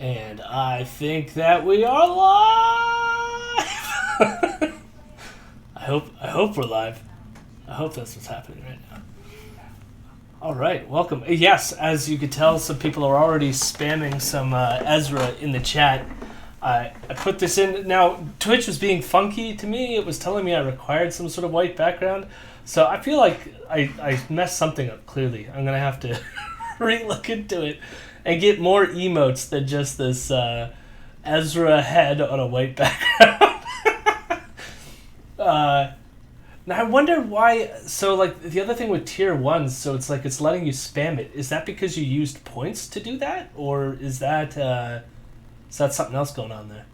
And I think that we are live. I hope we're live. I hope that's what's happening right now. All right, welcome. Yes, as you could tell, some people are already spamming some Ezra in the chat. I put this in. Now, Twitch was being funky to me. It was telling me I required some sort of white background. So I feel like I messed something up, clearly. I'm going to have to re-look into it and get more emotes than just this Ezra head on a white background. Now I wonder why. So like the other thing with tier 1s, so it's like it's letting you spam it. Is that because you used points to do that, or is that something else going on there?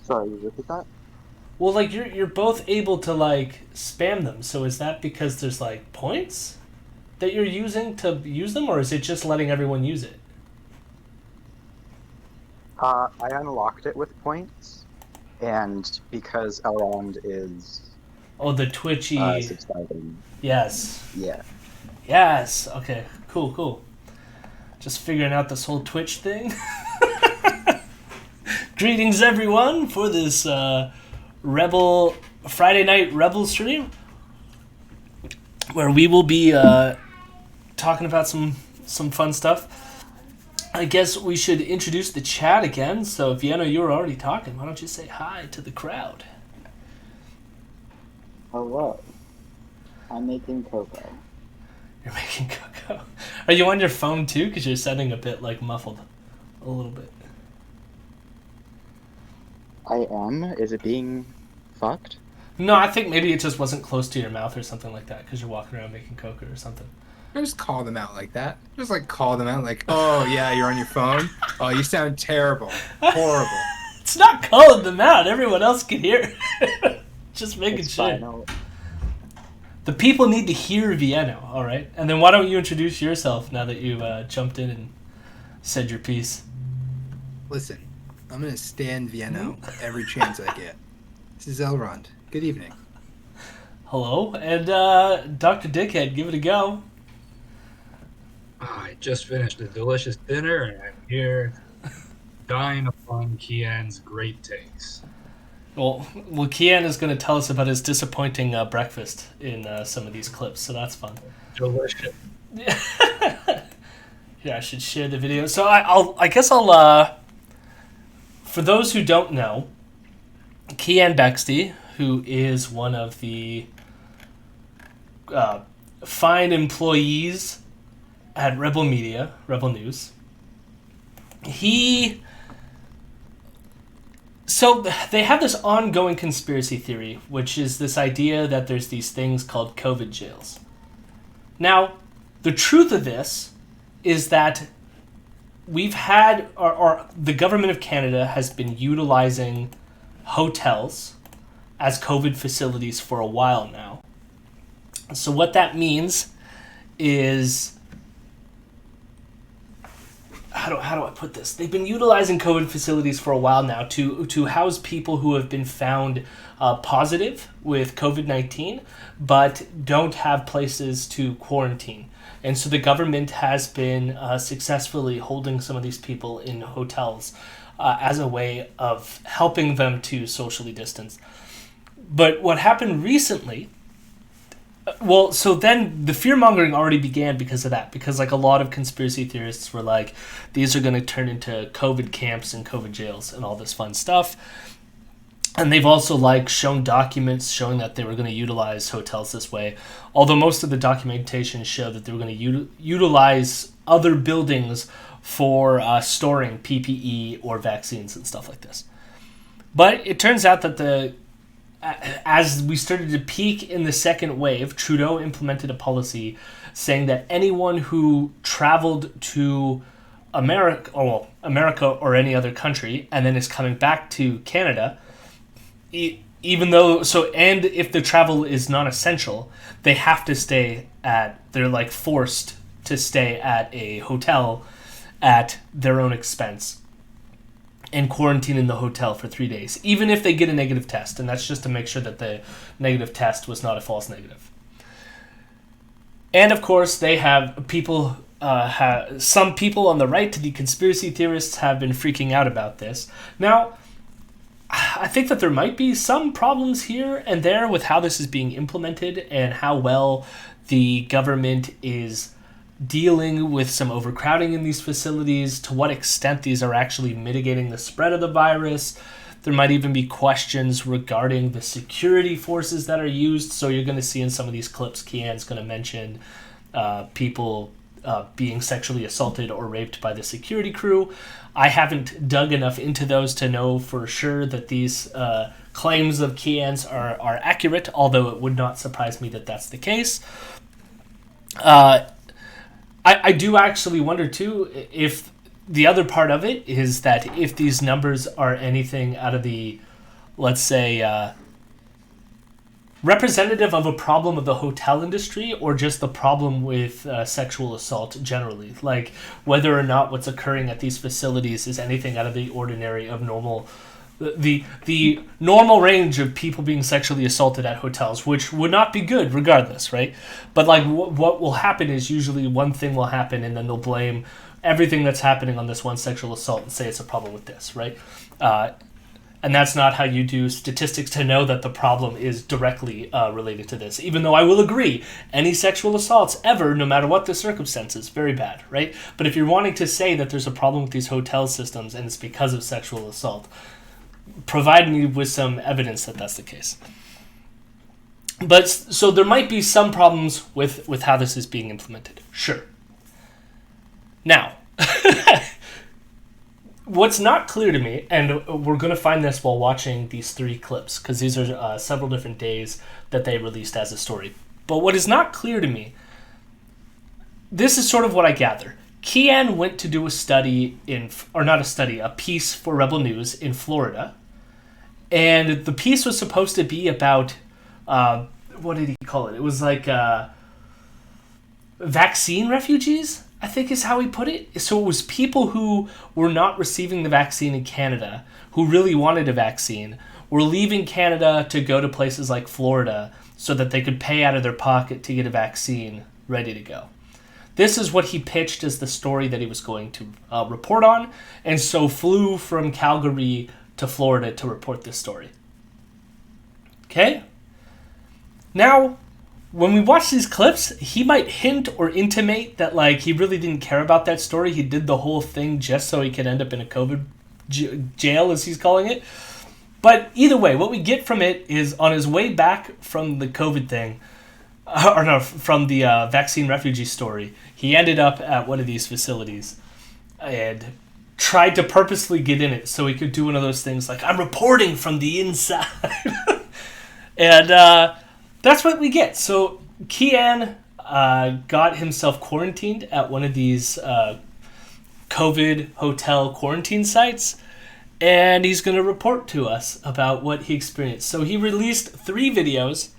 Sorry, you repeat that? Well, like you're both able to like spam them. So is that because there's like points that you're using to use them, or is it just letting everyone use it? I unlocked it with points, and because Elrond is Oh, the twitchy. subscribing, Yes. yeah. Yes. Okay. Cool. Just figuring out this whole Twitch thing. Greetings, everyone, for this Rebel Friday night Rebel stream, where we will be talking about some fun stuff. I guess we should introduce the chat again. So, Vienna, you were already talking. Why don't you say hi to the crowd? Hello. I'm making cocoa. You're making cocoa. Are you on your phone too? Because you're sounding a bit like muffled, a little bit. I am. Is it being fucked? No, I think maybe it just wasn't close to your mouth or something like that because you're walking around making cocoa or something. Just call them out like that. Just like call them out like, oh yeah, you're on your phone. Oh, you sound terrible, horrible. It's not calling them out. Everyone else can hear. Just making It's sure. fine. The people need to hear Vienna, all right? And then why don't you introduce yourself now that you jumped in and said your piece? Listen, I'm gonna stand Vienna every chance I get. This is Elrond. Good evening. Hello, and Dr. Dickhead, give it a go. I just finished a delicious dinner, and I'm here dying upon Keean's great takes. Well, Keean is going to tell us about his disappointing breakfast in some of these clips, so that's fun. Delicious. Yeah, I should share the video. So I guess I'll for those who don't know, Keean Bexty, who is one of the fine employees at Rebel Media, Rebel News. So they have this ongoing conspiracy theory, which is this idea that there's these things called COVID jails. Now, the truth of this is that we've had, or the government of Canada has been utilizing hotels as COVID facilities for a while now. So what that means is, how do I put this? They've been utilizing COVID facilities for a while now to house people who have been found positive with COVID-19, but don't have places to quarantine. And so the government has been successfully holding some of these people in hotels as a way of helping them to socially distance. But what happened recently, well, so then the fear-mongering already began because of that, because like a lot of conspiracy theorists were like, these are going to turn into COVID camps and COVID jails and all this fun stuff. And they've also like shown documents showing that they were going to utilize hotels this way, although most of the documentation showed that they were going to utilize other buildings for storing PPE or vaccines and stuff like this. But it turns out that as we started to peak in the second wave, Trudeau implemented a policy saying that anyone who traveled to America or any other country and then is coming back to Canada, even though and if the travel is non-essential, they have to they're like forced to stay at a hotel at their own expense and quarantine in the hotel for 3 days, even if they get a negative test. And that's just to make sure that the negative test was not a false negative. And of course, they have people some people on the right, the conspiracy theorists, have been freaking out about this. Now, I think that there might be some problems here and there with how this is being implemented and how well the government is dealing with some overcrowding in these facilities, to what extent these are actually mitigating the spread of the virus. There might even be questions regarding the security forces that are used. So you're going to see in some of these clips, Keean's going to mention people being sexually assaulted or raped by the security crew. I haven't dug enough into those to know for sure that these claims of Keean's are accurate, although it would not surprise me that that's the case. I do actually wonder, too, if the other part of it is that if these numbers are anything out of the, let's say, representative of a problem of the hotel industry or just the problem with sexual assault generally. Like, whether or not what's occurring at these facilities is anything out of the ordinary of normal, the normal range of people being sexually assaulted at hotels, which would not be good regardless, right? But like what will happen is usually one thing will happen and then they'll blame everything that's happening on this one sexual assault and say it's a problem with this, right? And that's not how you do statistics to know that the problem is directly related to this. Even though I will agree, any sexual assaults ever, no matter what the circumstances, very bad, right? But if you're wanting to say that there's a problem with these hotel systems and it's because of sexual assault, provide me with some evidence that that's the case. But so there might be some problems with how this is being implemented. Sure. Now, what's not clear to me, and we're going to find this while watching these 3 clips, because these are several different days that they released as a story. But what is not clear to me, this is sort of what I gather. Keean went to do a study a piece for Rebel News in Florida. And the piece was supposed to be about, what did he call it? It was like vaccine refugees, I think is how he put it. So it was people who were not receiving the vaccine in Canada, who really wanted a vaccine, were leaving Canada to go to places like Florida so that they could pay out of their pocket to get a vaccine ready to go. This is what he pitched as the story that he was going to report on, and so flew from Calgary to Florida to report this story. Okay? Now, when we watch these clips, he might hint or intimate that like he really didn't care about that story. He did the whole thing just so he could end up in a COVID jail, as he's calling it. But either way, what we get from it is on his way back from the COVID thing, from the vaccine refugee story, he ended up at one of these facilities and tried to purposely get in it so he could do one of those things like, I'm reporting from the inside. And that's what we get. So Keean got himself quarantined at one of these COVID hotel quarantine sites, and he's going to report to us about what he experienced. So he released 3 videos.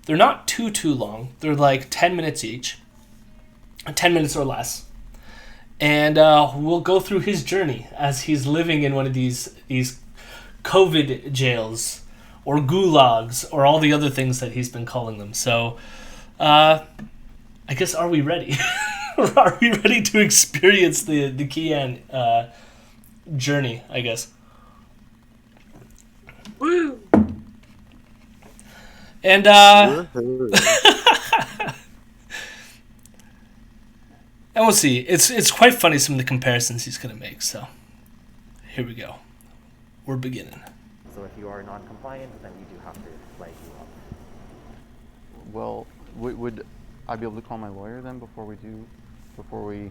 They're not too long. They're like 10 minutes each, 10 minutes or less. And we'll go through his journey as he's living in one of these COVID jails or gulags or all the other things that he's been calling them. So I guess, are we ready? Are we ready to experience the Keean journey, I guess? Woo! And and we'll see. It's quite funny, some of the comparisons he's going to make. So here we go. We're beginning. So if you are non-compliant, then we do have to flag you up. Well, would I be able to call my lawyer then before we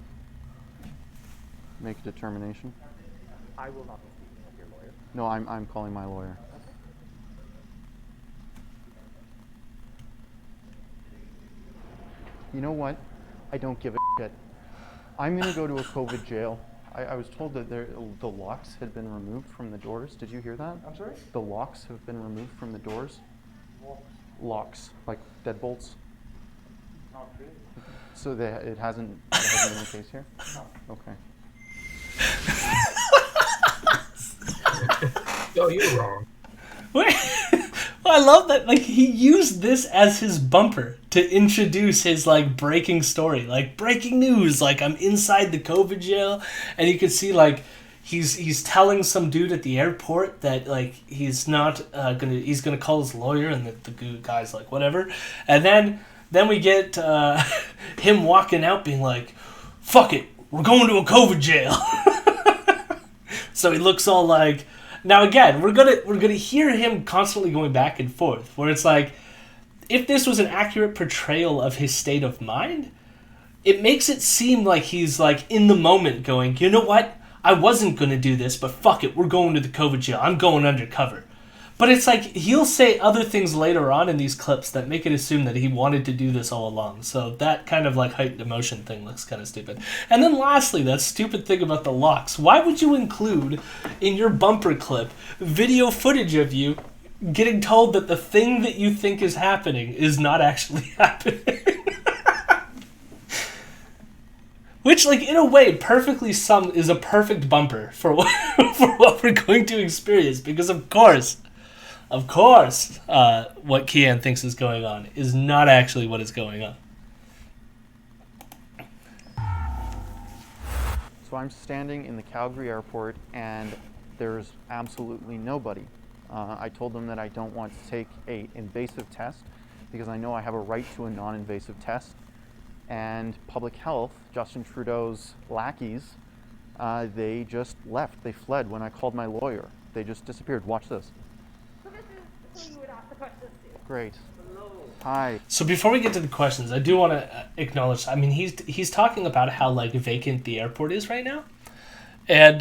make a determination? I will not be speaking with your lawyer. No, I'm calling my lawyer. You know what? I don't give a shit. I'm gonna go to a COVID jail. I was told that the locks had been removed from the doors. Did you hear that? I'm sorry? The locks have been removed from the doors. Locks, like deadbolts. Not really. So it hasn't been the case here? No. Okay. Yo, you're wrong. Wait, I love that. Like, he used this as his bumper to introduce his, like, breaking story. Like, breaking news. Like, I'm inside the COVID jail. And you can see, like, he's telling some dude at the airport that, like, he's not he's gonna call his lawyer, and the guy's like, whatever. And then we get him walking out being like, fuck it, we're going to a COVID jail. So he looks all like... Now again, we're gonna hear him constantly going back and forth, where it's like, if this was an accurate portrayal of his state of mind, it makes it seem like he's like in the moment going, you know what? I wasn't gonna do this, but fuck it, we're going to the COVID jail. I'm going undercover. But it's like, he'll say other things later on in these clips that make it assume that he wanted to do this all along. So that kind of like heightened emotion thing looks kind of stupid. And then lastly, that stupid thing about the locks. Why would you include in your bumper clip video footage of you getting told that the thing that you think is happening is not actually happening? Which, like, in a way, perfectly is a perfect bumper for what we're going to experience. Because of course, what Keean thinks is going on is not actually what is going on. So I'm standing in the Calgary airport and there's absolutely nobody. I told them that I don't want to take an invasive test because I know I have a right to a non-invasive test. And public health, Justin Trudeau's lackeys, they just left. They fled when I called my lawyer. They just disappeared. Watch this. So this is who you would ask the questions to. Great. Hello. Hi. So before we get to the questions, I do want to acknowledge. I mean, he's talking about how like vacant the airport is right now, and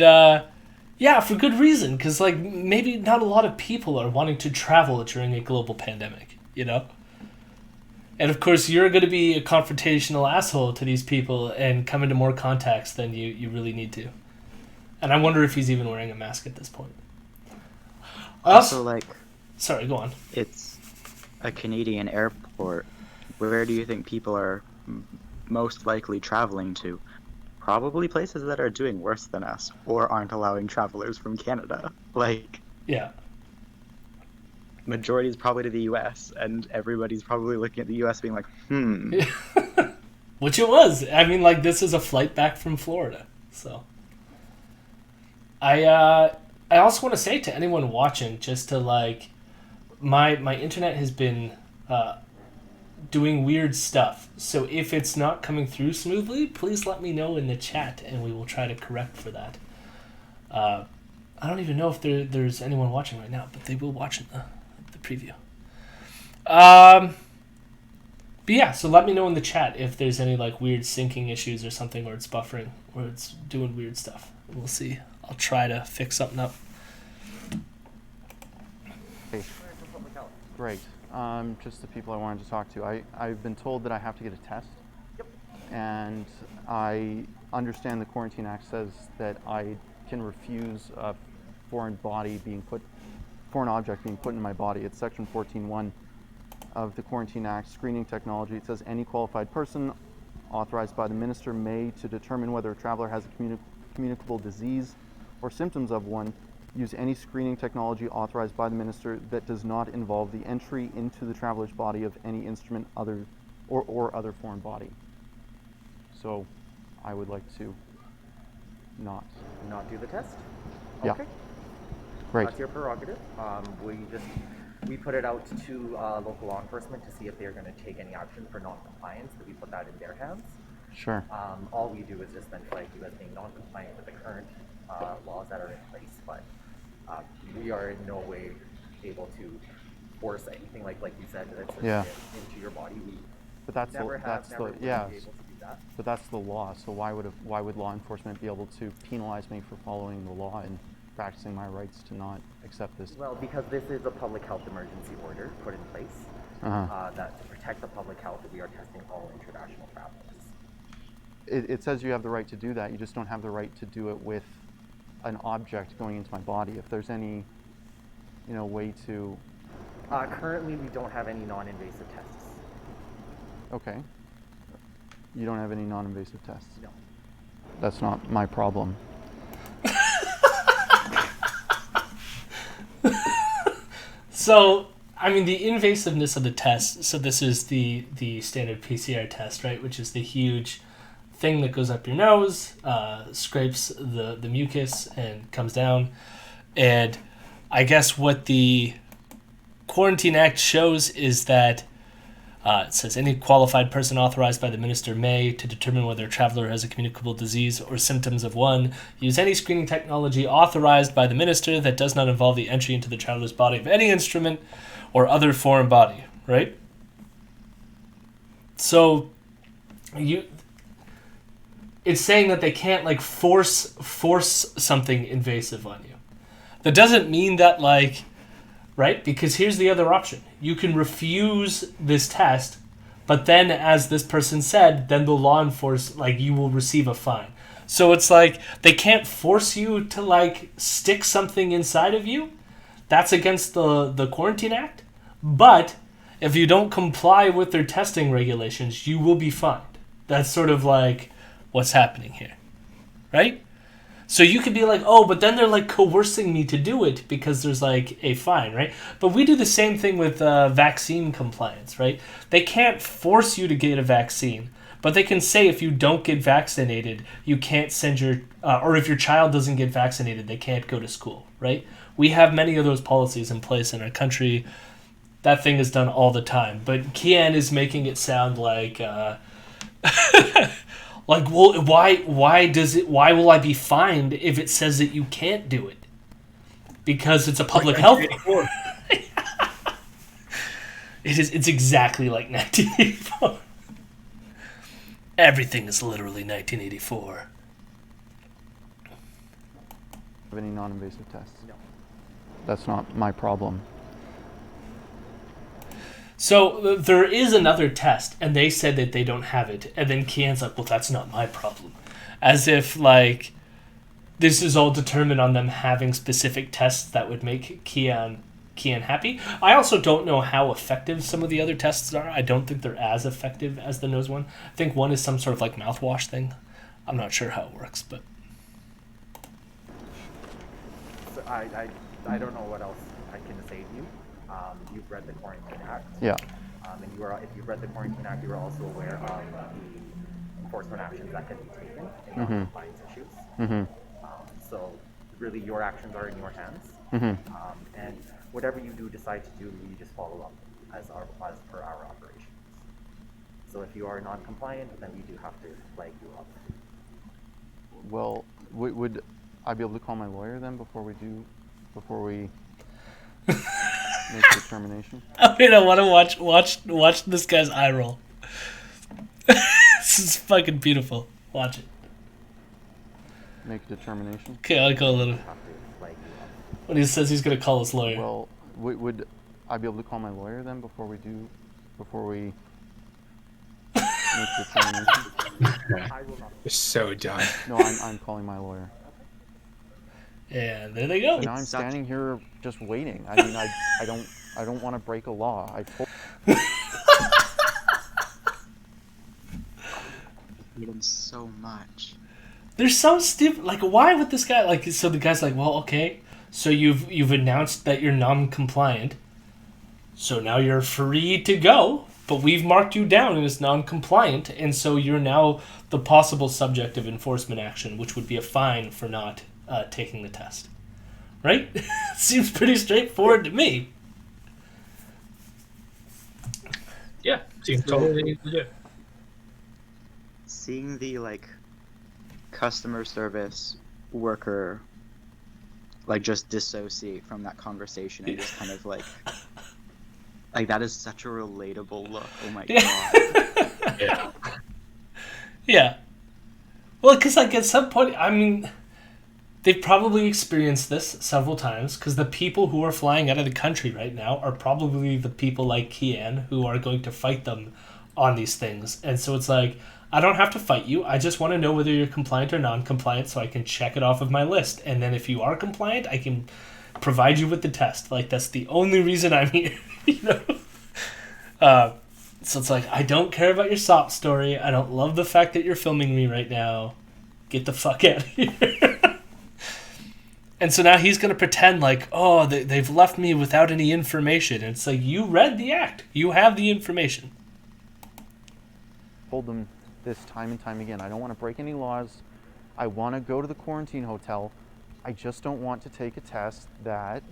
yeah, for good reason. Because like maybe not a lot of people are wanting to travel during a global pandemic, you know. And of course, you're going to be a confrontational asshole to these people and come into more contacts than you really need to. And I wonder if he's even wearing a mask at this point. Also, like, sorry, go on. it's a Canadian airport. Where do you think people are most likely traveling to? Probably places that are doing worse than us or aren't allowing travelers from Canada. Like, Yeah. majority is probably to the US, and everybody's probably looking at the US being like, Which it was. I mean, like, this is a flight back from Florida. So I also want to say to anyone watching, just to like, my internet has been doing weird stuff. So if it's not coming through smoothly, please let me know in the chat and we will try to correct for that. I don't even know if there's anyone watching right now, but they will watch the preview. But yeah, so let me know in the chat if there's any like weird syncing issues or something, or it's buffering, or it's doing weird stuff. We'll see. I'll try to fix something up. Hey. Great. Just the people I wanted to talk to. I've been told that I have to get a test. Yep. And I understand the Quarantine Act says that I can refuse a foreign object being put in my body. It's section 14.1 of the Quarantine Act, screening technology. It says any qualified person authorized by the minister may, to determine whether a traveler has a communicable disease or symptoms of one, use any screening technology authorized by the minister that does not involve the entry into the traveler's body of any instrument or other foreign body. So I would like to not Not do the test? Yeah. Okay. Great. That's your prerogative. We put it out to local law enforcement to see if they're going to take any action for non-compliance. So we put that in their hands. Sure. All we do is just then flag you as being non-compliant with the current laws that are in place, but we are in no way able to force anything like you said that's Yeah. into your body. We But that's never the, have that's never the would yeah. be able to do that. But that's the law. So why would law enforcement be able to penalize me for following the law and practicing my rights to not accept this? Well, because this is a public health emergency order put in place that to protect the public health, we are testing all international travelers. It says you have the right to do that. You just don't have the right to do it with an object going into my body. If there's any, way to. Currently, we don't have any non-invasive tests. Okay. You don't have any non-invasive tests. No. That's not my problem. So I mean, the invasiveness of the test. So this is the standard PCR test, right? Which is the huge thing that goes up your nose, scrapes the mucus, and comes down. And I guess what the Quarantine Act shows is that it says any qualified person authorized by the minister may, to determine whether a traveler has a communicable disease or symptoms of one, use any screening technology authorized by the minister that does not involve the entry into the traveler's body of any instrument or other foreign body, right? So it's saying that they can't like force something invasive on you. That doesn't mean that like, right? Because here's the other option. You can refuse this test, but then as this person said, then the law enforcement, like you will receive a fine. So it's like they can't force you to like stick something inside of you. That's against the Quarantine Act. But if you don't comply with their testing regulations, you will be fined. That's sort of like what's happening here, right? So you could be like, oh, but then they're like coercing me to do it because there's like a fine, right? But we do the same thing with vaccine compliance, right? They can't force you to get a vaccine, but they can say if you don't get vaccinated, you can't send your, or if your child doesn't get vaccinated, they can't go to school, right? We have many of those policies in place in our country. That thing is done all the time. But Keean is making it sound like... like, well, why will I be fined if it says that you can't do it? Because it's a public health. It's exactly like 1984. Everything is literally 1984. Have any non-invasive tests? No. That's not my problem. So there is another test, and they said that they don't have it. And then Keean's like, well, that's not my problem. As if, like, this is all determined on them having specific tests that would make Keean happy. I also don't know how effective some of the other tests are. I don't think they're as effective as the nose one. I think one is some sort of, like, mouthwash thing. I'm not sure how it works, but... So I don't know what else I can say to you. You've read the Quarantine Act. Yeah. And if you've read the Quarantine Act, you are also aware of the enforcement actions that can be taken in non-compliance issues. Mm-hmm. So really, your actions are in your hands. Mm-hmm. And whatever you do decide to do, you just follow up as per our operations. So if you are non-compliant, then we do have to flag you up. Well, would I be able to call my lawyer then before we make a determination? I mean, I want to watch this guy's eye roll. This is fucking beautiful. Watch it. Make a determination? Okay, I'll go a little. When he says he's gonna call his lawyer. Well, would I be able to call my lawyer then before we make a determination? You're so done. No, I'm calling my lawyer. Yeah, there they go. Now I'm standing here just waiting. I mean, I don't want to break a law. I hate him so much. They're so stupid. Like, why would this guy like? So the guy's like, well, okay. So you've announced that you're non-compliant. So now you're free to go. But we've marked you down as non-compliant, and so you're now the possible subject of enforcement action, which would be a fine for not taking the test. Right? Seems pretty straightforward to me. Yeah, seems totally legit. Seeing the customer service worker just dissociate from that conversation and just kind of like that is such a relatable look. Oh my god. Yeah. Yeah. Well, because at some point, I mean, they've probably experienced this several times, because the people who are flying out of the country right now are probably the people like Keean who are going to fight them on these things. And so it's like, I don't have to fight you. I just want to know whether you're compliant or non-compliant so I can check it off of my list. And then if you are compliant, I can provide you with the test. That's the only reason I'm here, So it's like, I don't care about your sob story. I don't love the fact that you're filming me right now. Get the fuck out of here. And so now he's going to pretend like, oh, they've left me without any information. And it's like, you read the act. You have the information. Told them this time and time again. I don't want to break any laws. I want to go to the quarantine hotel. I just don't want to take a test that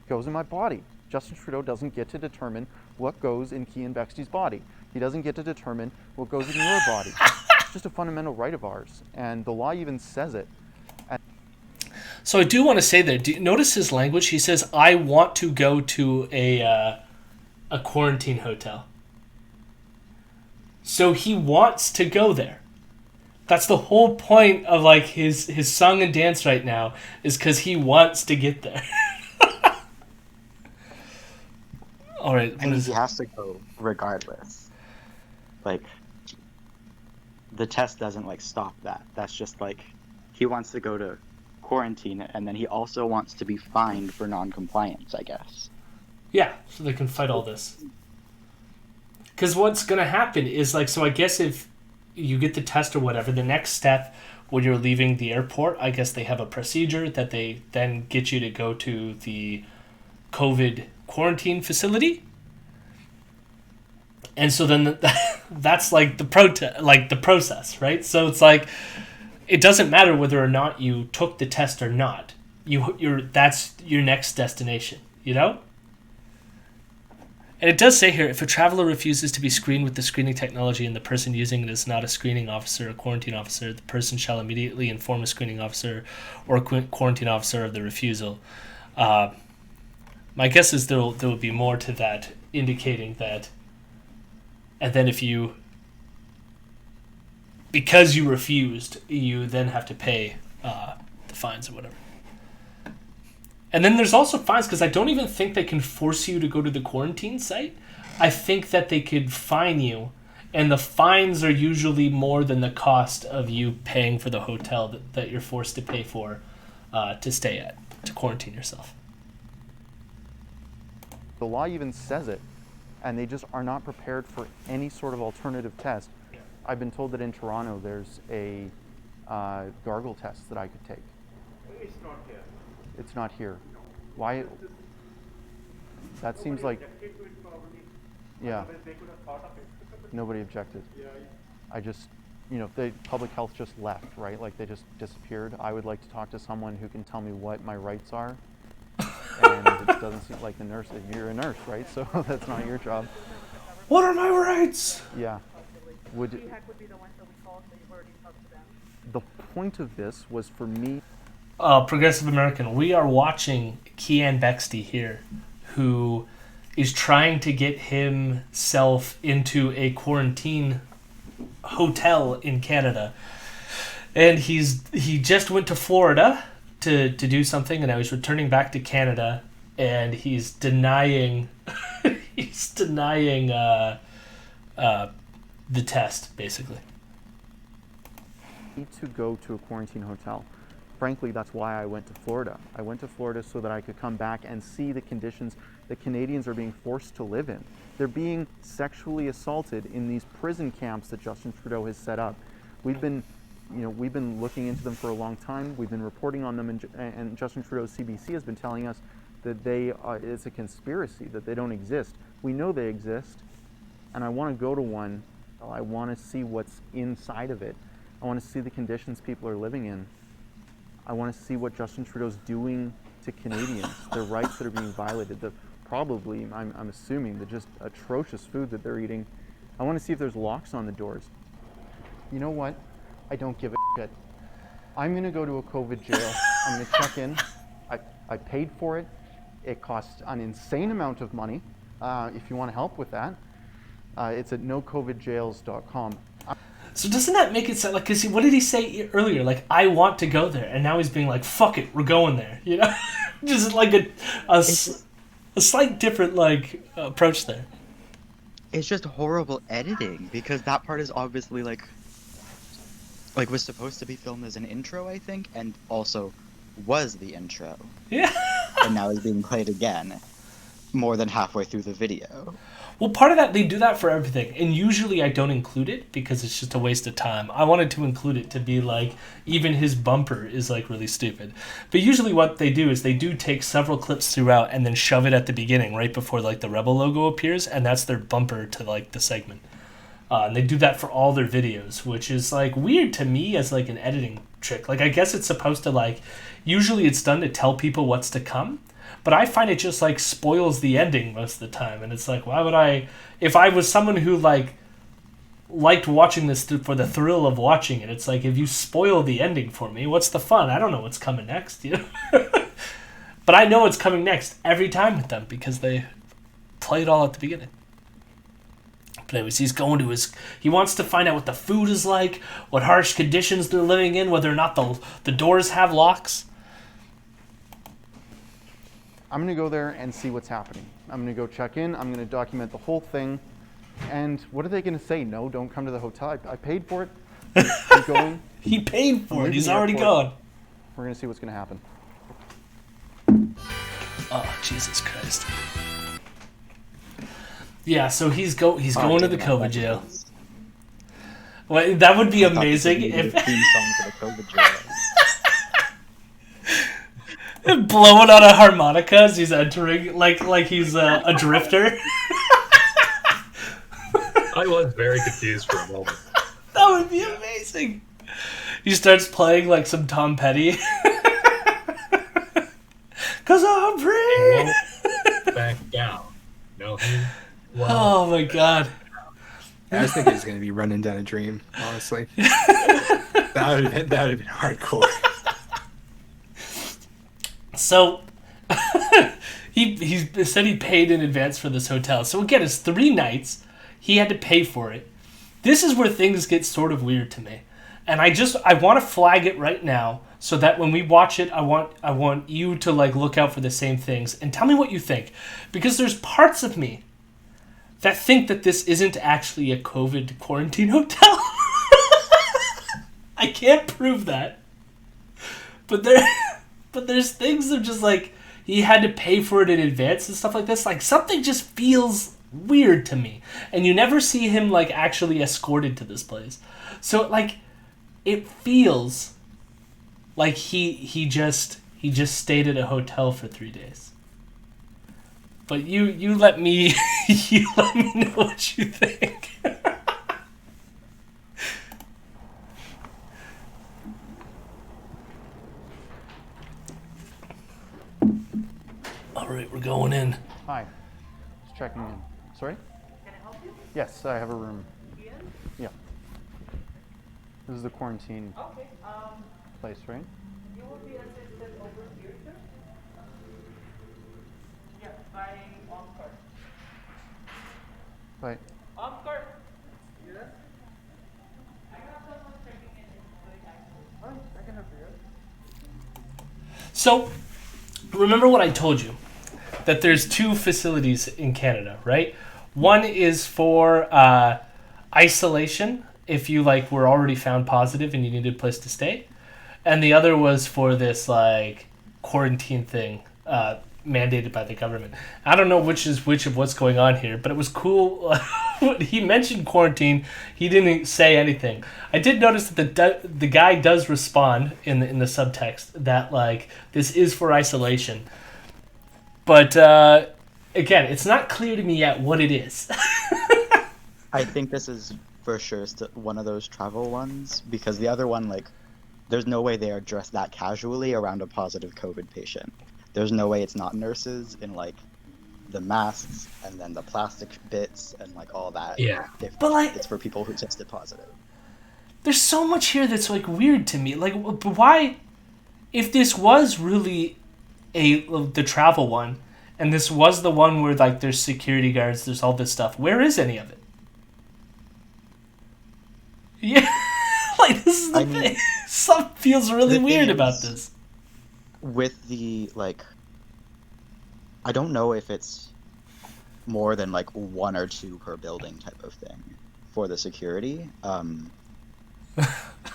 goes in my body. Justin Trudeau doesn't get to determine what goes in Keean Bexte's body. He doesn't get to determine what goes in your body. It's just a fundamental right of ours. And the law even says it. So I do want to say there, do you notice his language? He says, I want to go to a quarantine hotel. So he wants to go there. That's the whole point of like his song and dance right now, is because he wants to get there. All right. And he has to go regardless. Like, the test doesn't like stop that. That's just like, he wants to go to quarantine, and then he also wants to be fined for non-compliance, I guess. Yeah, so they can fight all this. Because what's going to happen is, like, so I guess if you get the test or whatever, the next step when you're leaving the airport, I guess they have a procedure that they then get you to go to the COVID quarantine facility. And so then that's like the process, right? So it's like, it doesn't matter whether or not you took the test or not. That's your next destination, you know? And it does say here, if a traveler refuses to be screened with the screening technology and the person using it is not a screening officer or quarantine officer, the person shall immediately inform a screening officer or quarantine officer of the refusal. My guess is there will be more to that, indicating that. And then because you refused, you then have to pay the fines or whatever. And then there's also fines, because I don't even think they can force you to go to the quarantine site. I think that they could fine you, and the fines are usually more than the cost of you paying for the hotel that you're forced to pay for to stay at, to quarantine yourself. The law even says it, and they just are not prepared for any sort of alternative test. I've been told that in Toronto there's a gargle test that I could take. It's not here. It's not here. Why? That seems like, yeah, nobody objected. I just, the public health just left, right? Like they just disappeared. I would like to talk to someone who can tell me what my rights are. And it doesn't seem like the nurse, you're a nurse, right? So that's not your job. What are my rights? Yeah. The point of this was for me. Progressive American, we are watching Keean Bexte here, who is trying to get himself into a quarantine hotel in Canada. And he just went to Florida to do something, and now he's returning back to Canada, and he's denying the test, basically. Need to go to a quarantine hotel. Frankly, that's why I went to Florida. I went to Florida so that I could come back and see the conditions that Canadians are being forced to live in. They're being sexually assaulted in these prison camps that Justin Trudeau has set up. We've been looking into them for a long time. We've been reporting on them, and Justin Trudeau's CBC has been telling us that it's a conspiracy, that they don't exist. We know they exist, and I want to go to one. I want to see what's inside of it. I want to see the conditions people are living in. I want to see what Justin Trudeau's doing to Canadians, their rights that are being violated, I'm assuming, the just atrocious food that they're eating. I want to see if there's locks on the doors. You know what? I don't give a shit. I'm going to go to a COVID jail. I'm going to check in. I paid for it. It costs an insane amount of money. If you want to help with that, it's at nocovidjails.com. So doesn't that make it sound like, because what did he say earlier? Like, I want to go there. And now he's being like, fuck it, we're going there. You know? Just like a slight different, like, approach there. It's just horrible editing, because that part is obviously, like was supposed to be filmed as an intro, I think, and also was the intro. Yeah. And now is being played again. more than halfway through the video. Well, part of that, they do that for everything. And usually I don't include it because it's just a waste of time. I wanted to include it to be like, even his bumper is like really stupid. But usually what they do is they do take several clips throughout and then shove it at the beginning right before like the Rebel logo appears. And that's their bumper to like the segment. And they do that for all their videos, which is like weird to me as like an editing trick. Like I guess it's supposed to like, usually it's done to tell people what's to come. But I find it just like spoils the ending most of the time, and it's like, why would I? If I was someone who like liked watching this for the thrill of watching it, it's like if you spoil the ending for me, what's the fun? I don't know what's coming next, you know. But I know what's coming next every time with them because they play it all at the beginning. But anyways, he's going to he wants to find out what the food is like, what harsh conditions they're living in, whether or not the doors have locks. I'm going to go there and see what's happening. I'm going to go check in. I'm going to document the whole thing. And what are they going to say? No, don't come to the hotel. I paid for it. I'm going. He paid for it. He's already airport. gone. We're going to see what's going to happen. Oh, Jesus Christ. Yeah, so he's going to the COVID jail. Well, that would be amazing if... theme song for the COVID jail. Blowing on a harmonica as he's entering, like he's a drifter. I was very confused for a moment. That would be amazing. He starts playing like some Tom Petty. 'Cause I'm He free. won't back down. No, he won't. Oh my god. I was thinking he was going to be running down a dream, honestly. That would have been hardcore. So, he said he paid in advance for this hotel. So again, it's 3 nights. He had to pay for it. This is where things get sort of weird to me. And I want to flag it right now so that when we watch it, I want you to like look out for the same things and tell me what you think. Because there's parts of me that think that this isn't actually a COVID quarantine hotel. I can't prove that. But there's things that are just like, he had to pay for it in advance and stuff like this. Like, something just feels weird to me. And you never see him, like, actually escorted to this place. So, like, it feels like he just stayed at a hotel for 3 days. But you let me you let me know what you think. All right, we're going in. Hi. Just checking in. Sorry? Can I help you? Yes, I have a room. Keean? Yeah. This is the quarantine Okay. place, right? You will be assisted over here, sir. Yeah, by Omcar. Right. Omcar. Yes. I have someone checking in doing access. Oh, I can help you. So, remember what I told you, that there's 2 facilities in Canada, right? One is for isolation, if you like were already found positive and you needed a place to stay, and the other was for this like quarantine thing mandated by the government. I don't know which is which of what's going on here, but it was cool. When he mentioned quarantine, he didn't say anything. I did notice that the guy does respond in the subtext that like this is for isolation, but again, it's not clear to me yet what it is. I think this is for sure one of those travel ones, because the other one, like, there's no way they are dressed that casually around a positive COVID patient. There's no way it's not nurses in, like, the masks and then the plastic bits and, like, all that. Yeah. But, like, it's for people who tested positive. There's so much here that's like weird to me. Like, why, if this was really the travel one, and this was the one where like there's security guards, there's all this stuff, where is any of it? Yeah, like this is the thing. Something feels really weird about this. With the, like, I don't know if it's more than like 1 or 2 per building type of thing for the security.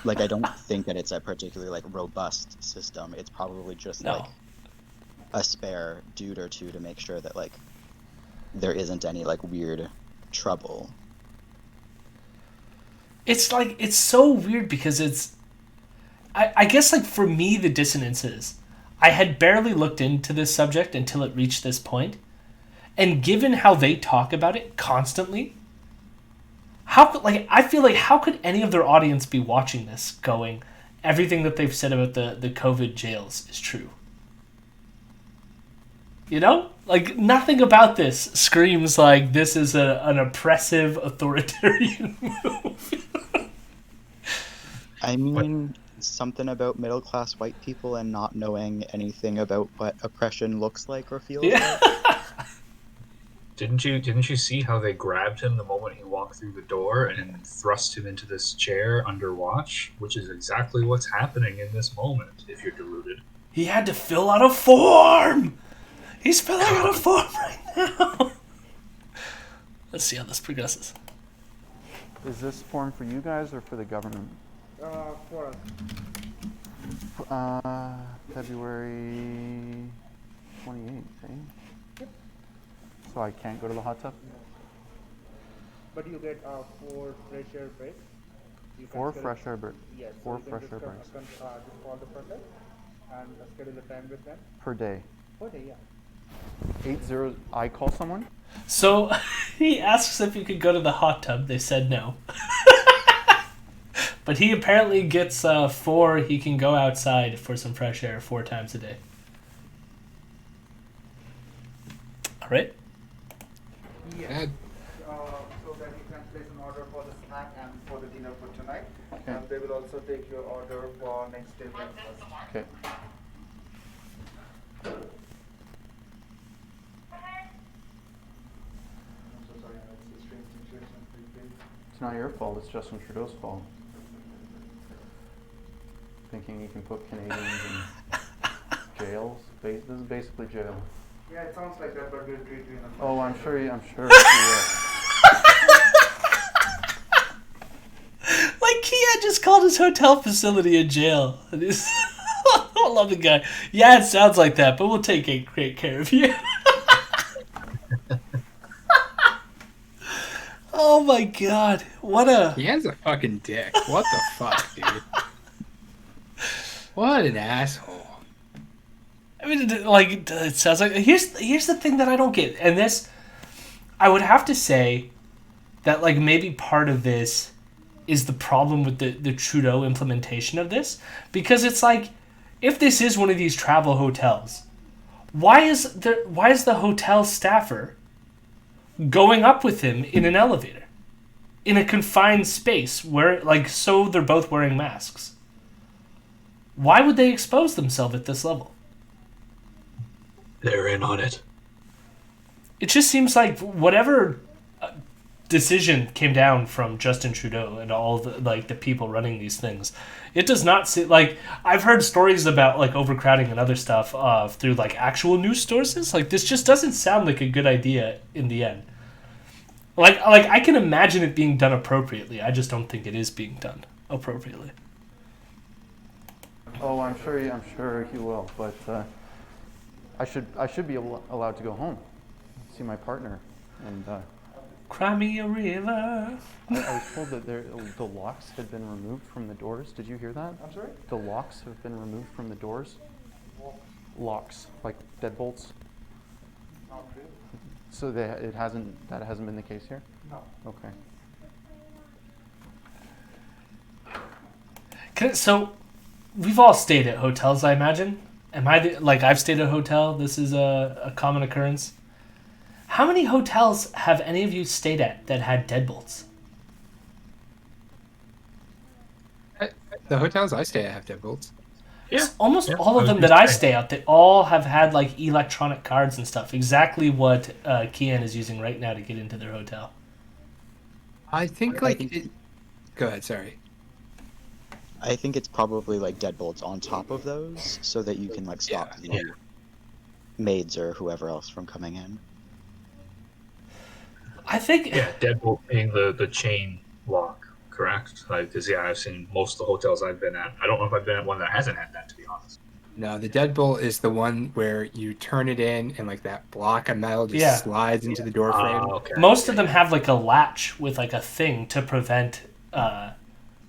Like, I don't think that it's a particularly like robust system. It's probably just like a spare dude or 2 to make sure that like there isn't any like weird trouble. It's like, it's so weird because I guess like for me the dissonance is I had barely looked into this subject until it reached this point, and given how they talk about it constantly, I feel like how could any of their audience be watching this going, everything that they've said about the COVID jails is true? You know? Like, nothing about this screams like this is an oppressive, authoritarian move. I mean, something about middle-class white people and not knowing anything about what oppression looks like or feels Yeah. like. Didn't you see how they grabbed him the moment he walked through the door and thrust him into this chair under watch? Which is exactly what's happening in this moment, if you're deluded. He had to fill out a form! He's filling out a form right now! Let's see how this progresses. Is this form for you guys or for the government? For us. February 28th, eh? Yep. So I can't go to the hot tub? But you get 4 fresh air breaks. You can 4 schedule- fresh air breaks. Yes. so 4 you can fresh just air come- breaks Just call the process and schedule a time with them. per day. Okay, yeah. 80. I call someone. So, he asks if you could go to the hot tub. They said no. But he apparently gets 4. He can go outside for some fresh air 4 times a day. All right. Yes. So that you can place an order for the snack and for the dinner for tonight. Okay. And they will also take your order for next day breakfast. Okay. I'm so sorry, it's a strange situation for you. It's not your fault. It's Justin Trudeau's fault. Thinking you can put Canadians in jails. This is basically jail. Yeah, it sounds like that, but we'll treat you in a Oh, I'm sure. I'm sure. You will. Like, Keean just called his hotel facility a jail. And he's- I love the guy. Yeah, it sounds like that, but we'll take great care of you. Oh my god. What a... He has a fucking dick. What the fuck, dude? What an asshole. I mean, it sounds like... Here's the thing that I don't get. And this... I would have to say that, like, maybe part of this is the problem with the Trudeau implementation of this. Because it's like, if this is one of these travel hotels, why is the hotel staffer going up with him in an elevator? In a confined space where, like, so they're both wearing masks. Why would they expose themselves at this level? They're in on it. It just seems like whatever decision came down from Justin Trudeau and all the people running these things, it does not seem like... I've heard stories about like overcrowding and other stuff through like actual news sources. Like, this just doesn't sound like a good idea in the end. Like I can imagine it being done appropriately. I just don't think it is being done appropriately. Oh, I'm sure he will. But I should be allowed to go home, see my partner, and Cry me a river. I was told that the locks had been removed from the doors. Did you hear that? I'm sorry? The locks have been removed from the doors. Locks, like deadbolts. Not really. So that hasn't been the case here. No. Okay. So, we've all stayed at hotels, I imagine. I've stayed at a hotel. This is a common occurrence. How many hotels have any of you stayed at that had deadbolts? The hotels I stay at have deadbolts. Yeah. Almost Yeah, all of I them was that gonna I say. stay at, they all have had like electronic cards and stuff. Exactly what Keean is using right now to get into their hotel. I think Go ahead, sorry. I think it's probably like deadbolts on top of those so that you can like stop Yeah. maids or whoever else from coming in. I think... Yeah, deadbolt being the chain lock, correct? Like, because I've seen most of the hotels I've been at. I don't know if I've been at one that hasn't had that, to be honest. No, the deadbolt is the one where you turn it in and like that block of metal just Yeah. slides into the door frame. Okay. Most of them have like a latch with like a thing to prevent,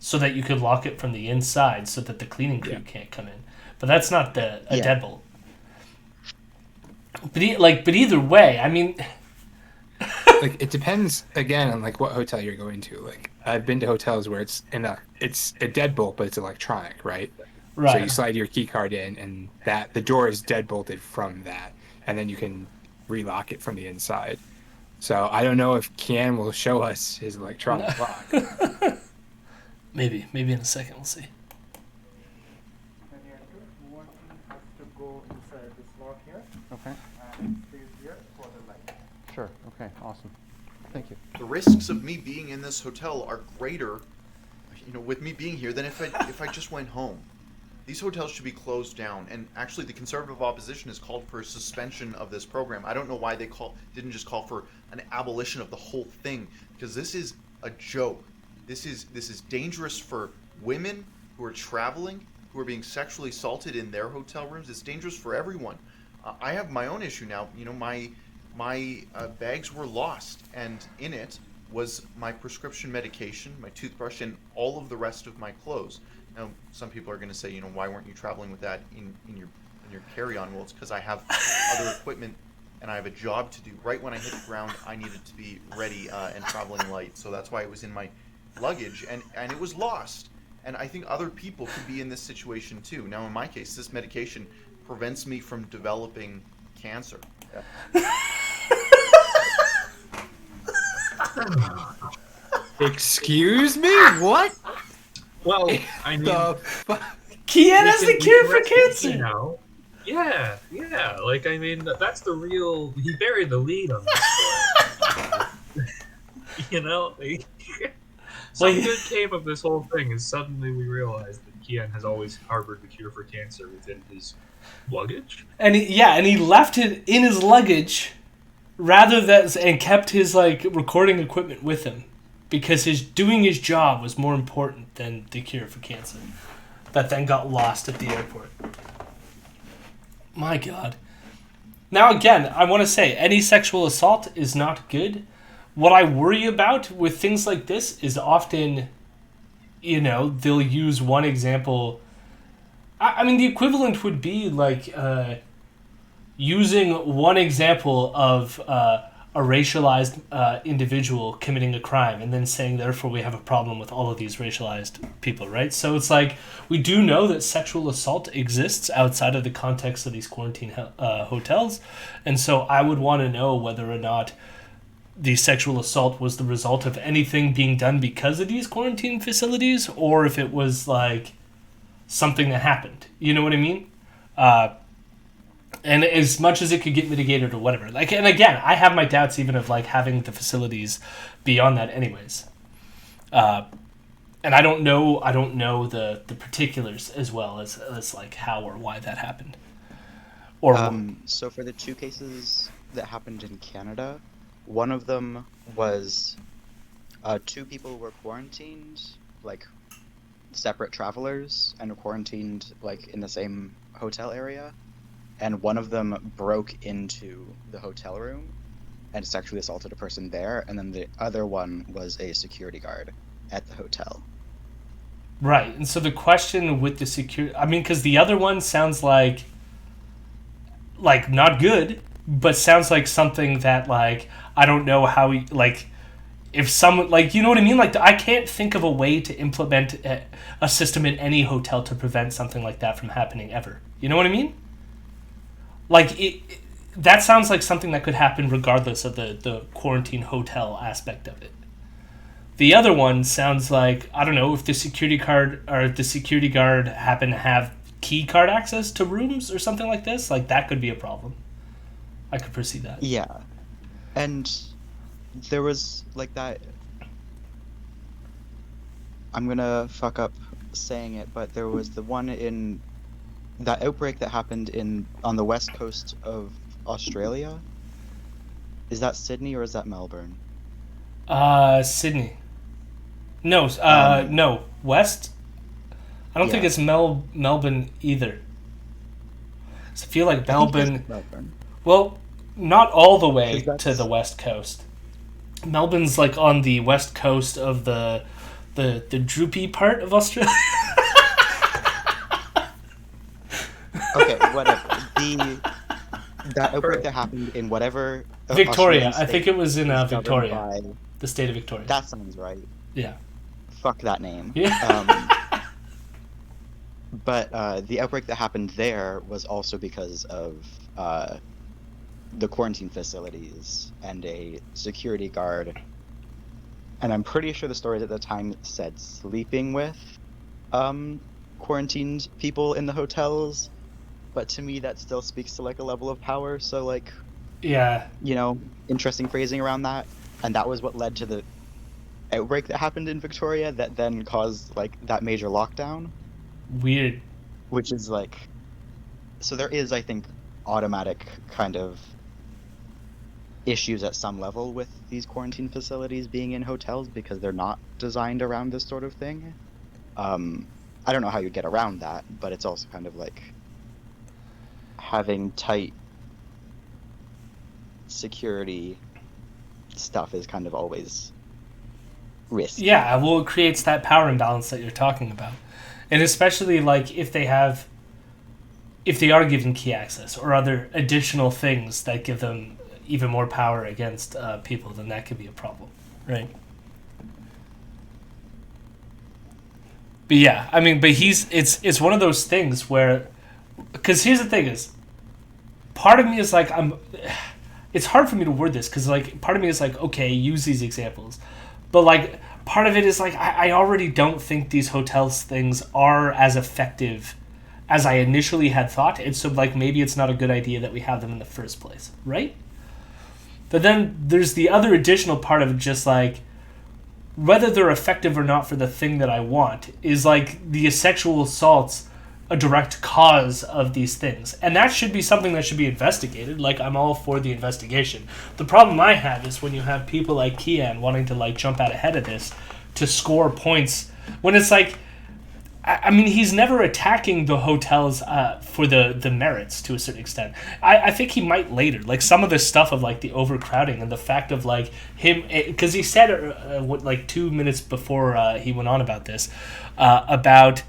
so that you could lock it from the inside, so that the cleaning crew can't come in. But that's not a Yeah. deadbolt. But either way, I mean, Like it depends again on like what hotel you're going to. Like I've been to hotels where it's a deadbolt, but it's electronic, right? right? So you slide your key card in, and that the door is deadbolted from that, and then you can relock it from the inside. So I don't know if Keean will show us his electronic lock. Maybe in a second we'll see. When you enter, one has to go inside this lock here Okay. and it stays here for the light. Sure. Okay. Awesome. Thank you. The risks of me being in this hotel are greater, with me being here than if I just went home. These hotels should be closed down, and actually the conservative opposition has called for a suspension of this program. I don't know why they didn't just call for an abolition of the whole thing, because this is a joke. This is dangerous for women who are traveling, who are being sexually assaulted in their hotel rooms. It's dangerous for everyone. I have my own issue now. My bags were lost, and in it was my prescription medication, my toothbrush, and all of the rest of my clothes. Now, some people are going to say, why weren't you traveling with that in your carry-on? Well, it's because I have other equipment and I have a job to do. Right when I hit the ground, I needed to be ready and traveling light, so that's why it was in my luggage, and it was lost. And I think other people could be in this situation too. Now, in my case, this medication prevents me from developing cancer. Excuse me? What? Well, I mean, The fuck? Keean has the cure for cancer. Now. Yeah. Like, I mean, that's the real. He buried the lead on this story. Like, some good came of this whole thing is suddenly we realized that Keean has always harbored the cure for cancer within his luggage. And he left it in his luggage, and kept his recording equipment with him, because doing his job was more important than the cure for cancer. That then got lost at the airport. My God. Now again, I want to say any sexual assault is not good. What I worry about with things like this is often, they'll use one example. I mean, the equivalent would be using one example of a racialized individual committing a crime and then saying, therefore, we have a problem with all of these racialized people, right? So it's we do know that sexual assault exists outside of the context of these quarantine hotels. And so I would want to know whether or not the sexual assault was the result of anything being done because of these quarantine facilities, or if it was something that happened. You know what I mean? And as much as it could get mitigated or whatever. And again, I have my doubts even of having the facilities beyond that anyways. And I don't know the particulars as well as how or why that happened. Or so for the two cases that happened in Canada, one of them was two people were quarantined, separate travelers, and were quarantined in the same hotel area. And one of them broke into the hotel room and sexually assaulted a person there, and then the other one was a security guard at the hotel. Right, and so the question with the security... I mean, because the other one sounds like not good, but sounds like something that, I don't know how he... if someone... you know what I mean? I can't think of a way to implement a system in any hotel to prevent something like that from happening ever. You know what I mean? That sounds like something that could happen regardless of the quarantine hotel aspect of it. The other one sounds like, I don't know, if the security guard happen to have key card access to rooms or something like this, that could be a problem. I could foresee that. Yeah. And there was that... I'm gonna fuck up saying it, but there was the one in... that outbreak that happened on the west coast of Australia. Is that Sydney or is that Melbourne? Sydney. No, no, west. I don't think it's Melbourne either. I feel like I think it is Melbourne. Melbourne. Well, not all the way 'Cause to the that's- west coast. Melbourne's like on the west coast of the droopy part of Australia. Okay, whatever. That outbreak that happened in whatever Victoria. Australian I think state it was in is governed Victoria, by- the state of Victoria. that sounds right. Yeah. Fuck that name. Yeah. But the outbreak that happened there was also because of the quarantine facilities and a security guard. And I'm pretty sure the stories at the time said sleeping with quarantined people in the hotels. But to me, that still speaks to like a level of power. So like, Yeah. you know, interesting phrasing around that. And that was what led to the outbreak that happened in Victoria that then caused like that major lockdown. Weird. Which is like, so there is, I think, automatic kind of issues at some level with these quarantine facilities being in hotels because they're not designed around this sort of thing. I don't know how you get around that, but it's also kind of like having tight security stuff is kind of always risky. Yeah, well, it creates that power imbalance that you're talking about. And especially, like, if they are given key access or other additional things that give them even more power against people, then that could be a problem, right? But yeah, I mean, but it's one of those things where, because here's the thing is, part of me is like, it's hard for me to word this, because like, part of me is like, okay, use these examples. But like, part of it is like, I already don't think these hotels things are as effective as I initially had thought. And so like, maybe it's not a good idea that we have them in the first place, right? But then there's the other additional part of just like, whether they're effective or not for the thing that I want is like the sexual assault's a direct cause of these things. And that should be something that should be investigated. Like, I'm all for the investigation. The problem I have is when you have people like Keean wanting to like jump out ahead of this to score points when it's like, I mean, he's never attacking the hotels for the merits to a certain extent. I think he might later. Like, some of the stuff of, like, the overcrowding and the fact of, like, him... Because he said, like, 2 minutes before he went on about this, about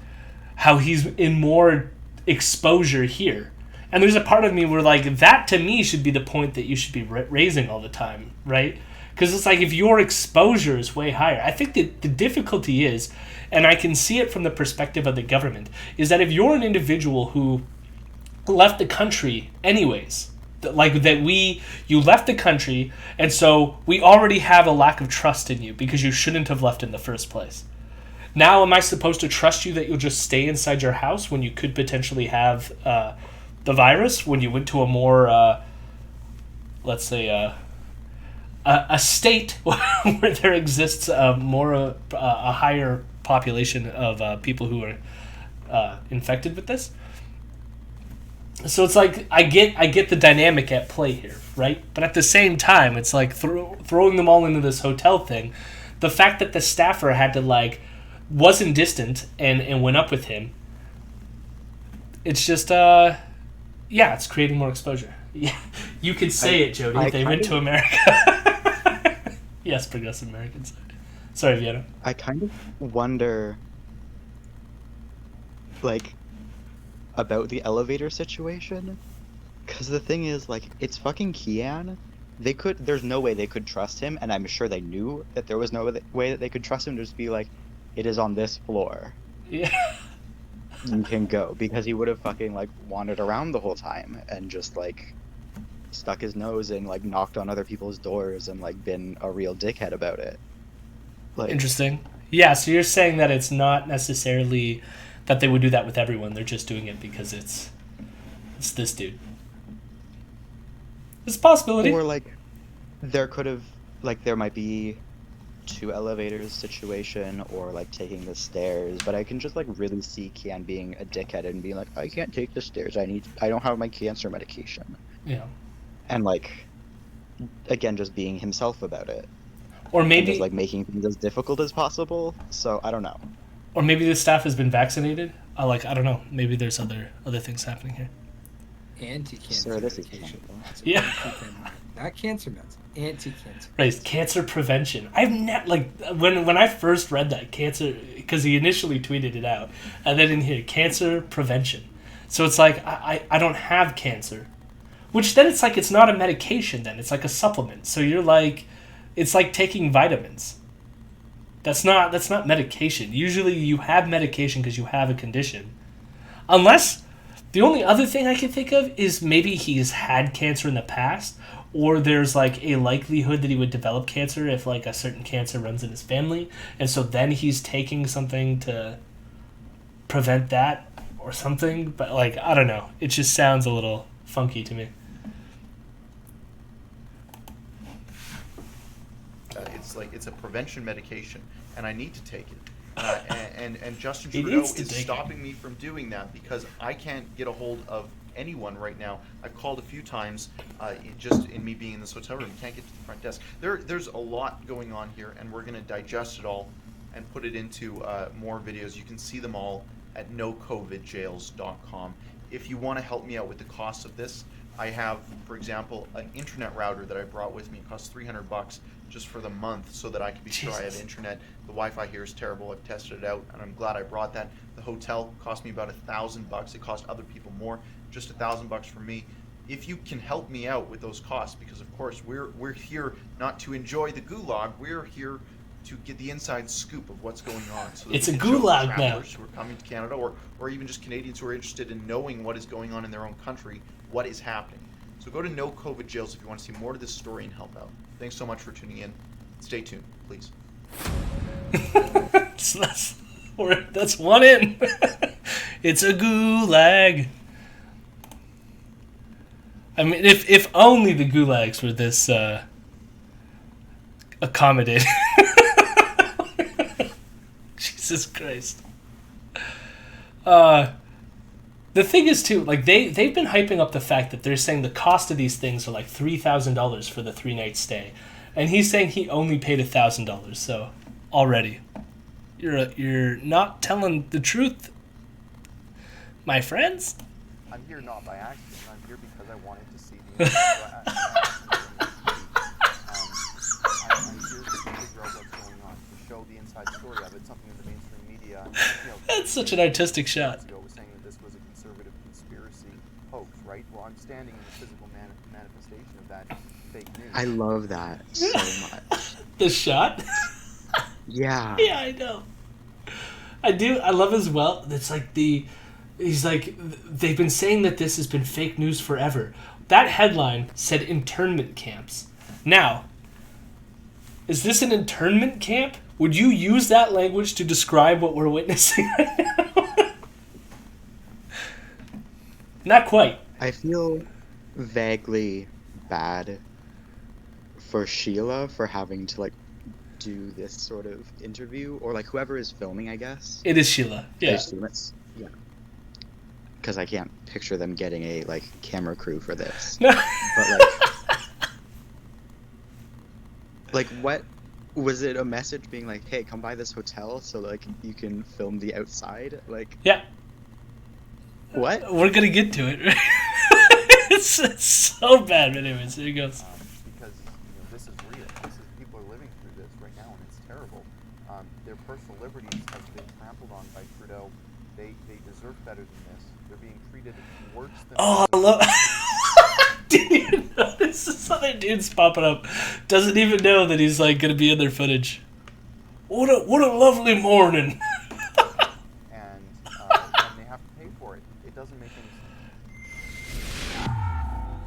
how he's in more exposure here. And there's a part of me where, like, that to me should be the point that you should be raising all the time, right? Because it's like, if your exposure is way higher... I think that the difficulty is... And I can see it from the perspective of the government, is that if you're an individual who left the country anyways, like that you left the country, and so we already have a lack of trust in you because you shouldn't have left in the first place. Now, am I supposed to trust you that you'll just stay inside your house when you could potentially have the virus, when you went to a more, let's say, a state where there exists a higher population of people who are infected with this? So it's like I get the dynamic at play here, right? But at the same time, it's like throwing them all into this hotel thing. The fact that the staffer had to like wasn't distant and went up with him. It's just it's creating more exposure. Yeah, you could say it, Jody. They went to America. Yes, progressive Americans. Sorry, Vienna. I kind of wonder, like, about the elevator situation, because the thing is, like, it's fucking Keean. There's no way they could trust him, and I'm sure they knew that there was no way that they could trust him to just be like, it is on this floor. Yeah. You can go, because he would have fucking, like, wandered around the whole time and just, like, stuck his nose and, like, knocked on other people's doors and, like, been a real dickhead about it. Like, interesting. Yeah, so you're saying that it's not necessarily that they would do that with everyone. They're just doing it because it's this dude. It's a possibility. Or, like, there could have, like, there might be 2 elevators situation, or, like, taking the stairs, but I can just, like, really see Keean being a dickhead and being like, I can't take the stairs, I don't have my cancer medication. Yeah. And, like, again, just being himself about it. Or maybe... And just, like, making things as difficult as possible, so I don't know. Or maybe the staff has been vaccinated. I don't know. Maybe there's other things happening here. Anti-cancer Sir, this is medication. Canada. So Yeah. keep in mind. Not cancer meds. Anti-cancer. Right, cancer prevention. I've like when I first read that cancer, because he initially tweeted it out, and then in here cancer prevention. So it's like I don't have cancer, which then it's like it's not a medication. Then it's like a supplement. So you're like, it's like taking vitamins. That's not medication. Usually you have medication because you have a condition, unless the only other thing I can think of is maybe he's had cancer in the past, or there's like a likelihood that he would develop cancer if like a certain cancer runs in his family, and so then he's taking something to prevent that or something. But like I don't know, it just sounds a little funky to me. It's a prevention medication, and I need to take it. And Justin He Trudeau needs to is take it. stopping me from doing that because I can't get a hold of anyone right now. I've called a few times, just in me being in this hotel room. Can't get to the front desk. There's a lot going on here, and we're gonna digest it all and put it into more videos. You can see them all at nocovidjails.com. If you want to help me out with the cost of this, I have, for example, an internet router that I brought with me. It costs $300 just for the month so that I can be sure I have internet. The Wi-Fi here is terrible. I've tested it out, and I'm glad I brought that. The hotel cost me about $1,000. It cost other people more. Just $1,000 for me. If you can help me out with those costs, because of course we're here not to enjoy the gulag. We're here to get the inside scoop of what's going on. So that It's we a can show gulag now. travelers who are coming to Canada, or even just Canadians who are interested in knowing what is going on in their own country, what is happening. So go to No COVID Jails if you want to see more of this story and help out. Thanks so much for tuning in. Stay tuned, please. So that's one in. It's a gulag. I mean, if only the gulags were this accommodated. Jesus Christ. The thing is too, like they've been hyping up the fact that they're saying the cost of these things are like $3,000 for the 3-night stay, and he's saying he only paid $1,000. So already, you're not telling the truth, my friends. I'm here not by accident. I'm here because I wanted to see the I'm here to figure out what's going on, to show the inside story of it, something that the mainstream media, That's such an artistic shot. ago was saying that this was a conservative conspiracy hoax, right? Well, I'm standing in the physical manifestation of that fake news. I love that so much. The shot. Yeah. Yeah, I know. I do. I love as well. It's like he's like, they've been saying that this has been fake news forever. That headline said internment camps. Now, is this an internment camp? Would you use that language to describe what we're witnessing right now? Not quite. I feel vaguely bad for Sheila for having to like do this sort of interview, or like whoever is filming, I guess. It is Sheila. I Yeah. assume it's because I can't picture them getting a like camera crew for this. No. But like what was it? A message being like, "Hey, come by this hotel so like you can film the outside." Like, Yeah. what? We're gonna get to it. It's so bad. But anyways, there he goes. Because this is real. People are living through this right now, and it's terrible. Their personal liberties have been trampled on by Trudeau. They deserve better than this. They're being treated worse than. Oh, I love. Did you notice this other dude's popping up? Doesn't even know that he's like gonna be in their footage. What a lovely morning. And they have to pay for it. It doesn't make any sense.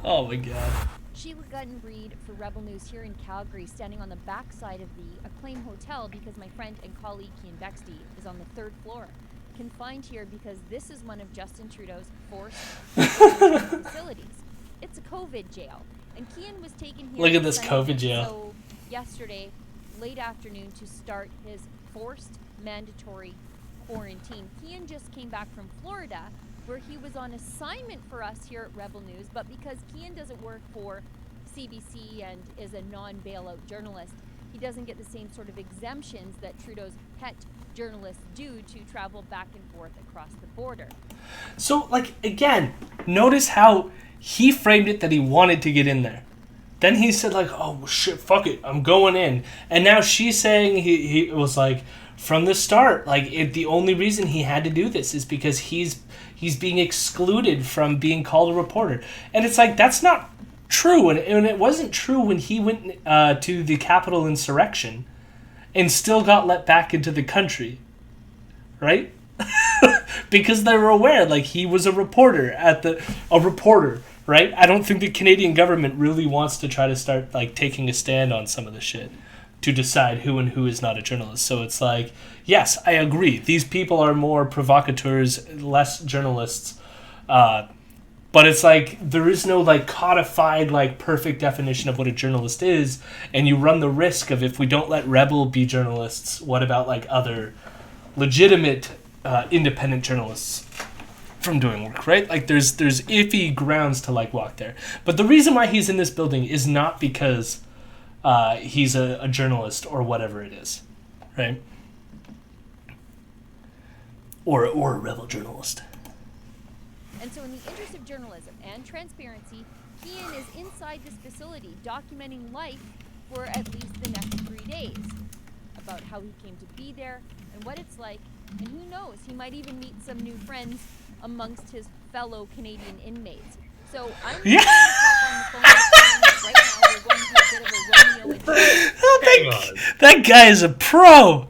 Oh my god. Sheila Guttenbreed for Rebel News here in Calgary, standing on the backside of the Acclaim Hotel because my friend and colleague Keean Bexty is on the 3rd floor. Confined here because this is one of Justin Trudeau's forced facilities. It's a COVID jail. And Keean was taken here. Look at this Sunday, COVID jail. So yesterday, late afternoon, to start his forced mandatory quarantine. Keean just came back from Florida, where he was on assignment for us here at Rebel News, but because Keean doesn't work for CBC and is a non-bailout journalist, he doesn't get the same sort of exemptions that Trudeau's pet journalists do to travel back and forth across the border. So, like, again, notice how he framed it that he wanted to get in there. Then he said, like, oh, shit, fuck it, I'm going in. And now she's saying he was like, from the start, like, the only reason he had to do this is because he's being excluded from being called a reporter. And it's like, that's not true. And it wasn't true when he went to the Capitol insurrection and still got let back into the country. Right? Because they were aware, like, he was a reporter right? I don't think the Canadian government really wants to try to start, like, taking a stand on some of the shit to decide who and who is not a journalist. So it's like, yes, I agree. These people are more provocateurs, less journalists. But it's like, there is no, like, codified, like, perfect definition of what a journalist is. And you run the risk of, if we don't let Rebel be journalists, what about, like, other legitimate independent journalists from doing work, right? Like, there's iffy grounds to, like, walk there. But the reason why he's in this building is not because he's a journalist or whatever it is, right? Or a rebel journalist. And so in the interest of journalism and transparency, Keean is inside this facility documenting life for at least the next 3 days. About how he came to be there and what it's like, and who knows, he might even meet some new friends amongst his fellow Canadian inmates. So I'm going to hop on the phone right now. We're going to do a bit of a Romeo and Juliet. That guy is a pro.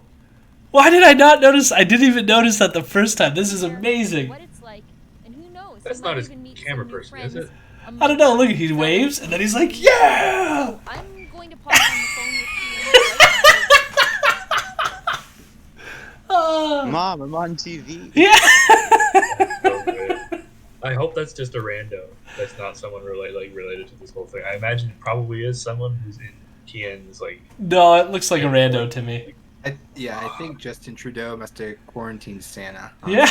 Why did I not notice? I didn't even notice that the first time. This is amazing. What it's like, and who knows? That's not his camera person, is it? I don't know. Look, he waves, and then he's like, yeah! So I'm going to pop on the phone with Keean right now. Mom, I'm on TV. Yeah. I hope that's just a rando. That's not someone related to this whole thing. I imagine it probably is someone who's in Keean's, like... No, it looks like a rando to me. I think Justin Trudeau must have quarantined Santa. Yeah.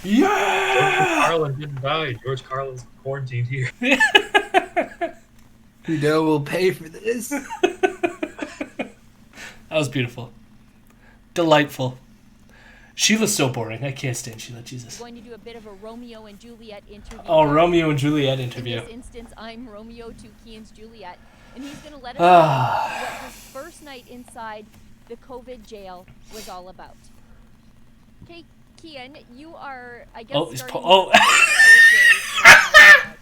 George Carlin didn't die. George Carlin's quarantined here. Trudeau will pay for this. That was beautiful. Delightful. Sheila's so boring. I can't stand Sheila. Jesus. I'm going to do a bit of a Romeo and Juliet interview. Oh, Romeo and Juliet interview. In this instance, I'm Romeo to Keean's Juliet, and he's going to let us know what his first night inside the COVID jail was all about. Okay, Keean, you are, I guess, COVID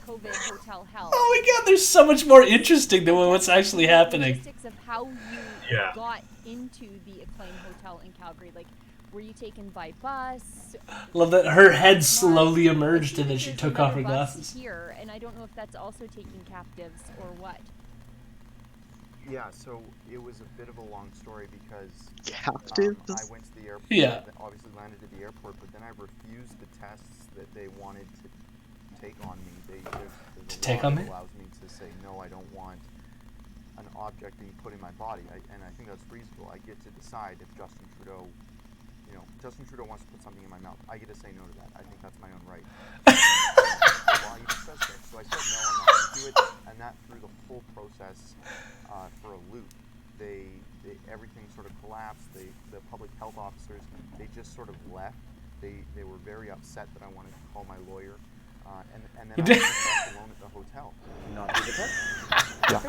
hotel hell. Oh my God, there's so much more interesting than what's actually happening. Logistics of how you got into the Acclaim Hotel in Calgary, like, were you taken by bus? Love that her head slowly emerged and then she took off her glasses. Here, and I don't know if that's also taking captives or what. Yeah, so it was a bit of a long story because Captives? I went to the airport. Yeah. Obviously landed at the airport, but then I refused the tests that they wanted to take on me. There's a law that allows me to say no, I don't want an object being put in my body, and I think that's reasonable. I get to decide if Justin Trudeau wants to put something in my mouth. I get to say no to that. I think that's my own right. The law even says so. So I said no, I'm not going to do it, and that threw the whole process for a loop. Everything sort of collapsed. The public health officers, they just sort of left. They were very upset that I wanted to call my lawyer, and then I was left alone at the hotel. Not do the test? Yeah.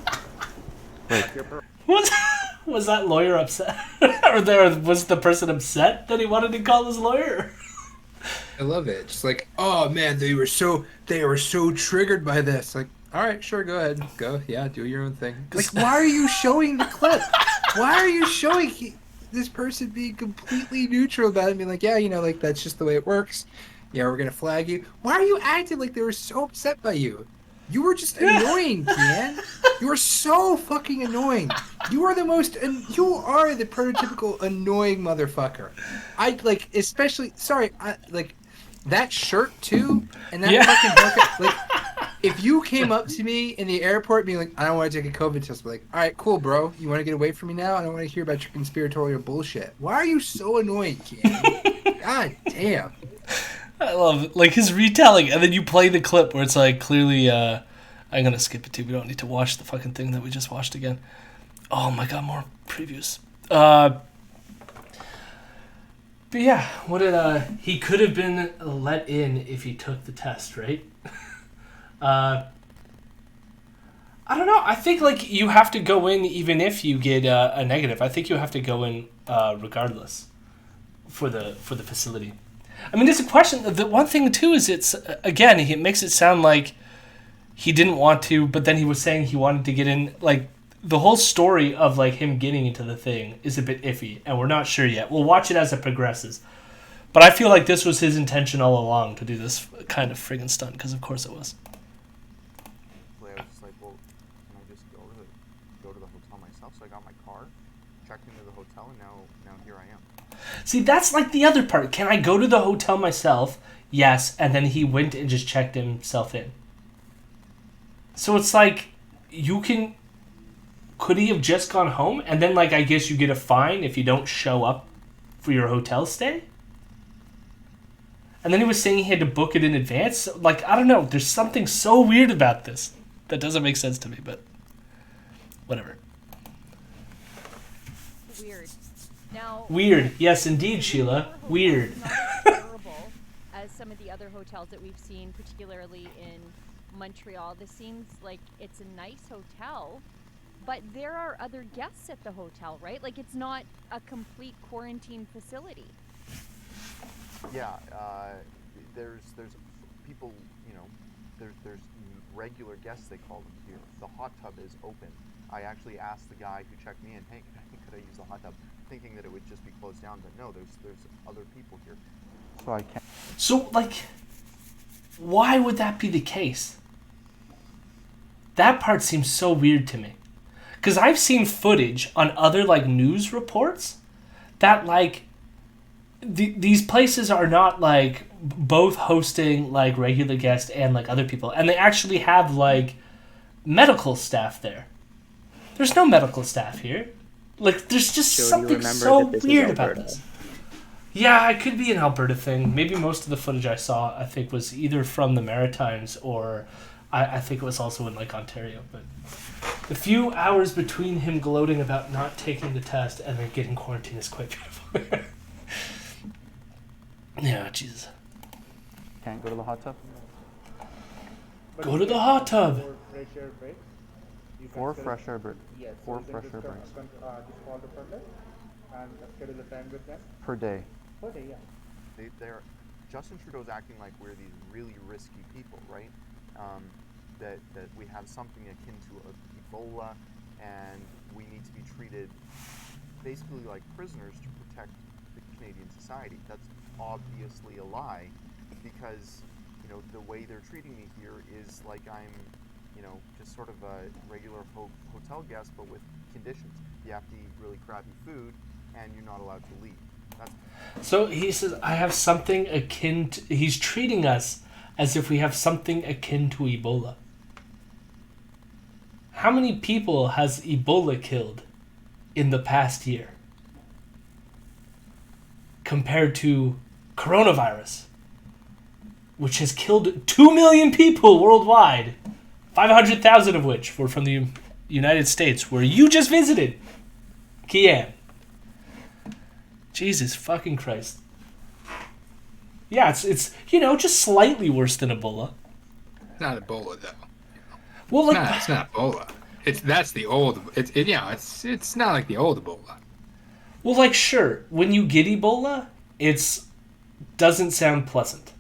Was that lawyer upset? Or was the person upset that he wanted to call his lawyer? I love it. Just like, oh man, they were so triggered by this. Like, all right, sure, go ahead, do your own thing. Like, why are you showing the clip? Why are you showing this person being completely neutral about it and being like, yeah, like that's just the way it works. Yeah, we're gonna flag you. Why are you acting like they were so upset by you? You were just annoying, Keean. You were so fucking annoying. You are the prototypical annoying motherfucker. That shirt too, and that fucking haircut. Like, if you came up to me in the airport being like, I don't want to take a COVID test, but like, all right, cool, bro. You want to get away from me now? I don't want to hear about your conspiratorial bullshit. Why are you so annoying, Keean? God damn. I love it. Like his retelling, and then you play the clip where it's like clearly I'm gonna skip it too. We don't need to watch the fucking thing that we just watched again. Oh my god, more previews. But yeah, what did he could have been let in if he took the test, right? I don't know. I think like you have to go in even if you get a negative. I think you have to go in regardless for the facility. I mean, there's a question. The one thing too is it's again it makes it sound like he didn't want to, but then he was saying he wanted to get in. Like the whole story of like him getting into the thing is a bit iffy, and we're not sure yet. We'll watch it as it progresses. But I feel like this was his intention all along to do this kind of friggin' stunt, because of course it was. I was just like, well, can I just go to the hotel myself? So I got my car, checked into the hotel, and now here I am. See, that's like the other part. Can I go to the hotel myself? Yes, and then he went and just checked himself in. So it's like, you can... Could he have just gone home? And then, like, I guess you get a fine if you don't show up for your hotel stay? And then he was saying he had to book it in advance. Like, I don't know. There's something so weird about this that doesn't make sense to me, but whatever. Weird. Now, Weird. Yes, indeed, Sheila. Weird. Not as terrible as some of the other hotels that we've seen, particularly in Montreal. This seems like it's a nice hotel, but there are other guests at the hotel, right? Like, it's not a complete quarantine facility. Yeah, there's people, there's regular guests, they call them here. The hot tub is open. I actually asked the guy who checked me in, hey, could I use the hot tub? Thinking that it would just be closed down, but no, there's other people here. So I can't. So, like, why would that be the case? That part seems so weird to me. Because I've seen footage on other, like, news reports that, like, these places are not, like, both hosting, like, regular guests and, like, other people. And they actually have, like, medical staff there. There's no medical staff here. Like, there's just something so weird about this. Yeah, it could be an Alberta thing. Maybe most of the footage I saw, I think, was either from the Maritimes or I think it was also in, like, Ontario. But the few hours between him gloating about not taking the test and then getting quarantined is quite beautiful. Yeah, Jesus. Can't go to the hot tub? Go to the hot tub. For fresh air breaks. For fresh air breaks. Yes. For fresh air breaks. Just call the permit and schedule the time with them. Per day. Per day, yeah. They're Justin Trudeau's acting like we're these really risky people, right? That we have something akin to Ebola, and we need to be treated basically like prisoners to protect the Canadian society. That's obviously a lie, because the way they're treating me here is like I'm just sort of a regular hotel guest, but with conditions. You have to eat really crappy food, and you're not allowed to leave. So he says, I have something akin to... He's treating us as if we have something akin to Ebola. How many people has Ebola killed in the past year compared to coronavirus, which has killed 2 million people worldwide, 500,000 of which were from the United States, where you just visited, Keean. Jesus fucking Christ. Yeah, it's just slightly worse than Ebola. It's not Ebola though. Well, like It's not Ebola. That's the old. It's not like the old Ebola. Well, like, sure, when you get Ebola, it doesn't sound pleasant,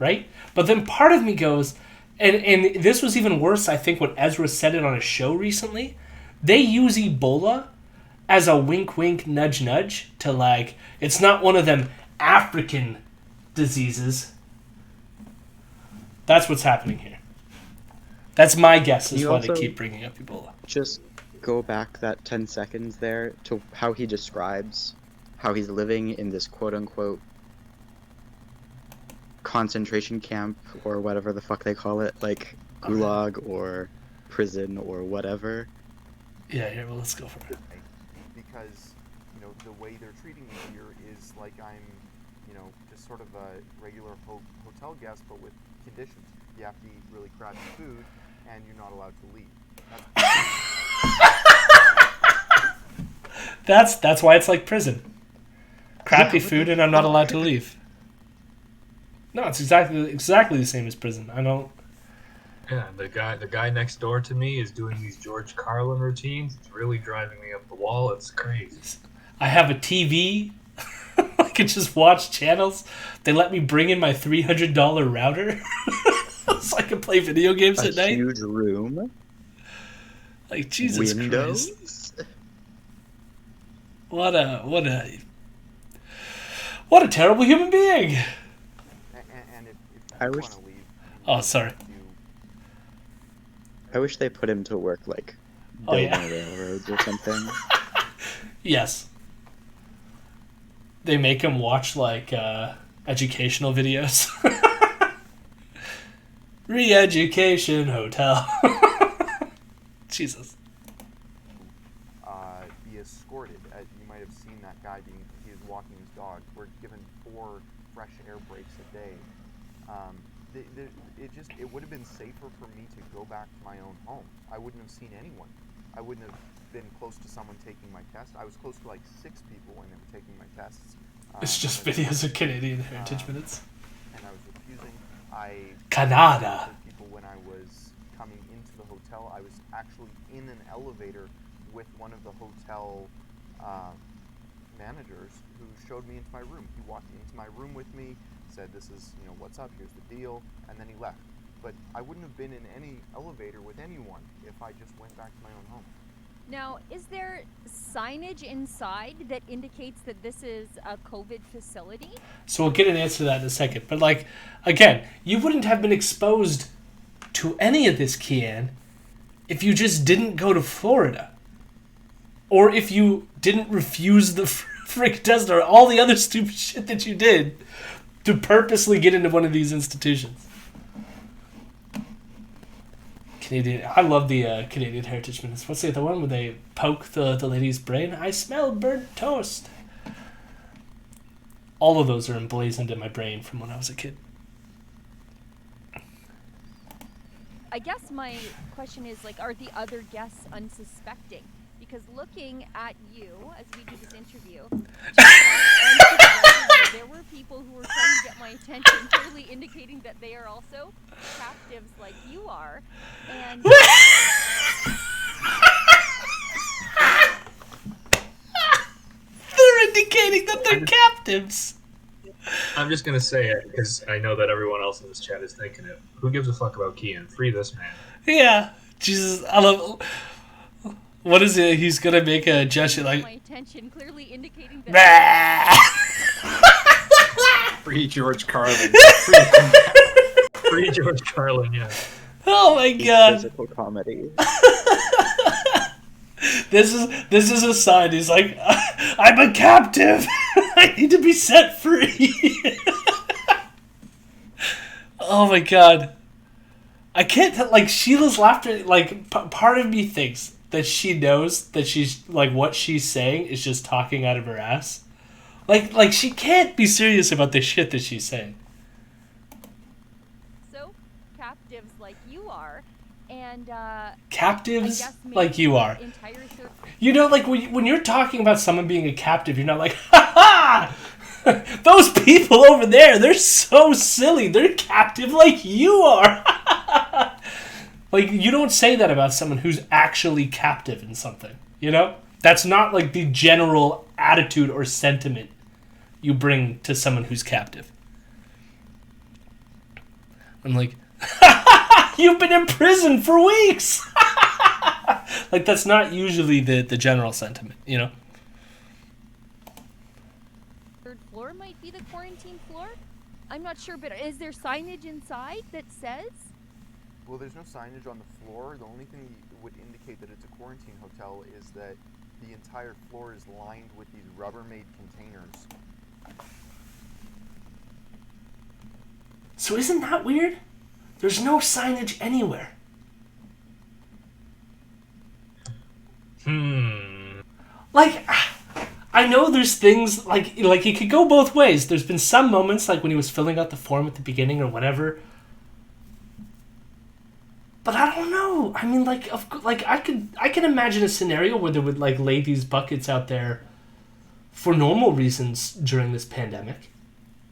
right? But then part of me goes, and this was even worse, I think, when Ezra said it on a show recently. They use Ebola as a wink, wink, nudge, nudge to, like, it's not one of them African diseases. That's what's happening here. That's my guess is why they keep bringing up Ebola. Just go back that 10 seconds there to how he describes how he's living in this quote-unquote concentration camp or whatever the fuck they call it, like gulag or prison or whatever. Yeah, here, well, let's go for it. Because, the way they're treating me here is like I'm, just sort of a regular hotel guest, but with conditions. You have to eat really crappy food, and you're not allowed to leave. That's why it's like prison. Crappy food, and I'm not allowed to leave. No, it's exactly the same as prison. I don't. Yeah, the guy next door to me is doing these George Carlin routines. It's really driving me up the wall. It's crazy. I have a TV. I can just watch channels. They let me bring in my $300 router, so I can play video games at night. A huge room. Like Jesus Windows? Christ! What a terrible human being. And if I you wish- want to leave, Oh, sorry. I wish they put him to work, like, Oh, building yeah. railroads or something. Yes. They make him watch like educational videos. Re-education hotel. Jesus. be escorted. You might have seen that guy he was walking his dog. We're given 4 fresh air breaks a day. It would have been safer for me to go back to my own home. I wouldn't have seen anyone. I wouldn't have been close to someone taking my test. I was close to like 6 people when they were taking my tests. It's just videos of Canadian Heritage Minutes. And I was refusing. I Canada. people when I was coming into the hotel. I was actually in an elevator with one of the hotel managers who showed me into my room. He walked into my room with me, said, "This is, what's up, here's the deal," and then he left. But I wouldn't have been in any elevator with anyone if I just went back to my own home. Now, is there signage inside that indicates that this is a COVID facility? So we'll get an answer to that in a second. But like, again, you wouldn't have been exposed to any of this, Keean, if you just didn't go to Florida. Or if you didn't refuse the frick test or all the other stupid shit that you did to purposely get into one of these institutions. I love the Canadian Heritage Minutes. What's the one where they poke the lady's brain? I smell burnt toast. All of those are emblazoned in my brain from when I was a kid. I guess my question is, are the other guests unsuspecting? Because looking at you as we do this interview, there were people who were trying to get my attention, clearly indicating that they are also captives like you are. And they're indicating that they're captives. I'm just gonna say it because I know that everyone else in this chat is thinking it. Who gives a fuck about Keean? Free this man. Yeah, Jesus, I love. What is it? He's gonna make a gesture like. my attention, clearly indicating that. Free George Carlin. Free George Carlin, yeah. Oh my god. Physical comedy. This is a sign. He's like, I'm a captive. I need to be set free. Oh my god. I can't like Sheila's laughter. Like part of me thinks that she knows that she's like what she's saying is just talking out of her ass. Like she can't be serious about the shit that she's saying. So, captives like you are, and Captives I guess like you are. Entire Like when you're talking about someone being a captive, you're not like, ha ha! Those people over there, they're so silly. They're captive like you are. Like, you don't say that about someone who's actually captive in something, That's not like the general attitude or sentiment you bring to someone who's captive. I'm like, you've been in prison for weeks! Like, that's not usually the general sentiment, Third floor might be the quarantine floor? I'm not sure, but is there signage inside that says? Well, there's no signage on the floor. The only thing that would indicate that it's a quarantine hotel is that the entire floor is lined with these Rubbermaid containers. So isn't that weird? There's no signage anywhere. Like, I know there's things, like it could go both ways. There's been some moments, like when he was filling out the form at the beginning or whatever. But I don't know. I mean, like, I can imagine a scenario where they would like lay these buckets out there for normal reasons during this pandemic,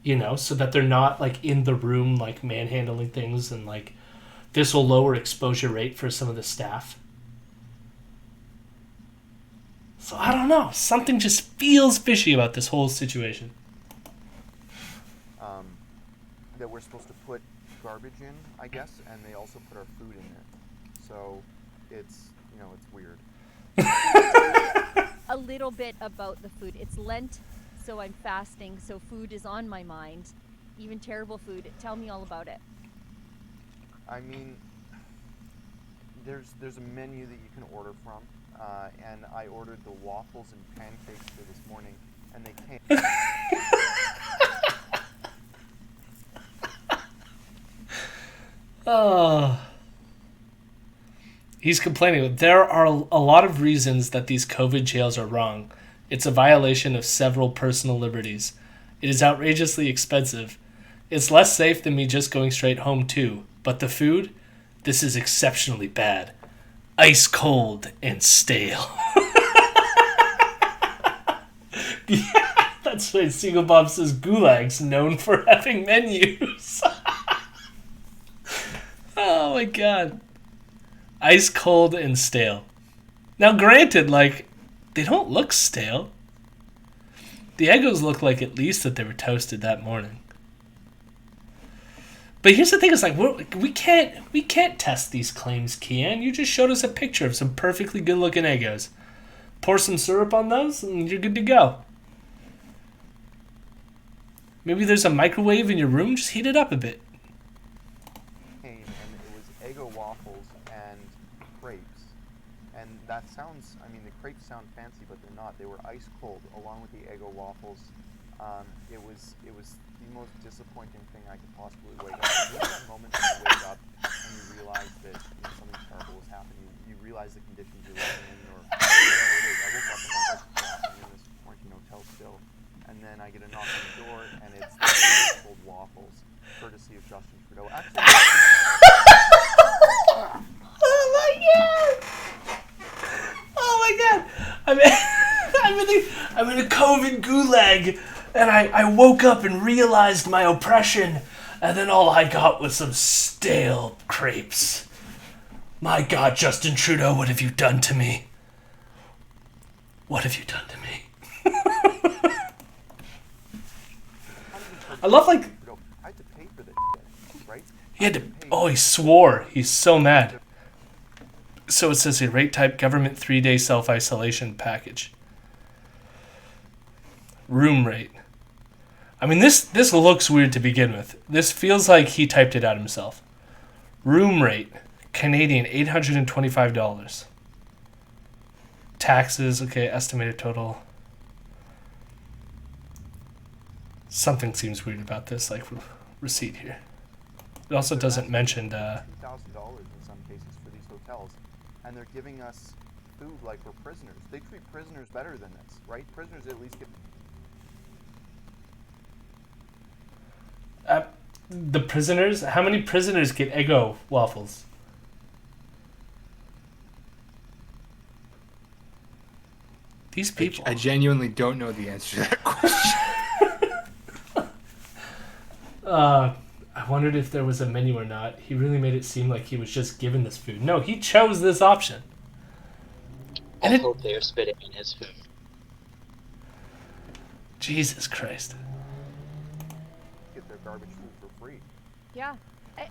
you know, so that they're not like in the room like manhandling things, and like this will lower exposure rate for some of the staff. So I don't know. Something just feels fishy about this whole situation. That we're supposed to put garbage in, I guess, and they also put our food in it. So it's, you know, it's weird. A little bit about the food. It's Lent, so I'm fasting, so food is on my mind. Even terrible food. Tell me all about it. I mean, there's a menu that you can order from, and I ordered the waffles and pancakes for this morning, and they came. Oh. He's complaining. There are a lot of reasons that these COVID jails are wrong. It's a violation of several personal liberties. It is outrageously expensive. It's less safe than me just going straight home too. But the food? This is exceptionally bad. Ice cold and stale. Yeah, that's right. Seagull Bob says Gulag's known for having menus. Oh my god. Ice cold and stale. Now granted, like, they don't look stale. The Eggos look like at least that they were toasted that morning. But here's the thing, is like we can't test these claims, Keean. You just showed us a picture of some perfectly good looking Eggos. Pour some syrup on those and you're good to go. Maybe there's a microwave in your room, just heat it up a bit. And it was Eggo waffles and crepes. And that sounds, I mean, the crepes sound fancy, but they're not. They were ice cold along with the Eggo waffles. It was the most disappointing thing I could possibly wake up. There's that moment when you wake up and you realize that, you know, something terrible is happening. You realize the conditions you're living in, or whatever it is. I woke up and I was like, I'm in this quarantine hotel still. And then I get a knock on the door, and it's the ice cold waffles, courtesy of Justin Trudeau. Actually, oh my god! Oh my god! I'm in a COVID gulag, and I woke up and realized my oppression, and then all I got was some stale crepes. My god, Justin Trudeau, what have you done to me? What have you done to me? I love, like, I had to pay for this shit, right? he had to. Oh, he swore. He's so mad. So it says here, rate type government 3-day self-isolation package. Room rate. I mean, this looks weird to begin with. This feels like he typed it out himself. Room rate, Canadian, $825. Taxes, okay, estimated total. Something seems weird about this, like receipt here. It also doesn't mention $2,000 in some cases for these hotels, and they're giving us food like we're prisoners. They treat prisoners better than this, right? Prisoners at least get. The prisoners? How many prisoners get Eggo waffles? These people. I genuinely don't know the answer to that question. I wondered if there was a menu or not. He really made it seem like he was just given this food. No, he chose this option. I hope they are spitting in his food. Jesus Christ. Get their garbage food for free. Yeah.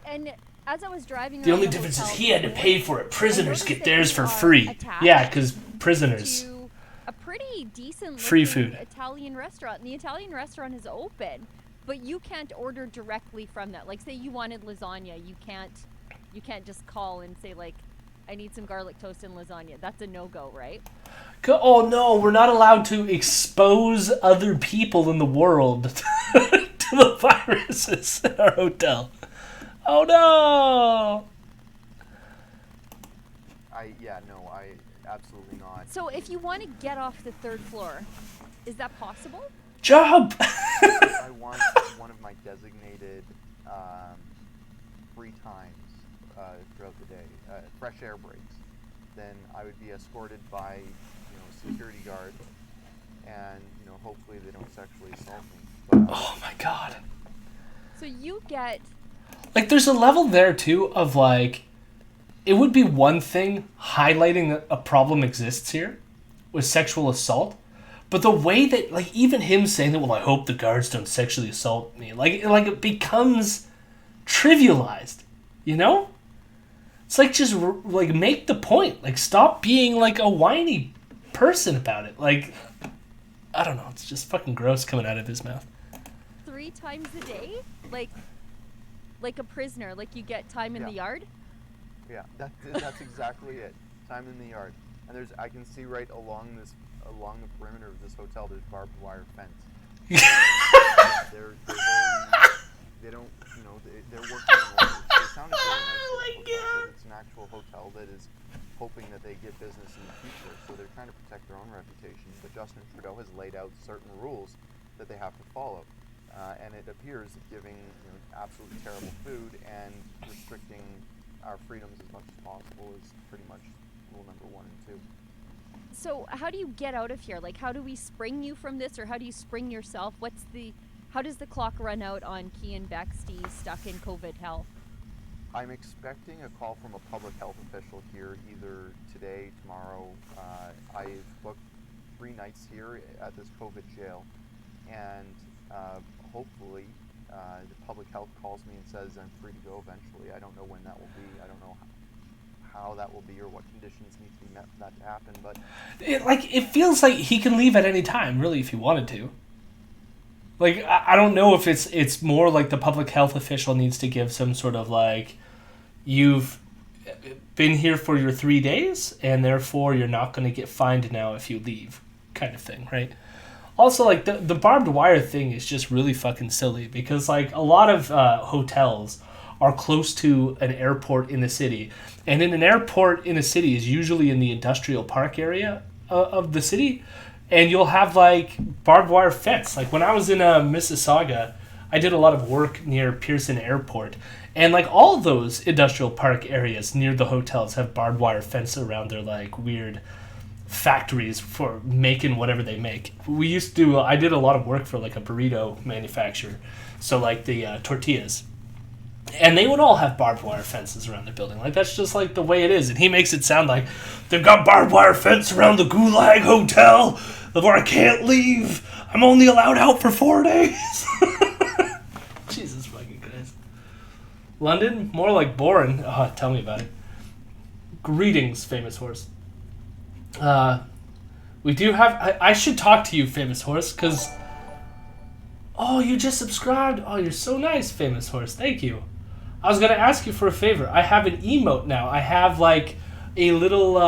And as I was driving The around only difference is hotel he had to pay for it. Prisoners get theirs for are free. attached Yeah, because prisoners. to a pretty decent Free looking food. Italian restaurant. And the Italian restaurant is open, but you can't order directly from that. Like, say you wanted lasagna, you can't just call and say, like, I need some garlic toast and lasagna. That's a no-go, right? Oh no, we're not allowed to expose other people in the world to the viruses in our hotel. Oh no! I absolutely not. So if you want to get off the third floor, is that possible? Job! I want one of my designated free times throughout the day, fresh air breaks, then I would be escorted by, a security guard, and hopefully they don't sexually assault me. Oh my god. So you get Like, there's a level there too of like, it would be one thing highlighting that a problem exists here with sexual assault, but the way that, like, even him saying that, well, I hope the guards don't sexually assault me, like it becomes trivialized, you know? It's like, just like make the point, like stop being like a whiny person about it. Like, I don't know, it's just fucking gross coming out of his mouth. 3 times a day, like a prisoner, like you get time in the yard. Yeah, that's exactly it. Time in the yard, and I can see right along the perimeter of this hotel, there's barbed wire fence. They don't, they're working on orders. They sounded very nice. Oh my God. It's an actual hotel that is hoping that they get business in the future, so they're trying to protect their own reputation. But Justin Trudeau has laid out certain rules that they have to follow, and it appears that giving absolutely terrible food and restricting our freedoms as much as possible is pretty much rule number 1 and 2. So how do you get out of here? Like, how do we spring you from this, or how do you spring yourself? How does the clock run out on Keean Bexty stuck in COVID hell? I'm expecting a call from a public health official here either today, tomorrow. I've booked 3 nights here at this COVID jail, and hopefully the public health calls me and says I'm free to go eventually. I don't know when that will be. I don't know how that will be or what conditions need to be met for that to happen. But it feels like he can leave at any time, really, if he wanted to. Like, I don't know if it's more like the public health official needs to give some sort of like, you've been here for your 3 days, and therefore you're not going to get fined now if you leave, kind of thing, right? Also, like, the barbed wire thing is just really fucking silly, because, like, a lot of hotels are close to an airport in the city, and in an airport in a city is usually in the industrial park area of the city, and you'll have, like, barbed wire fence. Like, when I was in Mississauga, I did a lot of work near Pearson Airport, and, like, all those industrial park areas near the hotels have barbed wire fence around their, like, weird factories for making whatever they make. I did a lot of work for, like, a burrito manufacturer, so, like, the tortillas, and they would all have barbed wire fences around their building. Like, that's just, like, the way it is, and he makes it sound like they've got barbed wire fence around the Gulag Hotel where I can't leave. I'm only allowed out for 4 days. Jesus fucking Christ. London, more like boring. Oh, tell me about it. Greetings, famous horse. We do have... I should talk to you, famous horse, because... Oh, you just subscribed. Oh, you're so nice, famous horse. Thank you. I was going to ask you for a favor. I have an emote now. I have, like, a little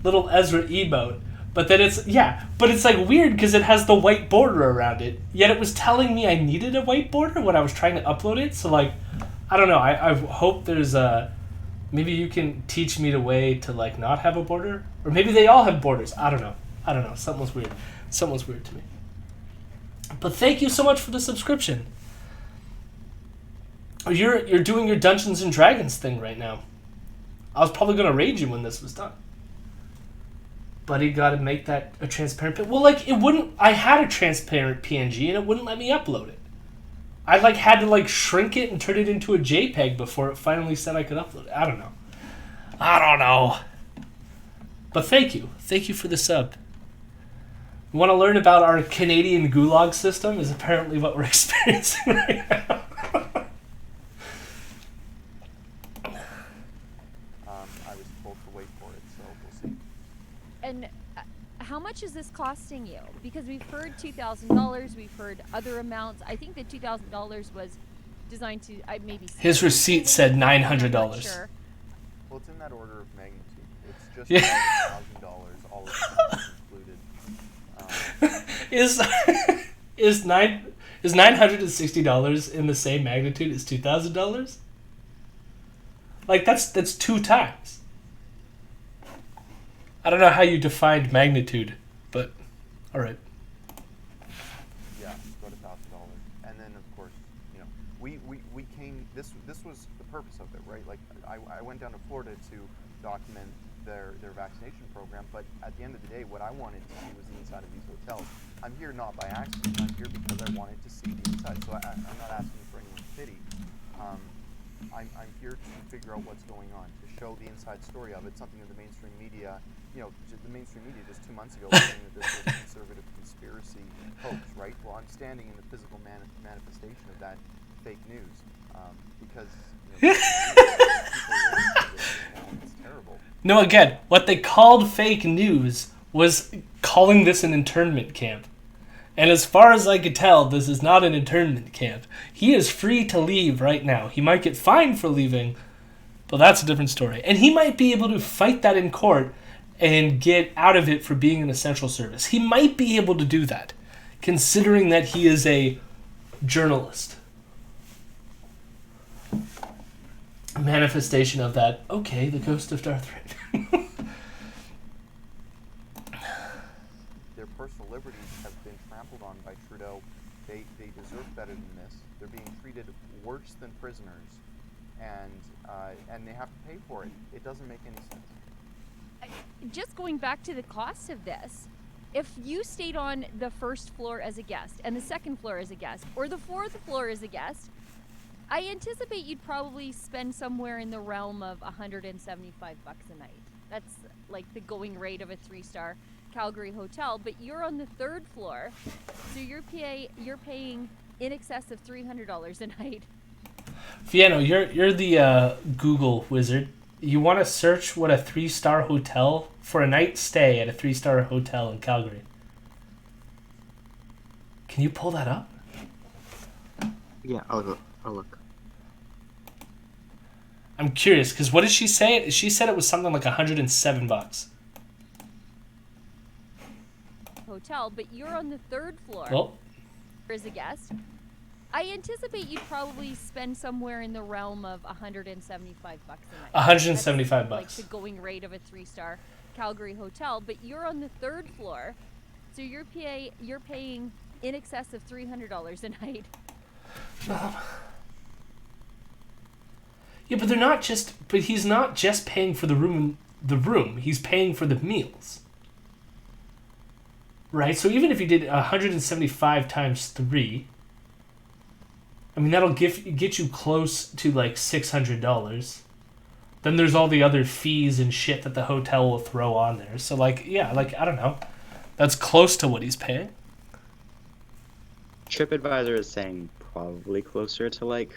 Ezra emote. But then it's like weird because it has the white border around it. Yet it was telling me I needed a white border when I was trying to upload it. So, like, I don't know. I hope there's maybe you can teach me the way to, like, not have a border. Or maybe they all have borders. I don't know. Something's weird. Something's weird to me. But thank you so much for the subscription. You're doing your Dungeons and Dragons thing right now. I was probably going to raid you when this was done. But you got to make that a transparent... Well, like, it wouldn't... I had a transparent PNG and it wouldn't let me upload it. I, like, had to, like, shrink it and turn it into a JPEG before it finally said I could upload it. I don't know. But thank you. Thank you for the sub. You want to learn about our Canadian gulag system is apparently what we're experiencing right now. I was told to wait for it, so we'll see. And how much is this costing you? Because we've heard $2,000, we've heard other amounts. I think the $2,000 was designed to maybe... His receipt said $900. Sure. Well, it's in that order of magnitude. It's just Yeah. $1,000, all of it included. Is $960 in the same magnitude as $2,000? Like, that's 2 times. I don't know how you defined magnitude, but all right. Yeah, it's about $1,000, and then of course, we came. This was the purpose of it, right? Like I went down to Florida to document their vaccination program, but at the end of the day, what I wanted to see was the inside of these hotels. I'm here not by accident. I'm here because I wanted to see the inside. So I'm not asking for anyone's pity. I'm here to figure out what's going on, to show the inside story of it, something that the mainstream media, the mainstream media just 2 months ago was saying that this was a conservative conspiracy hoax, right? Well, I'm standing in the physical manifestation of that fake news, because it's terrible. No, again, what they called fake news was calling this an internment camp. And as far as I could tell, this is not an internment camp. He is free to leave right now. He might get fined for leaving, but that's a different story. And he might be able to fight that in court and get out of it for being an essential service. He might be able to do that, considering that he is a journalist. A manifestation of that, okay, the ghost of Darth Vader. Their personal liberties have been trampled on by Trudeau. They deserve better than this. They're being treated worse than prisoners, and they have to pay for it. It doesn't make any sense. Just going back to the cost of this, if you stayed on the first floor as a guest and the second floor as a guest or the fourth floor as a guest, I anticipate you'd probably spend somewhere in the realm of $175 a night. That's like the going rate of a 3-star Calgary hotel, but you're on the third floor, so you're paying in excess of $300 a night. Fieno, you're the Google wizard. You want to search what a 3-star hotel for a night stay at a 3-star hotel in Calgary. Can you pull that up? Yeah, I'll look. I'm curious, because what did she say? She said it was something like $107. Hotel, but you're on the third floor Well, as a guest. I anticipate you'd probably spend somewhere in the realm of $175 a night. $175. That's like the going rate of a 3-star Calgary hotel, but you're on the third floor, so you're paying in excess of $300 a night. Yeah, but they're not just. But he's not just paying for the room. He's paying for the meals. Right. So even if you did 175 times 3, I mean that'll get you close to like $600. Then there's all the other fees and shit that the hotel will throw on there. So like, yeah, like I don't know, that's close to what he's paying. TripAdvisor is saying probably closer to like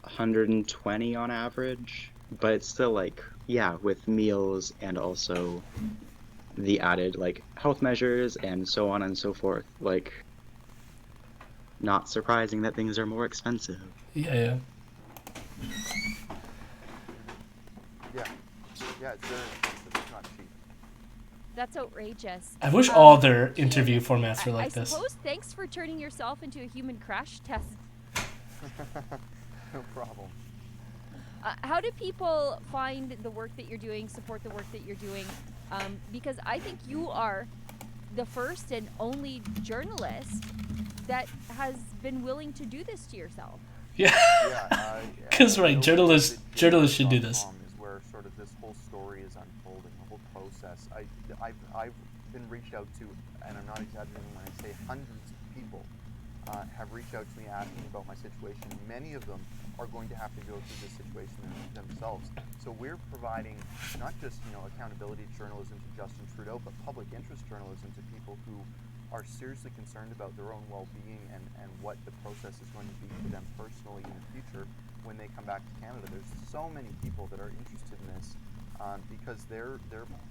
120 on average, but it's still like, yeah, with meals and also the added like health measures and so on and so forth. Like, not surprising that things are more expensive. Yeah. Yeah, it's very expensive. It's not cheap. That's outrageous. I wish all their interview formats were like I this. suppose thanks for turning yourself into a human crash test. No problem. How do people find the work that you're doing, support the work that you're doing? Because I think you are the first and only journalist that has been willing to do this to yourself. Yeah. Because right, journalists should do this. Is where sort of this whole story is unfolding, the whole process. I've been reached out to, and I'm not exaggerating when I say hundreds of people have reached out to me asking about my situation. Many of them are going to have to go through this situation themselves. So we're providing not just accountability journalism to Justin Trudeau, but public interest journalism to people who are seriously concerned about their own well-being and what the process is going to be for them personally in the future when they come back to Canada. There's so many people that are interested in this because they're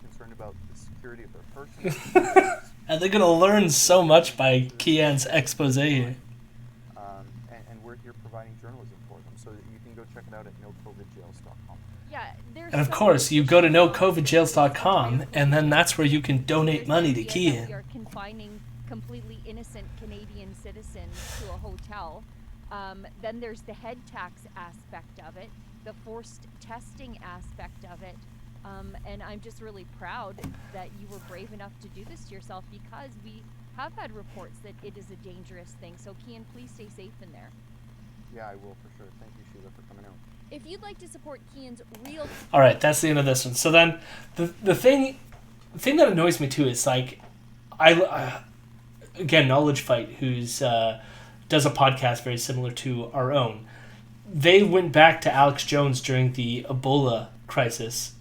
concerned about the security of their person. And they're gonna learn so much by Keean's expose here. And we're here providing journalism for them, so that you can go check it out at nocovidjails.com. Yeah, and of course, you go to nocovidjails.com, and then that's where you can donate money to Keean. We are confining completely innocent Canadian citizens to a hotel. Then there's the head tax aspect of it, the forced testing aspect of it. And I'm just really proud that you were brave enough to do this to yourself, because we have had reports that it is a dangerous thing. So Keean, please stay safe in there. Yeah, I will for sure. Thank you, Sheila, for coming out. If you'd like to support Keean's real... All right, that's the end of this one. So then, the thing that annoys me too is like, again, Knowledge Fight, who's does a podcast very similar to our own. They went back to Alex Jones during the Ebola crisis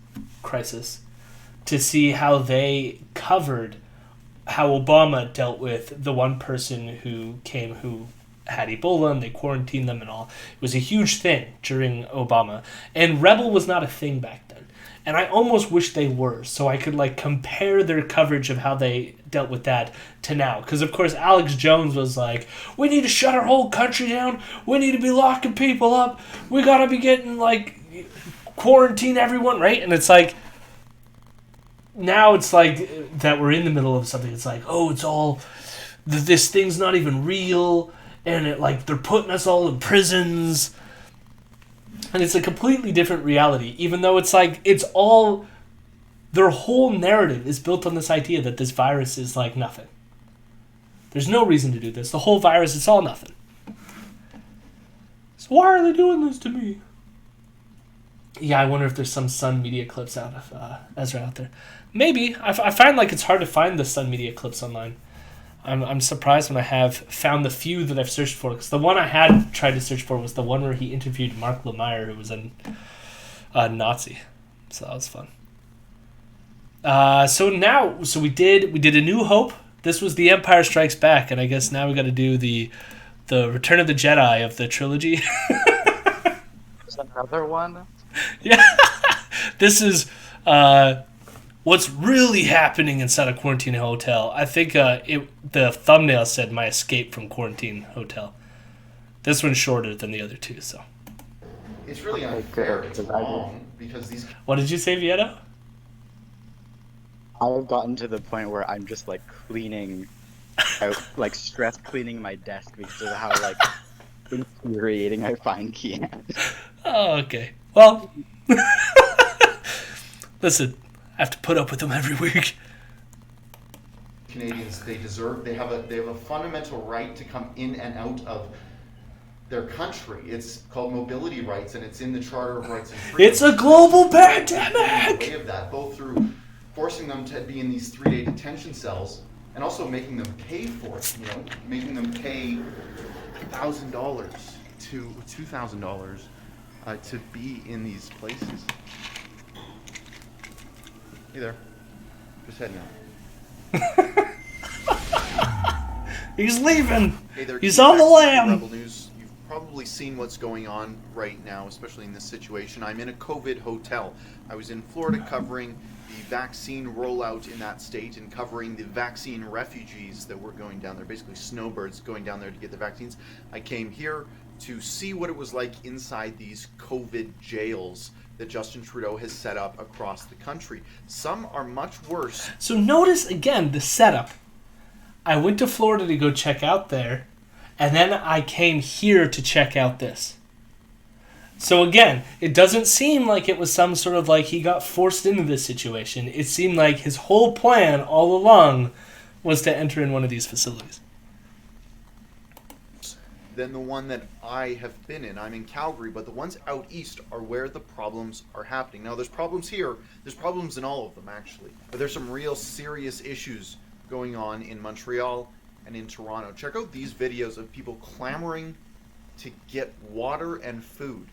to see how they covered how Obama dealt with the one person who came who had Ebola and they quarantined them and all. It was a huge thing during Obama. And Rebel was not a thing back then. And I almost wish they were, so I could like compare their coverage of how they dealt with that to now. Because of course Alex Jones was like, we need to shut our whole country down. We need to be locking people up. We gotta be getting like quarantine everyone, right? And it's like, now it's like that we're in the middle of something. It's like, oh, it's all, this thing's not even real. And it like they're putting us all in prisons. And it's a completely different reality, even though it's like, it's all, their whole narrative is built on this idea that this virus is like nothing. There's no reason to do this. The whole virus, it's all nothing. So why are they doing this to me? Yeah, I wonder if there's some Sun Media clips out of Ezra out there. Maybe. I find like it's hard to find the Sun Media clips online. I'm surprised when I have found the few that I've searched for, because the one I had tried to search for was the one where he interviewed Mark Lemire, who was a Nazi. So that was fun. So we did A New Hope. This was The Empire Strikes Back, and I guess now we got to do the Return of the Jedi of the trilogy. There's another one. Yeah, this is what's really happening inside a quarantine hotel. I think the thumbnail said "My Escape from Quarantine Hotel." This one's shorter than the other two, so. It's really unfair. It's wrong because these. What did you say, Vieto? I've gotten to the point where I'm just like cleaning out, like stress cleaning my desk because of how like infuriating I find Keean. Oh, okay. Well, listen, I have to put up with them every week. Canadians, they have a fundamental right to come in and out of their country. It's called mobility rights, and it's in the Charter of Rights and Freedoms. It's a global pandemic. Way of that, both through forcing them to be in these 3-day detention cells, and also making them pay for it. You know, making them pay $1,000 to $2,000 to be in these places. Hey there, just heading out. He's leaving. Hey there, he's on the lam. Rebel News. You've probably seen what's going on right now, especially in this situation. I'm in a COVID hotel. I was in Florida covering the vaccine rollout in that state and covering the vaccine refugees that were going down there, basically snowbirds going down there to get the vaccines. I came here to see what it was like inside these COVID jails that Justin Trudeau has set up across the country. Some are much worse. So notice again the setup. I went to Florida to go check out there, and then I came here to check out this. So again, it doesn't seem like it was some sort of like he got forced into this situation. It seemed like his whole plan all along was to enter in one of these facilities. Than the one that I have been in. I'm in Calgary, but the ones out east are where the problems are happening. Now, there's problems here. There's problems in all of them, actually. But there's some real serious issues going on in Montreal and in Toronto. Check out these videos of people clamoring to get water and food.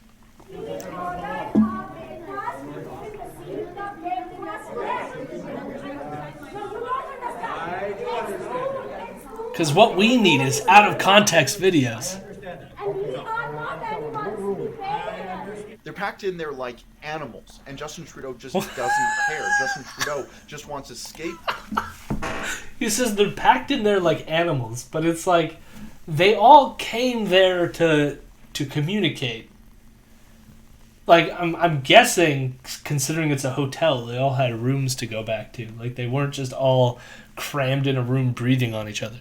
Because what we need is out-of-context videos. They're packed in there like animals, and Justin Trudeau just doesn't care. Justin Trudeau just wants to escape. He says they're packed in there like animals, but it's like they all came there to communicate. Like, I'm guessing, considering it's a hotel, they all had rooms to go back to. Like, they weren't just all crammed in a room breathing on each other.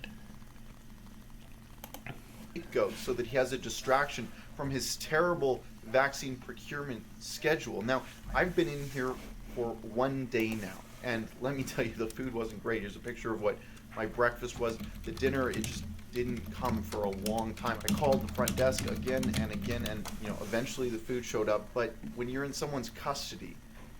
Goes so that he has a distraction from his terrible vaccine procurement schedule. Now, I've been in here for 1 day now, and let me tell you, the food wasn't great. Here's a picture of what my breakfast was. The dinner, it just didn't come for a long time. I called the front desk again and again, and eventually the food showed up. But when you're in someone's custody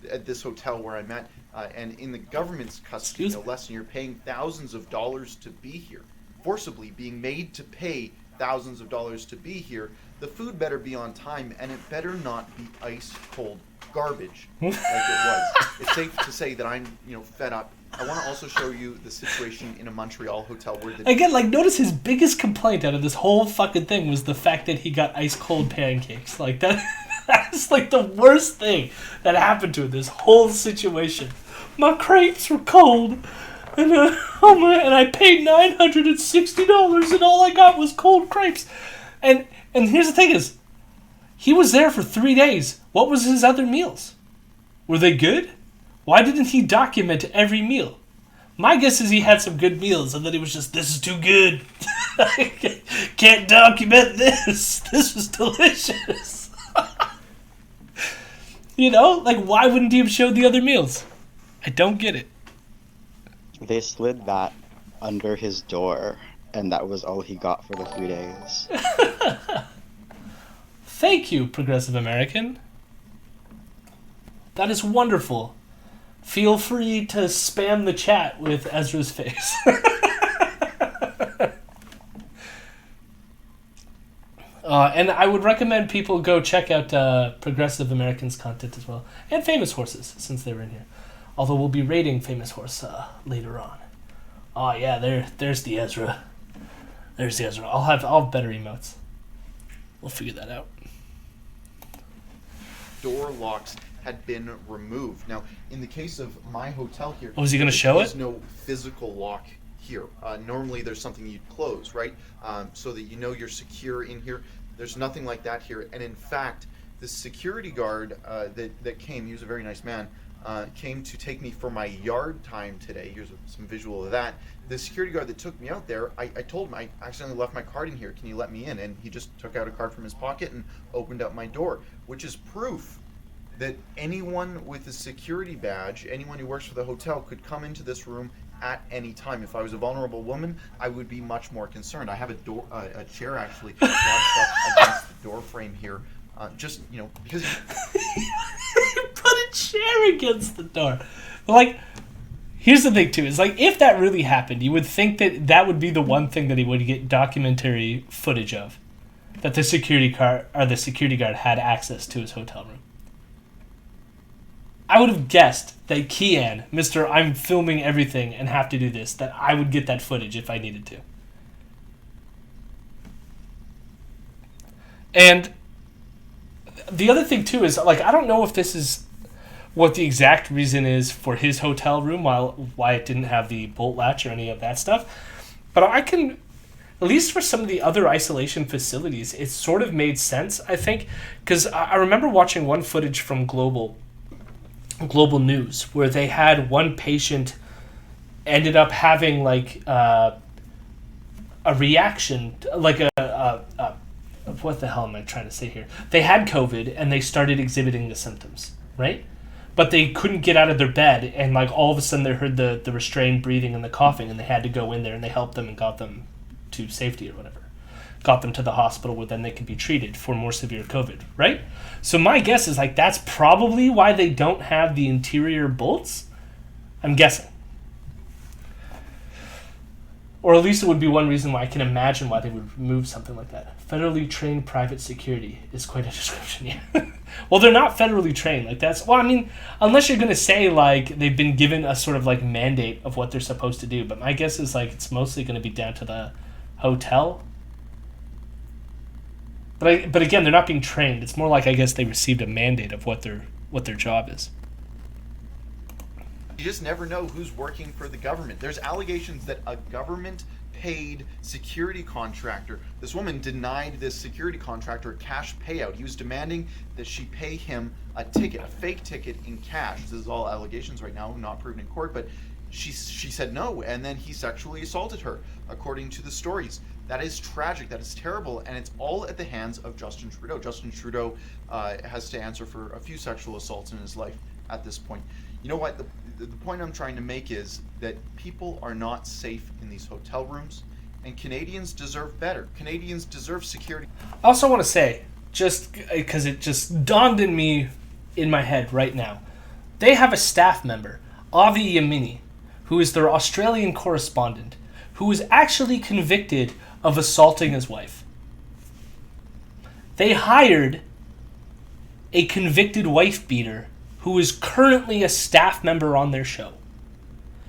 at this hotel where I'm at, and in the government's custody, no less, and you're paying thousands of dollars to be here, forcibly being made to pay thousands of dollars to be here, the food better be on time, and it better not be ice cold garbage like it was. It's safe to say that I'm, fed up. I want to also show you the situation in a Montreal hotel where again, notice his biggest complaint out of this whole fucking thing was the fact that he got ice cold pancakes. That's the worst thing that happened to this whole situation. My crepes were cold, and I paid $960, and all I got was cold crepes. And here's the thing is, he was there for 3 days. What was his other meals? Were they good? Why didn't he document every meal? My guess is he had some good meals, and then he was just, this is too good. Can't document this. This was delicious. Why wouldn't he have showed the other meals? I don't get it. They slid that under his door, and that was all he got for the 3 days. Thank you, Progressive American. That is wonderful. Feel free to spam the chat with Ezra's face. And I would recommend people go check out Progressive American's content as well. And Famous Horses, since they were in here. Although we'll be rating Famous Horse later on. Oh yeah, there's the Ezra. There's the Ezra. I'll have better emotes. We'll figure that out. Door locks had been removed. Now, in the case of my hotel here, was he going to show it? There's no physical lock here. Normally, there's something you'd close, right? So that you're secure in here. There's nothing like that here. And in fact, the security guard that came, he was a very nice man, came to take me for my yard time today. Here's some visual of that. The security guard that took me out there, I told him I accidentally left my card in here. Can you let me in? And he just took out a card from his pocket and opened up my door, which is proof that anyone with a security badge, anyone who works for the hotel, could come into this room at any time. If I was a vulnerable woman, I would be much more concerned. I have a chair actually launched up against the door frame here, because you put a chair against the door. Here's the thing too: is if that really happened, you would think that would be the one thing that he would get documentary footage of, that the security guard had access to his hotel room. I would have guessed that Keean, Mr. I'm filming everything and have to do this, that I would get that footage if I needed to. And the other thing too is, I don't know if this is what the exact reason is for his hotel room, why it didn't have the bolt latch or any of that stuff, but I can, at least for some of the other isolation facilities, it sort of made sense, I think, because I remember watching one footage from Global News where they had one patient ended up having a reaction, what the hell am I trying to say here? They had COVID and they started exhibiting the symptoms, right? But they couldn't get out of their bed, and all of a sudden they heard the restrained breathing and the coughing, and they had to go in there and they helped them and got them to safety or whatever. Got them to the hospital where then they could be treated for more severe COVID, right? So my guess is that's probably why they don't have the interior bolts. I'm guessing. Or at least it would be one reason why I can imagine why they would remove something like that. Federally trained private security is quite a description, yeah. Well, they're not federally trained. Unless you're going to say, they've been given a sort of, mandate of what they're supposed to do. But my guess is, it's mostly going to be down to the hotel. But again, they're not being trained. It's more I guess they received a mandate of what their job is. You just never know who's working for the government. There's allegations that a government-paid security contractor, this woman denied this security contractor a cash payout. He was demanding that she pay him a fake ticket in cash. This is all allegations right now, not proven in court, but she said no, and then he sexually assaulted her, according to the stories. That is tragic, that is terrible, and it's all at the hands of Justin Trudeau. Justin Trudeau has to answer for a few sexual assaults in his life at this point. You know what? The point I'm trying to make is that people are not safe in these hotel rooms, And Canadians deserve better. Canadians deserve security. I also want to say, just because it just dawned in me in my head right now, they have a staff member, Avi Yamini, who is their Australian correspondent, who was actually convicted of assaulting his wife. They hired a convicted wife beater who is currently a staff member on their show.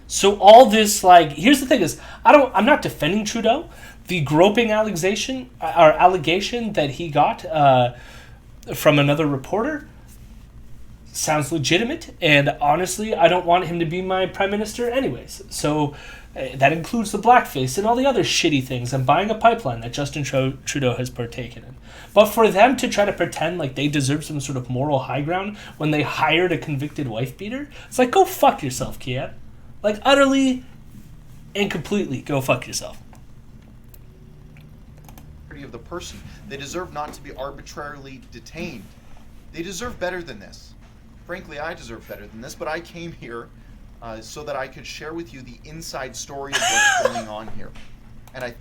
So all this, like, here's the thing is, I'm not defending Trudeau. The groping allegation that he got from another reporter sounds legitimate, and honestly, I don't want him to be my prime minister anyways. So that includes the blackface and all the other shitty things and buying a pipeline that Justin Trudeau has partaken in. But for them to try to pretend like they deserve some sort of moral high ground when they hired a convicted wife beater, it's like, go fuck yourself, Keean. Like, utterly and completely go fuck yourself. Of the person. They deserve not to be arbitrarily detained. They deserve better than this. Frankly, I deserve better than this, but I came here so that I could share with you the inside story of what's going on here. And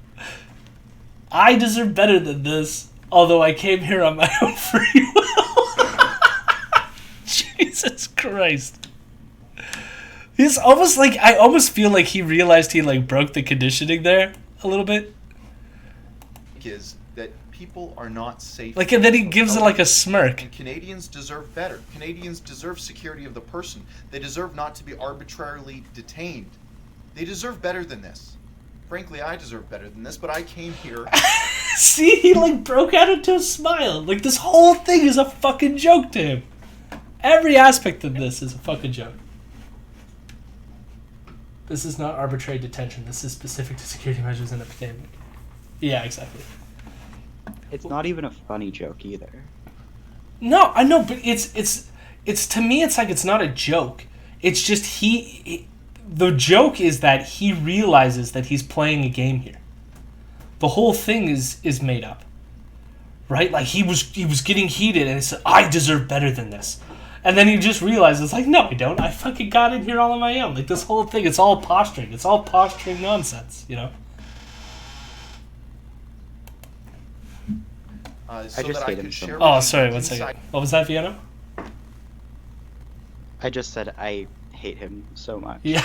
I deserve better than this, although I came here on my own free will. Jesus Christ. It's almost like, I almost feel like he realized he like broke the conditioning there a little bit. Is that people are not safe. Like, and then he gives it like a smirk. And Canadians deserve better. Canadians deserve security of the person. They deserve not to be arbitrarily detained. They deserve better than this. Frankly, I deserve better than this, but I came here. See, he like broke out into a smile. Like, this whole thing is a fucking joke to him. Every aspect of this is a fucking joke. This is not arbitrary detention. This is specific to security measures in a pandemic. Yeah, exactly. It's not even a funny joke either. No, I know, but it's to me, it's like, it's not a joke. It's just the joke is that he realizes that he's playing a game here. The whole thing is made up, right? Like, he was getting heated and he said, I deserve better than this. And then he just realizes, like, no, I don't. I fucking got in here all on my own. Like, this whole thing, it's all posturing. It's all posturing nonsense, you know? So I just that hate I him could so share much. Oh, with sorry, you one inside- second. What was that, Vienna? I just said I hate him so much. Yeah.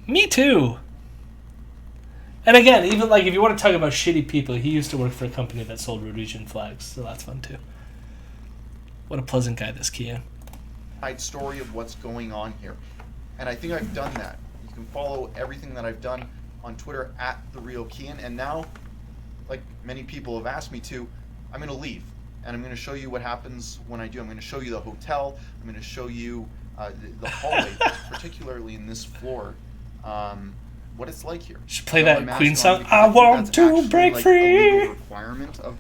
Me too. And again, even like, if you want to talk about shitty people, he used to work for a company that sold Rhodesian flags, so that's fun too. What a pleasant guy this Keean. Story of what's going on here. And I think I've done that. You can follow everything that I've done on Twitter at @TheRealKeean. And now, like many people have asked me to, I'm going to leave. And I'm going to show you what happens when I do. I'm going to show you the hotel. I'm going to show you the hallway, particularly in this floor, what it's like here. Should play I have that my mask Queen on song. because I think want that's to actually, break like, free. a legal requirement of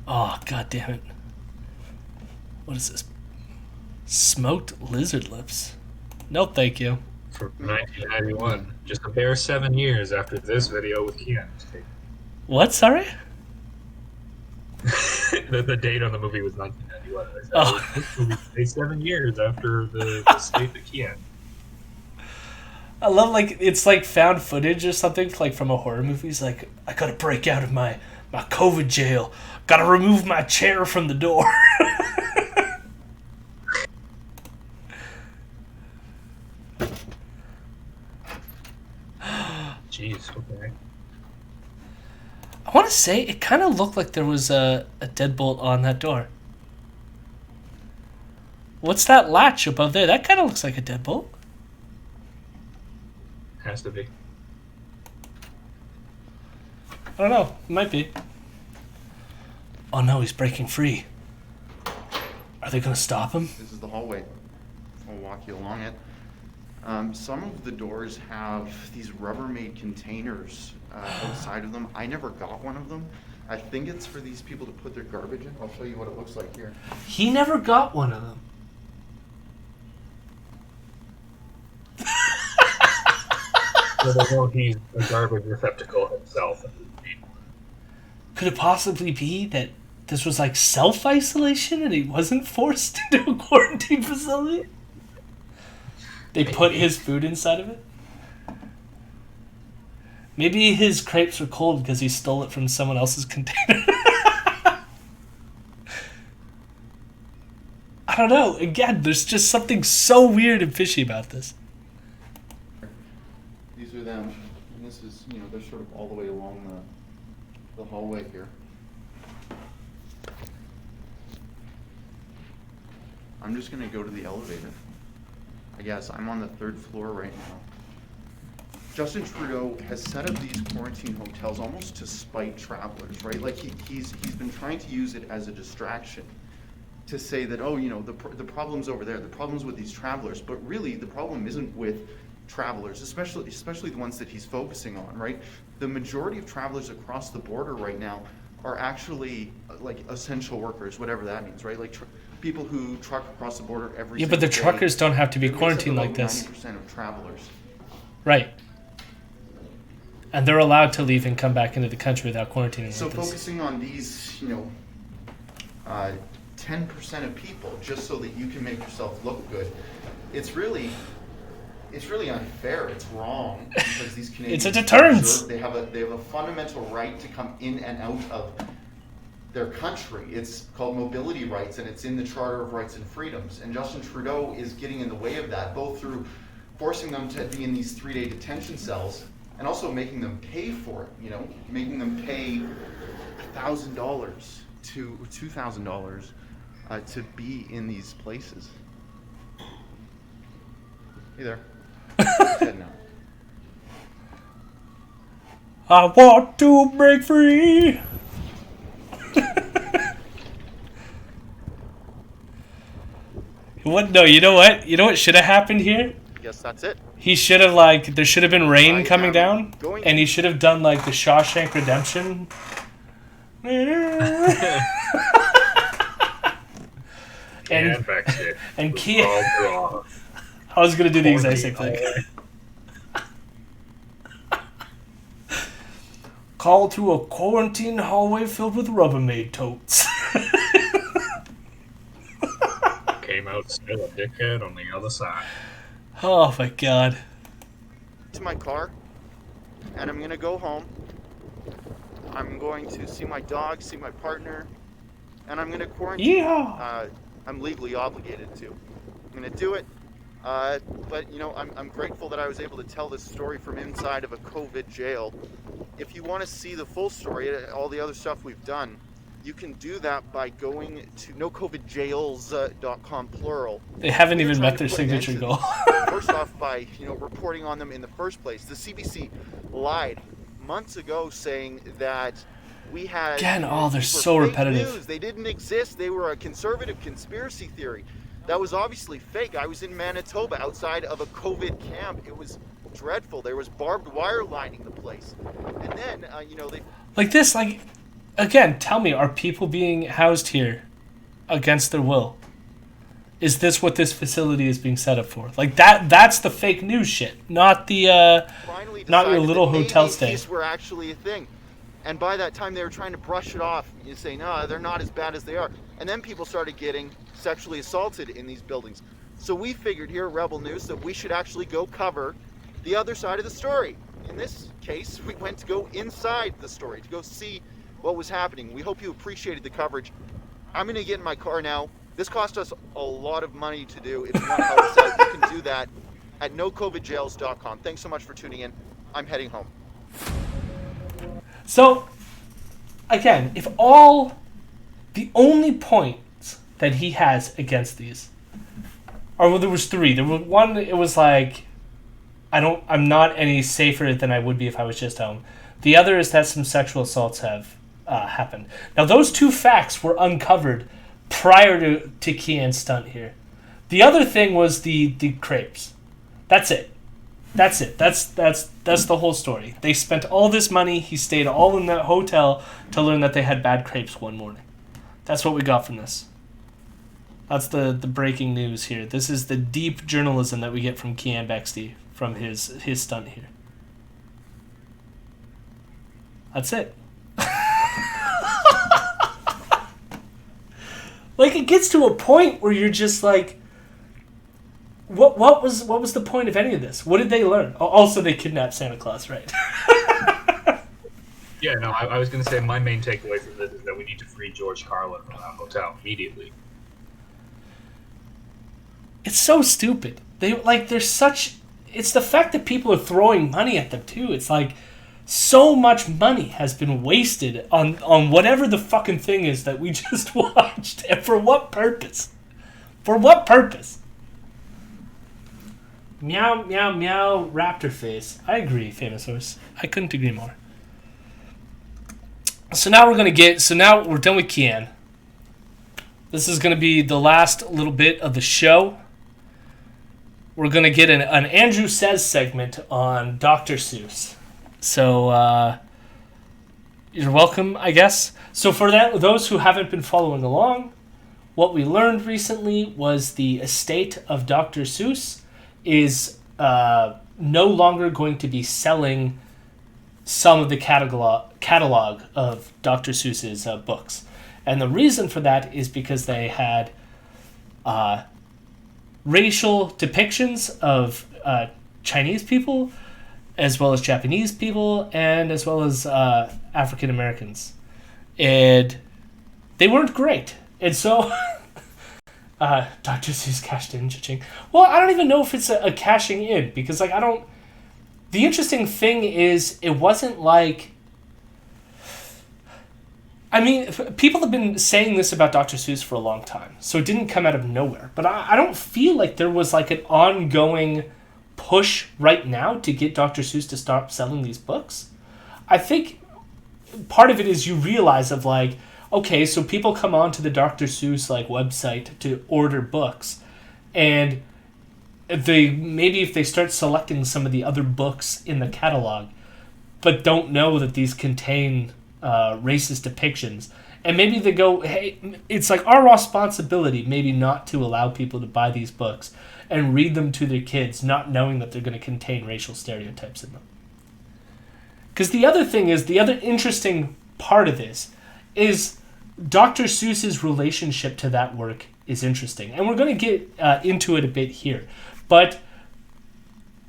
Oh, god damn it. What is this? Smoked lizard lips. No, thank you. From 1991, just a bare 7 years after this video with Keean was taken. What, sorry? The date on the movie was 1991. I said, Oh. This movie was 7 years after the state that Keean. I love, like, it's like found footage or something, like from a horror movie. It's like, I gotta break out of my COVID jail. Gotta remove my chair from the door. Jeez, okay. I want to say it kind of looked like there was a deadbolt on that door. What's that latch above there? That kind of looks like a deadbolt. Has to be. I don't know. It might be. Oh no, he's breaking free. Are they going to stop him? This is the hallway. I'll walk you along it. Some of the doors have these Rubbermaid containers outside of them. I never got one of them. I think it's for these people to put their garbage in. I'll show you what it looks like here. He never got one of them. So they know he's a garbage receptacle himself. Could it possibly be that this was like self-isolation and he wasn't forced into a quarantine facility? They put his food inside of it? Maybe his crepes are cold because he stole it from someone else's container. I don't know. Again, there's just something so weird and fishy about this. These are them, and this is, they're sort of all the way along the hallway here. I'm just gonna go to the elevator. I guess I'm on the 3rd floor right now. Justin Trudeau has set up these quarantine hotels almost to spite travelers, right? Like he's been trying to use it as a distraction to say that, oh, the problem's over there, the problem's with these travelers, but really the problem isn't with travelers, especially the ones that he's focusing on, right? The majority of travelers across the border right now are actually like essential workers, whatever that means, right? Like people who truck across the border every Yeah, but the single day. truckers don't have to be It makes up quarantined about like this. 90% of travelers. Right. And they're allowed to leave and come back into the country without quarantining So like this. focusing on these, 10% of people, just so that you can make yourself look good, it's really unfair. It's wrong because these Canadians, It's a deterrence. they have a fundamental right to come in and out of their country. It's called mobility rights, and it's in the Charter of Rights and Freedoms. And Justin Trudeau is getting in the way of that, both through forcing them to be in these 3-day detention cells and also making them pay for it. Making them pay $1,000 to $2,000 to be in these places. Hey there. Said no. I want to break free. What? No, you know what? You know what should have happened here? Guess that's it. He should have there should have been rain coming down, and he should have done the Shawshank Redemption. and Keean. I was gonna do the exact same thing. Call to a quarantine hallway filled with Rubbermaid totes. Came out still a dickhead on the other side. Oh my god. To my car, and I'm gonna go home. I'm going to see my dog, see my partner, and I'm gonna quarantine. Yeah. I'm legally obligated to. I'm gonna do it. But I'm grateful that I was able to tell this story from inside of a COVID jail. If you want to see the full story, all the other stuff we've done, you can do that by going to nocovidjails.com plural. They haven't even met their signature goal. First off, by reporting on them in the first place. The CBC lied months ago saying that we had Again, they're these were so fake repetitive. news. They didn't exist. They were a conservative conspiracy theory. That was obviously fake. I was in Manitoba outside of a COVID camp. It was dreadful. There was barbed wire lining the place. And then, they... Again, tell me, are people being housed here against their will? Is this what this facility is being set up for? That's the fake news shit, not the, not your little hotel stay. These were actually a thing. And by that time, they were trying to brush it off. You say, no, they're not as bad as they are. And then people started getting sexually assaulted in these buildings. So we figured here at Rebel News that we should actually go cover the other side of the story. In this case, we went to go inside the story, to go see what was happening. We hope you appreciated the coverage. I'm going to get in my car now. This cost us a lot of money to do. If you want to help us out, you can do that at nocovidjails.com. Thanks so much for tuning in. I'm heading home. So, again, the only points that he has against these there was 3. There was one, it was I'm not any safer than I would be if I was just home. The other is that some sexual assaults have happened. Now, those 2 facts were uncovered prior to Keean's stunt here. The other thing was the crepes. That's it. That's the whole story. They spent all this money. He stayed all in that hotel to learn that they had bad crepes one morning. That's what we got from this. That's the breaking news here. This is the deep journalism that we get from Keean Bexte from his stunt here. That's it. It gets to a point where you're just like, what was the point of any of this? What did they learn? Also, they kidnapped Santa Claus, right? Yeah, no, I was going to say my main takeaway from this is that we need to free George Carlin from that hotel immediately. It's so stupid. There's such. It's the fact that people are throwing money at them too. It's like so much money has been wasted on whatever the fucking thing is that we just watched, and for what purpose? For what purpose? Meow meow meow raptor face. I agree, famous horse. I couldn't agree more. So now we're done with Keean. This is gonna be the last little bit of the show. We're gonna get an Andrew Says segment on Dr. Seuss. So you're welcome, I guess. So for those who haven't been following along, what we learned recently was the estate of Dr. Seuss is no longer going to be selling some of the catalog of Dr. Seuss's books. And the reason for that is because they had racial depictions of Chinese people, as well as Japanese people, and as well as African Americans. And they weren't great. And so Dr. Seuss cashed in, cha-ching. Well, I don't even know if it's a cashing in, because like the interesting thing is it wasn't like, I mean, people have been saying this about Dr. Seuss for a long time, so it didn't come out of nowhere. But I don't feel like there was like an ongoing push right now to get Dr. Seuss to start selling these books. I think part of it is you realize of like, okay, so people come on to the Dr. Seuss like website to order books, and if they start selecting some of the other books in the catalog, but don't know that these contain racist depictions, and maybe they go, hey, it's like our responsibility maybe not to allow people to buy these books and read them to their kids, not knowing that they're going to contain racial stereotypes in them. Because the other thing is, the other interesting part of this is Dr. Seuss's relationship to that work is interesting. And we're going to get into it a bit here. But,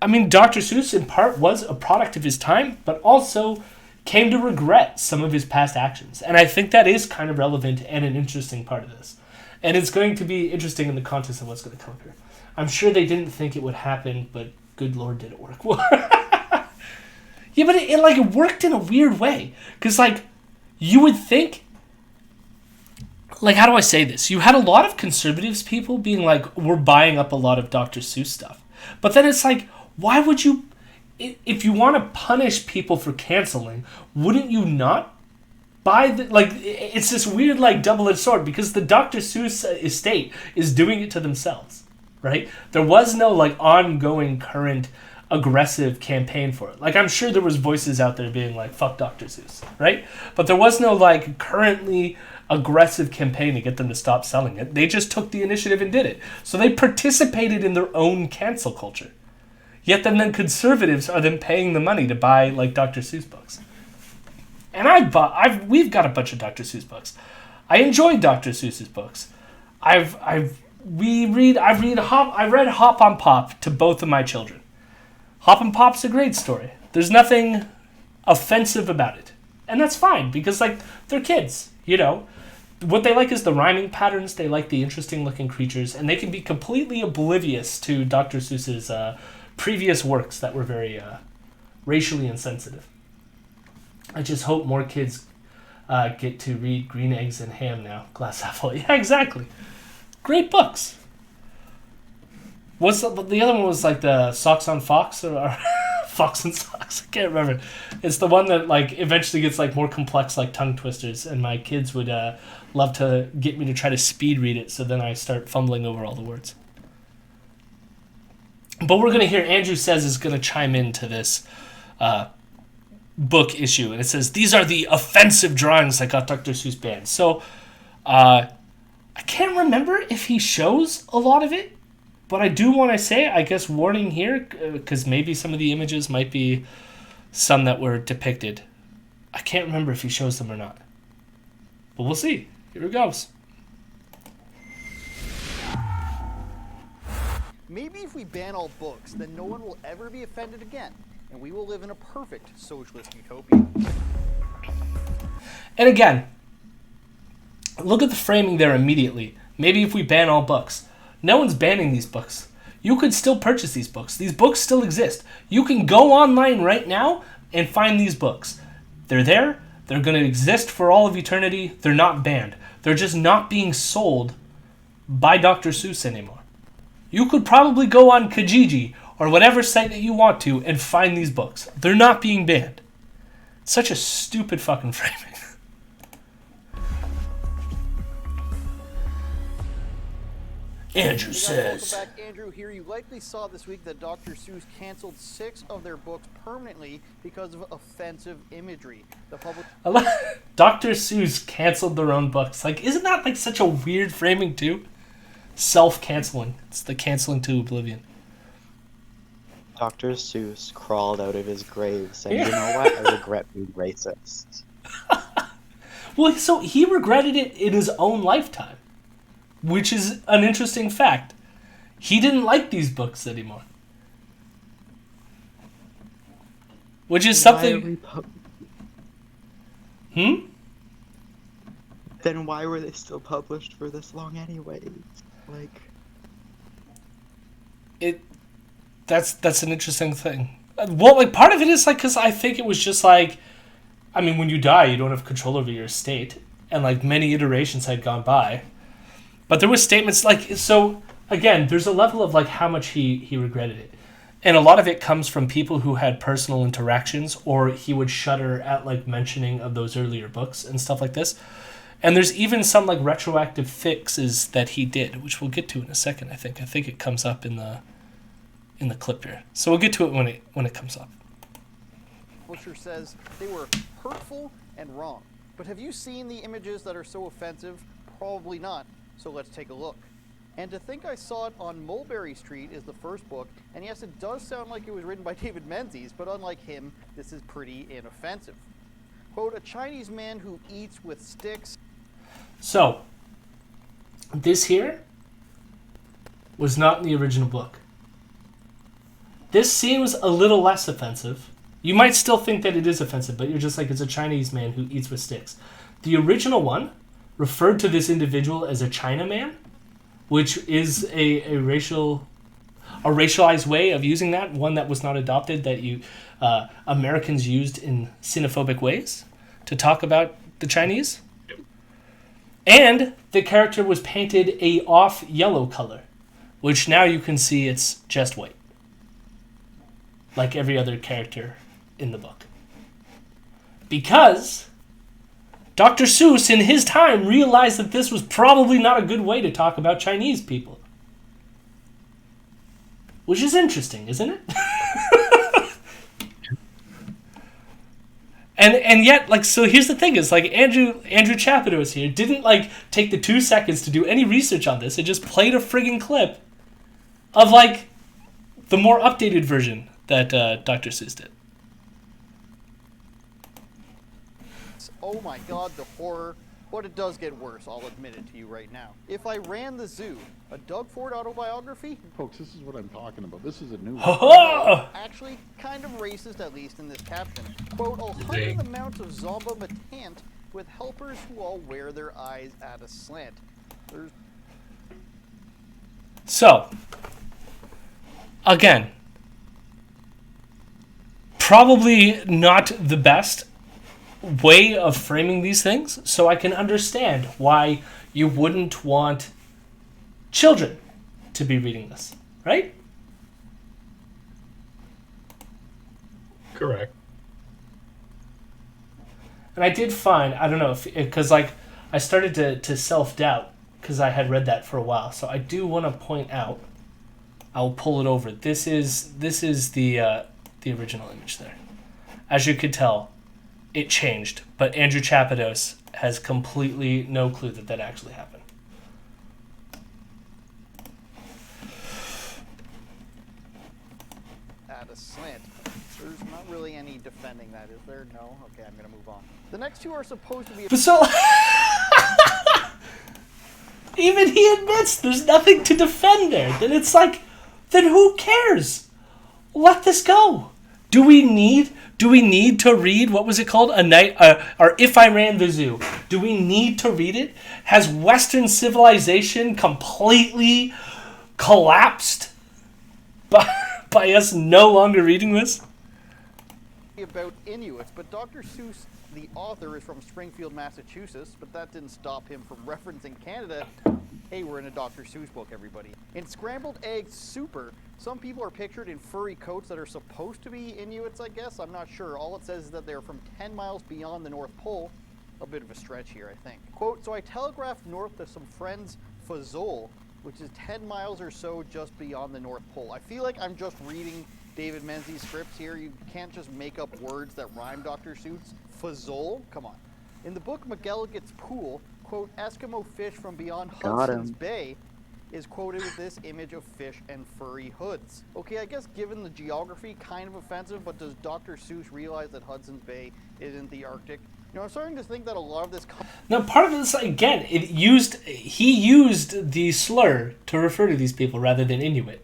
I mean, Dr. Seuss in part was a product of his time, but also came to regret some of his past actions. And I think that is kind of relevant and an interesting part of this. And it's going to be interesting in the context of what's going to come up here. I'm sure they didn't think it would happen, but good Lord, did it work. Yeah, but it worked in a weird way. Because, like, you would think, like, how do I say this? You had a lot of conservatives people being like, we're buying up a lot of Dr. Seuss stuff. But then it's like, why would you, if you want to punish people for canceling, wouldn't you not buy the, like, it's this weird, like, double-edged sword, because the Dr. Seuss estate is doing it to themselves, right? There was no, like, ongoing current aggressive campaign for it. Like, I'm sure there was voices out there being like, fuck Dr. Seuss, right? But there was no, like, currently aggressive campaign to get them to stop selling it. They just took the initiative and did it. So they participated in their own cancel culture. Yet then conservatives are then paying the money to buy, like, Dr. Seuss books. And we've got a bunch of Dr. Seuss books. I enjoy Dr. Seuss's books. I've read Hop on Pop to both of my children. Hop and Pop's a great story. There's nothing offensive about it. And that's fine, because, like, they're kids, you know? What they like is the rhyming patterns, they like the interesting-looking creatures, and they can be completely oblivious to Dr. Seuss's previous works that were very racially insensitive. I just hope more kids get to read Green Eggs and Ham now. Glass Half Full. Yeah, exactly. Great books. What's the other one was like the Socks on Fox or Fox and Socks? I can't remember. It's the one that like eventually gets like more complex, like tongue twisters, and my kids would love to get me to try to speed read it, so then I start fumbling over all the words. But we're gonna hear Andrew Says is gonna chime into this book issue, and it says these are the offensive drawings that got Dr. Seuss banned. So I can't remember if he shows a lot of it. But I do want to say, I guess, warning here, because maybe some of the images might be some that were depicted. I can't remember if he shows them or not. But we'll see. Here it goes. Maybe if we ban all books, then no one will ever be offended again, and we will live in a perfect socialist utopia. And again, look at the framing there immediately. Maybe if we ban all books. No one's banning these books. You could still purchase these books. These books still exist. You can go online right now and find these books. They're there. They're going to exist for all of eternity. They're not banned. They're just not being sold by Dr. Seuss anymore. You could probably go on Kijiji or whatever site that you want to and find these books. They're not being banned. Such a stupid fucking framing. Andrew says. Welcome back, Andrew. Here, you likely saw this week that Dr. Seuss canceled 6 of their books permanently because of offensive imagery. The public. Dr. Seuss canceled their own books. Like, isn't that like such a weird framing too? Self-canceling. It's the canceling to oblivion. Dr. Seuss crawled out of his grave saying, "You know what? I regret being racist." Well, so he regretted it in his own lifetime, which is an interesting fact. He didn't like these books anymore. Which is something... Then why were they still published for this long anyways? Like... That's an interesting thing. Well, like, part of it is, like, because I think it was just, like... I mean, when you die, you don't have control over your estate. And, like, many iterations had gone by. But there was statements, like... So, again, there's a level of, like, how much he regretted it. And a lot of it comes from people who had personal interactions, or he would shudder at, like, mentioning of those earlier books and stuff like this. And there's even some, like, retroactive fixes that he did, which we'll get to in a second, I think. I think it comes up in the clip here. So we'll get to it when it comes up. Publisher says they were hurtful and wrong. But have you seen the images that are so offensive? Probably not. So let's take a look. And To Think I Saw It on Mulberry Street is the first book. And yes, it does sound like it was written by David Menzies, but unlike him, this is pretty inoffensive. Quote, a Chinese man who eats with sticks. So, this here was not in the original book. This scene was a little less offensive. You might still think that it is offensive, but you're just like, it's a Chinese man who eats with sticks. The original one referred to this individual as a Chinaman, which is a racialized way of using that, one that was not adopted, that Americans used in xenophobic ways to talk about the Chinese. And the character was painted a off yellow color, which now you can see it's just white, like every other character in the book. Because Dr. Seuss, in his time, realized that this was probably not a good way to talk about Chinese people. Which is interesting, isn't it? And yet, like, so here's the thing, is like Andrew Chapados here didn't like take the 2 seconds to do any research on this. It just played a friggin' clip of like the more updated version that Dr. Seuss did. Oh my god, the horror. But it does get worse, I'll admit it to you right now. If I Ran the Zoo, a Doug Ford autobiography? Folks, this is what I'm talking about. This is a new one. Actually, kind of racist, at least in this caption. Quote, 100 amounts of Zomba Matant with helpers who all wear their eyes at a slant. So, again, probably not the best way of framing these things, so I can understand why you wouldn't want children to be reading this, right? Correct. And I did find, I don't know, if because like I started to self-doubt because I had read that for a while, so I do want to point out, I'll pull it over. This is the original image there. As you could tell, it changed, but Andrew Chapados has completely no clue that actually happened. At a slant. There's not really any defending that, is there? No? Okay, I'm gonna move on. The next two are supposed to be... But so... Even he admits there's nothing to defend there. Then it's like, then who cares? Let this go. Do we need to read, what was it called? Or If I Ran the Zoo. Do we need to read it? Has Western civilization completely collapsed by us no longer reading this? About Inuits, but Dr. Seuss, the author, is from Springfield, Massachusetts, but that didn't stop him from referencing Canada. Hey, we're in a Dr. Seuss book, everybody. In Scrambled Eggs Super, some people are pictured in furry coats that are supposed to be Inuits, I guess. I'm not sure. All it says is that they're from 10 miles beyond the North Pole. A bit of a stretch here, I think. Quote, so I telegraphed north to some friends Fazol, which is 10 miles or so just beyond the North Pole. I feel like I'm just reading David Menzies' scripts here. You can't just make up words that rhyme, Dr. Seuss. Fazol? Come on. In the book McGilligut's Pool, quote, Eskimo fish from beyond Hudson's Bay is quoted with this image of fish and furry hoods. Okay, I guess given the geography, kind of offensive, but does Dr. Seuss realize that Hudson's Bay isn't the Arctic? You know, I'm starting to think that a lot of this... Now, part of this, again, he used the slur to refer to these people rather than Inuit.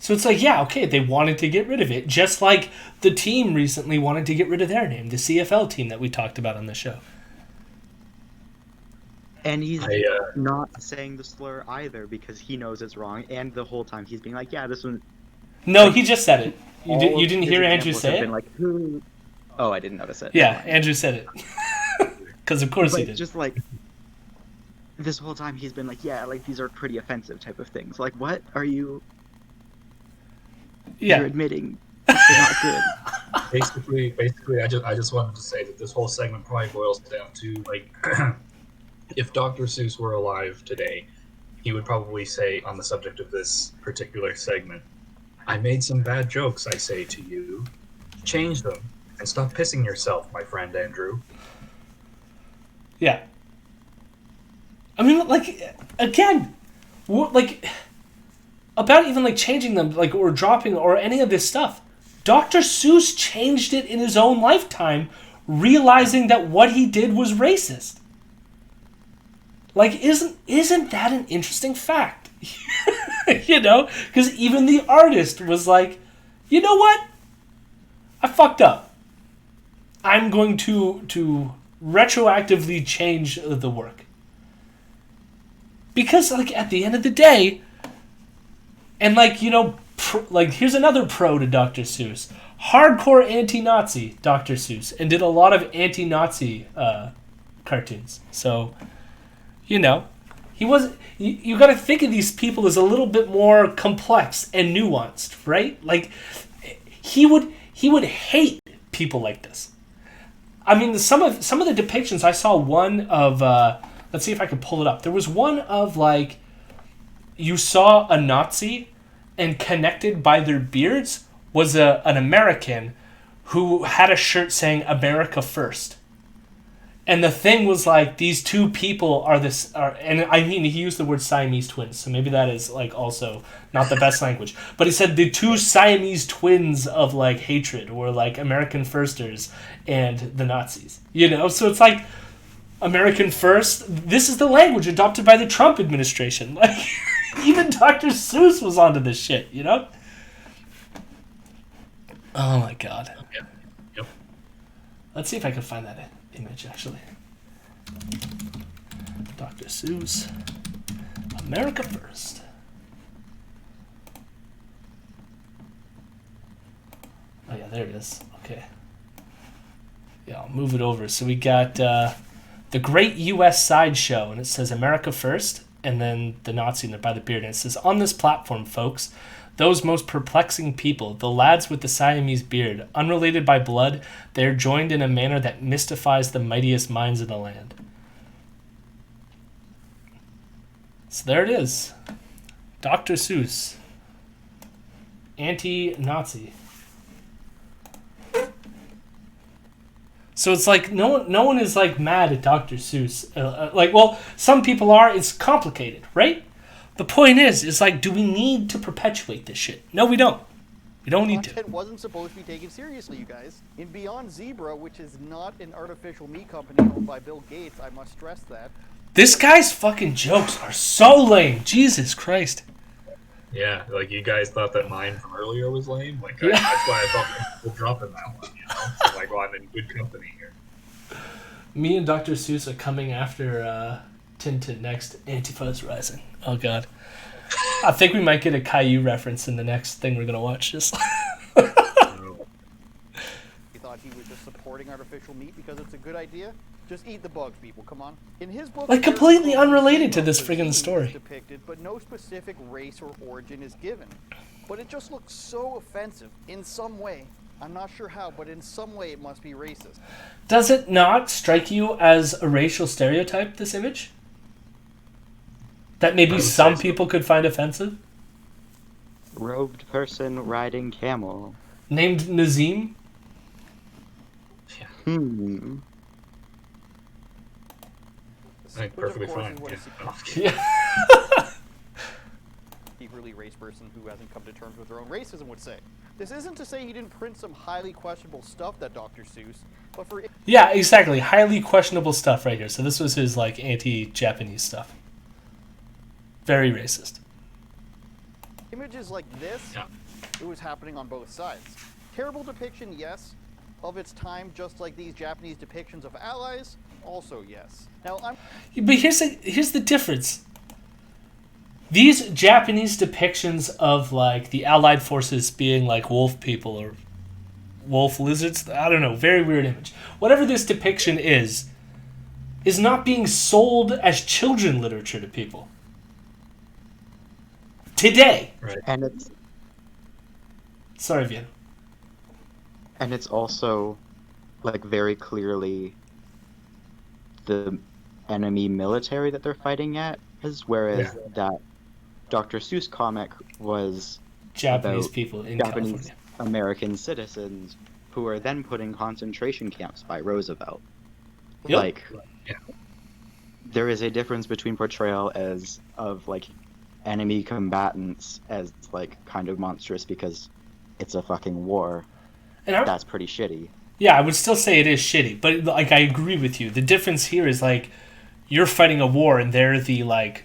So it's like, yeah, okay, they wanted to get rid of it, just like the team recently wanted to get rid of their name, the CFL team that we talked about on the show. And he's not saying the slur either because he knows it's wrong, and the whole time he's being like, yeah, this one... No, like, he just said it. You didn't hear Andrew say it? Like, oh, I didn't notice it. Yeah, Andrew said it. Because of course he did. Just like, this whole time he's been like, yeah, like, these are pretty offensive type of things. Like, what are you... Yeah. You're admitting they're not good. Basically, I just wanted to say that this whole segment probably boils down to, like, if Dr. Seuss were alive today, he would probably say on the subject of this particular segment, I made some bad jokes, I say to you. Change them and stop pissing yourself, my friend Andrew. Yeah. I mean, like, again, like... about even like changing them, like, or dropping, or any of this stuff. Dr. Seuss changed it in his own lifetime, realizing that what he did was racist. Like, isn't that an interesting fact? You know, because even the artist was like, you know what? I fucked up. I'm going to retroactively change the work. Because, like, at the end of the day. And, like, you know, like, here's another pro to Dr. Seuss. Hardcore anti-Nazi Dr. Seuss. And did a lot of anti-Nazi cartoons. So, you know, he was... You got to think of these people as a little bit more complex and nuanced, right? Like, he would hate people like this. I mean, some of the depictions, I saw one of... let's see if I can pull it up. There was one of, like... You saw a Nazi, and connected by their beards was an American who had a shirt saying America First. And the thing was, like, these two people and I mean, he used the word Siamese twins, so maybe that is, like, also not the best language. But he said the two Siamese twins of, like, hatred were, like, American Firsters and the Nazis. You know? So it's like, American First, this is the language adopted by the Trump administration. Like... Even Dr. Seuss was onto this shit, you know? Oh my god. Yep. Let's see if I can find that image, actually. Dr. Seuss. America First. Oh yeah, there it is. Okay. Yeah, I'll move it over. So we got the Great U.S. Sideshow, and it says America First. And then the Nazi in there by the beard. And it says, on this platform, folks, those most perplexing people, the lads with the Siamese beard, unrelated by blood, they are joined in a manner that mystifies the mightiest minds in the land. So there it is. Dr. Seuss. Anti-Nazi. So it's like no one is like mad at Dr. Seuss. Like, well, some people are. It's complicated, right? The point is like, do we need to perpetuate this shit? No, we don't. We don't need to. Content wasn't supposed to be taken seriously, you guys. In Beyond Zebra, which is not an artificial meat company owned by Bill Gates, I must stress that. This guy's fucking jokes are so lame. Jesus Christ. Yeah, like you guys thought that mine from earlier was lame. Like Yeah. that's why I thought we'll drop in that one. You know, so like, well, I'm in good company here. Me and Dr. Seuss are coming after Tintin next. Antifa's Rising. Oh god. I think we might get a Caillou reference in the next thing we're gonna watch. Just He thought he was just supporting artificial meat because it's a good idea. Just eat the bugs, people. Come on. In his book, like completely unrelated to this friggin' story. depicted, but no specific race or origin is given. But it just looks so offensive in some way. I'm not sure how, but in some way it must be racist. Does it not strike you as a racial stereotype, this image? That maybe some people could find offensive? Robed person riding camel. Named Nazim? Like perfectly Which, of fine. course, is what Yeah. secretly race person who hasn't come to terms with their own racism would say. This isn't to say he didn't print some highly questionable stuff, that Dr. Seuss, but for Yeah, exactly. Highly questionable stuff right here. So this was his like anti-Japanese stuff. Very racist. images like this, it was happening on both sides. Terrible depiction, yes. Of its time, just like these Japanese depictions of allies, also yes. Now, But here's the difference. These Japanese depictions of like the Allied forces being like wolf people or wolf lizards, I don't know, very weird image. Whatever this depiction is not being sold as children literature to people. Today. Right. And it's Sorry, Vienna. And it's also like very clearly the enemy military that they're fighting at, whereas that Dr. Seuss comic was Japanese about people in Japanese California. American citizens who are then put in concentration camps by Roosevelt. Yep. Like, there is a difference between portrayal of like enemy combatants as like kind of monstrous because it's a fucking war. And that's pretty shitty. Yeah, I would still say it is shitty, but like I agree with you. The difference here is like you're fighting a war and they're the like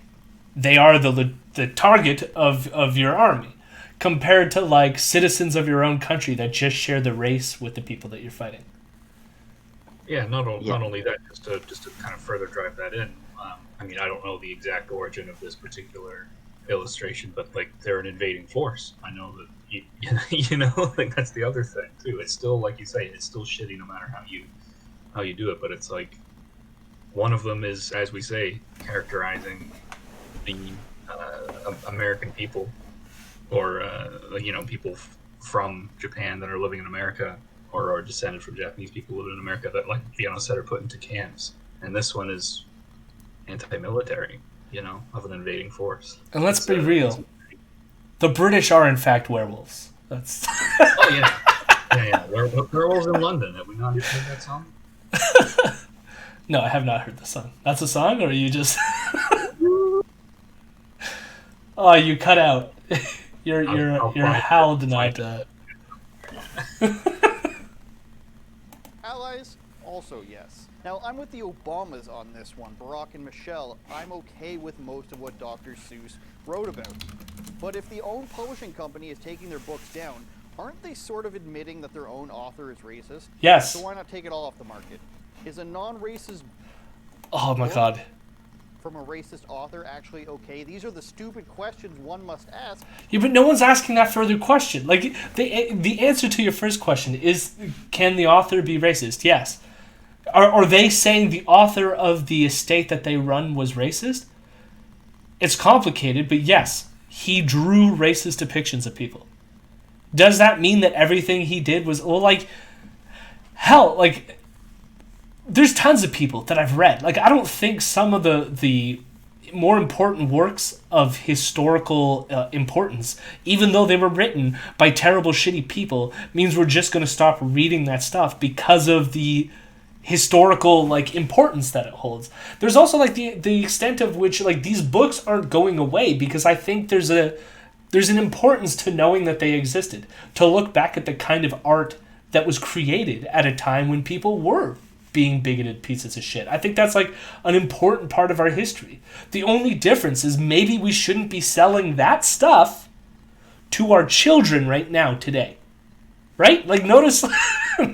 they are the target of your army compared to like citizens of your own country that just share the race with the people that you're fighting. Yeah, not only that, just to kind of further drive that in. I mean, I don't know the exact origin of this particular illustration, but like they're an invading force. I know that you know, like that's the other thing too. It's still like you say, it's still shitty no matter how you do it. But it's like one of them is, as we say, characterizing the American people, or you know, people from Japan that are living in America or are descended from Japanese people living in America that, like Fiona said, are put into camps. And this one is anti-military, you know, of an invading force. And let's be real. The British are in fact werewolves. That's Oh yeah. Yeah. Werewolves in London. Have we not heard that song? No, I have not heard the song. That's a song, or are you just Oh, you cut out. Your howl did not allies, also yes. Now, I'm with the Obamas on this one, Barack and Michelle. I'm okay with most of what Dr. Seuss wrote about. But if the own publishing company is taking their books down, aren't they sort of admitting that their own author is racist? Yes. So why not take it all off the market? Is a non-racist Oh my god. from a racist author actually okay? These are the stupid questions one must ask. Yeah, but no one's asking that further question. Like the answer to your first question is, can the author be racist? Yes. Are they saying the author of the estate that they run was racist? It's complicated, but yes, he drew racist depictions of people. Does that mean that everything he did was, well, like, hell, like, there's tons of people that I've read. Like, I don't think some of the more important works of historical importance, even though they were written by terrible, shitty people, means we're just going to stop reading that stuff because of the historical like importance that it holds. There's also like the extent of which like these books aren't going away, because I think there's an importance to knowing that they existed, to look back at the kind of art that was created at a time when people were being bigoted pieces of shit. I think that's like an important part of our history. The only difference is maybe we shouldn't be selling that stuff to our children right now today. Right? Like, notice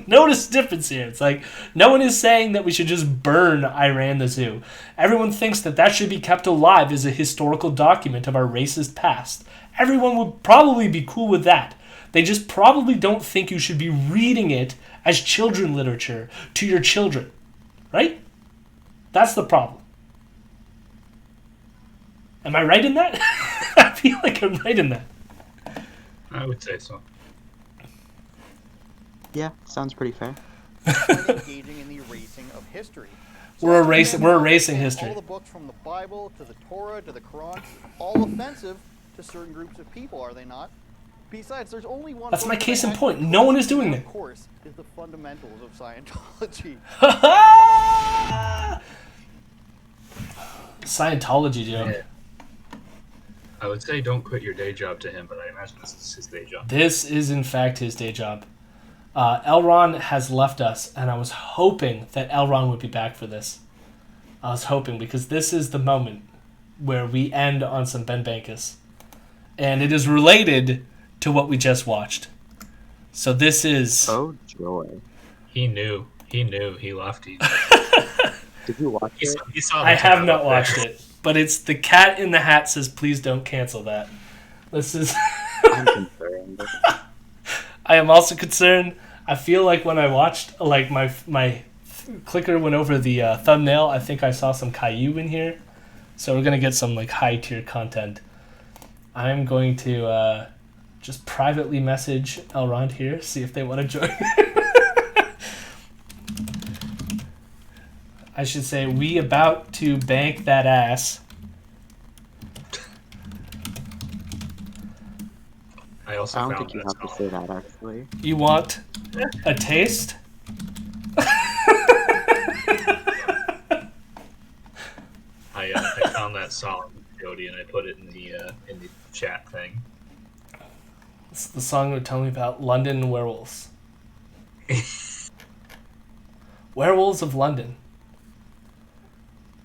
notice the difference here. It's like, no one is saying that we should just burn Iran the Zoo. Everyone thinks that that should be kept alive as a historical document of our racist past. Everyone would probably be cool with that. They just probably don't think you should be reading it as children literature to your children. Right? That's the problem. Am I right in that? I feel like I'm right in that. I would say so. Yeah, sounds pretty fair. Engaging in the erasing of history. We're erasing history. All the books from the Bible to the Torah to the Quran, all offensive to certain groups of people, are they not? Besides, there's only one. That's my case in point. No one is doing that. Of course, is the fundamentals of Scientology. Scientology, Joe. Yeah. I would say don't quit your day job to him, but I imagine this is his day job. This is, in fact, his day job. Elron has left us, and I was hoping that Elron would be back for this. I was hoping, because this is the moment where we end on some Ben Bankas. And it is related to what we just watched. So this is... Oh, joy. He knew. He left. Did you watch it? He saw I have not watched it, but it's The Cat in the Hat says, please don't cancel that. This is... I'm concerned. I am also concerned. I feel like when I watched, like, my clicker went over the thumbnail, I think I saw some Caillou in here. So we're going to get some, like, high-tier content. I'm going to just privately message Elrond here, see if they want to join. I should say, we about to bank that ass. I also don't found think you that have to say that, actually. You want a taste? I found that song, Jody, and I put it in the chat thing. It's the song would tell me about London werewolves. Werewolves of London.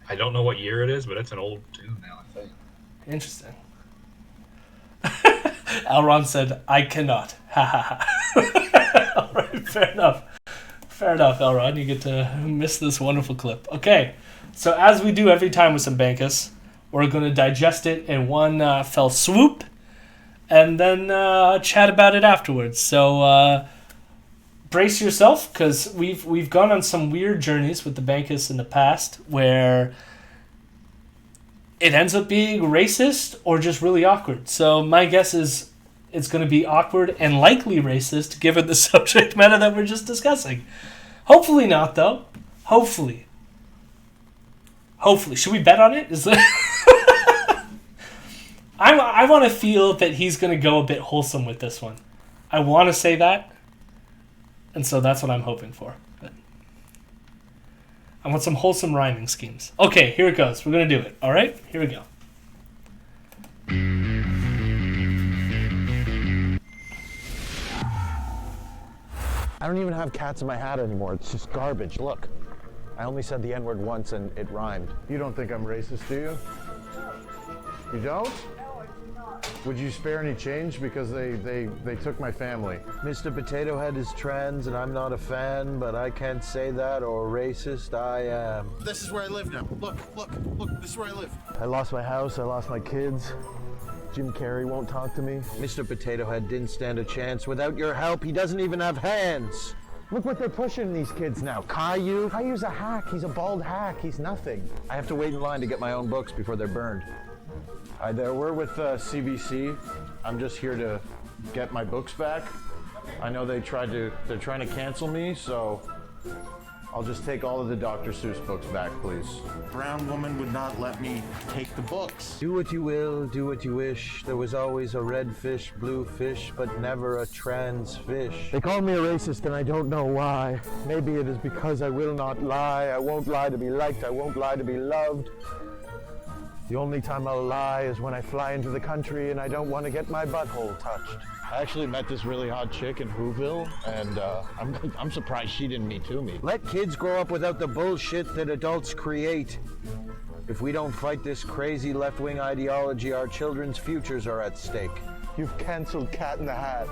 I don't know what year it is, but it's an old tune now, I think. Interesting. Elrond said, I cannot. Ha ha ha. Alright, fair enough. Fair enough, Elrond. You get to miss this wonderful clip. Okay, so as we do every time with some Bankas, we're going to digest it in one fell swoop, and then chat about it afterwards. So brace yourself, because we've gone on some weird journeys with the Bankas in the past, where it ends up being racist or just really awkward. So my guess is it's going to be awkward and likely racist, given the subject matter that we're just discussing. Hopefully not, though. Hopefully. Should we bet on it? Is that I want to feel that he's going to go a bit wholesome with this one. I want to say that, and so that's what I'm hoping for. But I want some wholesome rhyming schemes. Okay, here it goes. We're going to do it. All right? Here we go. I don't even have cats in my hat anymore. It's just garbage. Look, I only said the N-word once and it rhymed. You don't think I'm racist, do you? You don't? Would you spare any change? Because they took my family. Mr. Potato Head is trans and I'm not a fan, but I can't say that, or racist I am. This is where I live now. Look, this is where I live. I lost my house, I lost my kids. Jim Carrey won't talk to me. Mr. Potato Head didn't stand a chance. Without your help, he doesn't even have hands. Look what they're pushing these kids now. Caillou? Caillou's a hack. He's a bald hack. He's nothing. I have to wait in line to get my own books before they're burned. Hi there, we're with CBC. I'm just here to get my books back. I know they're trying to cancel me, so I'll just take all of the Dr. Seuss books back, please. Brown woman would not let me take the books. Do what you will, do what you wish. There was always a red fish, blue fish, but never a trans fish. They call me a racist and I don't know why. Maybe it is because I will not lie. I won't lie to be liked. I won't lie to be loved. The only time I'll lie is when I fly into the country and I don't want to get my butthole touched. I actually met this really hot chick in Whoville, and I'm surprised she didn't Me Too me. Let kids grow up without the bullshit that adults create. If we don't fight this crazy left-wing ideology, our children's futures are at stake. You've canceled Cat in the Hat.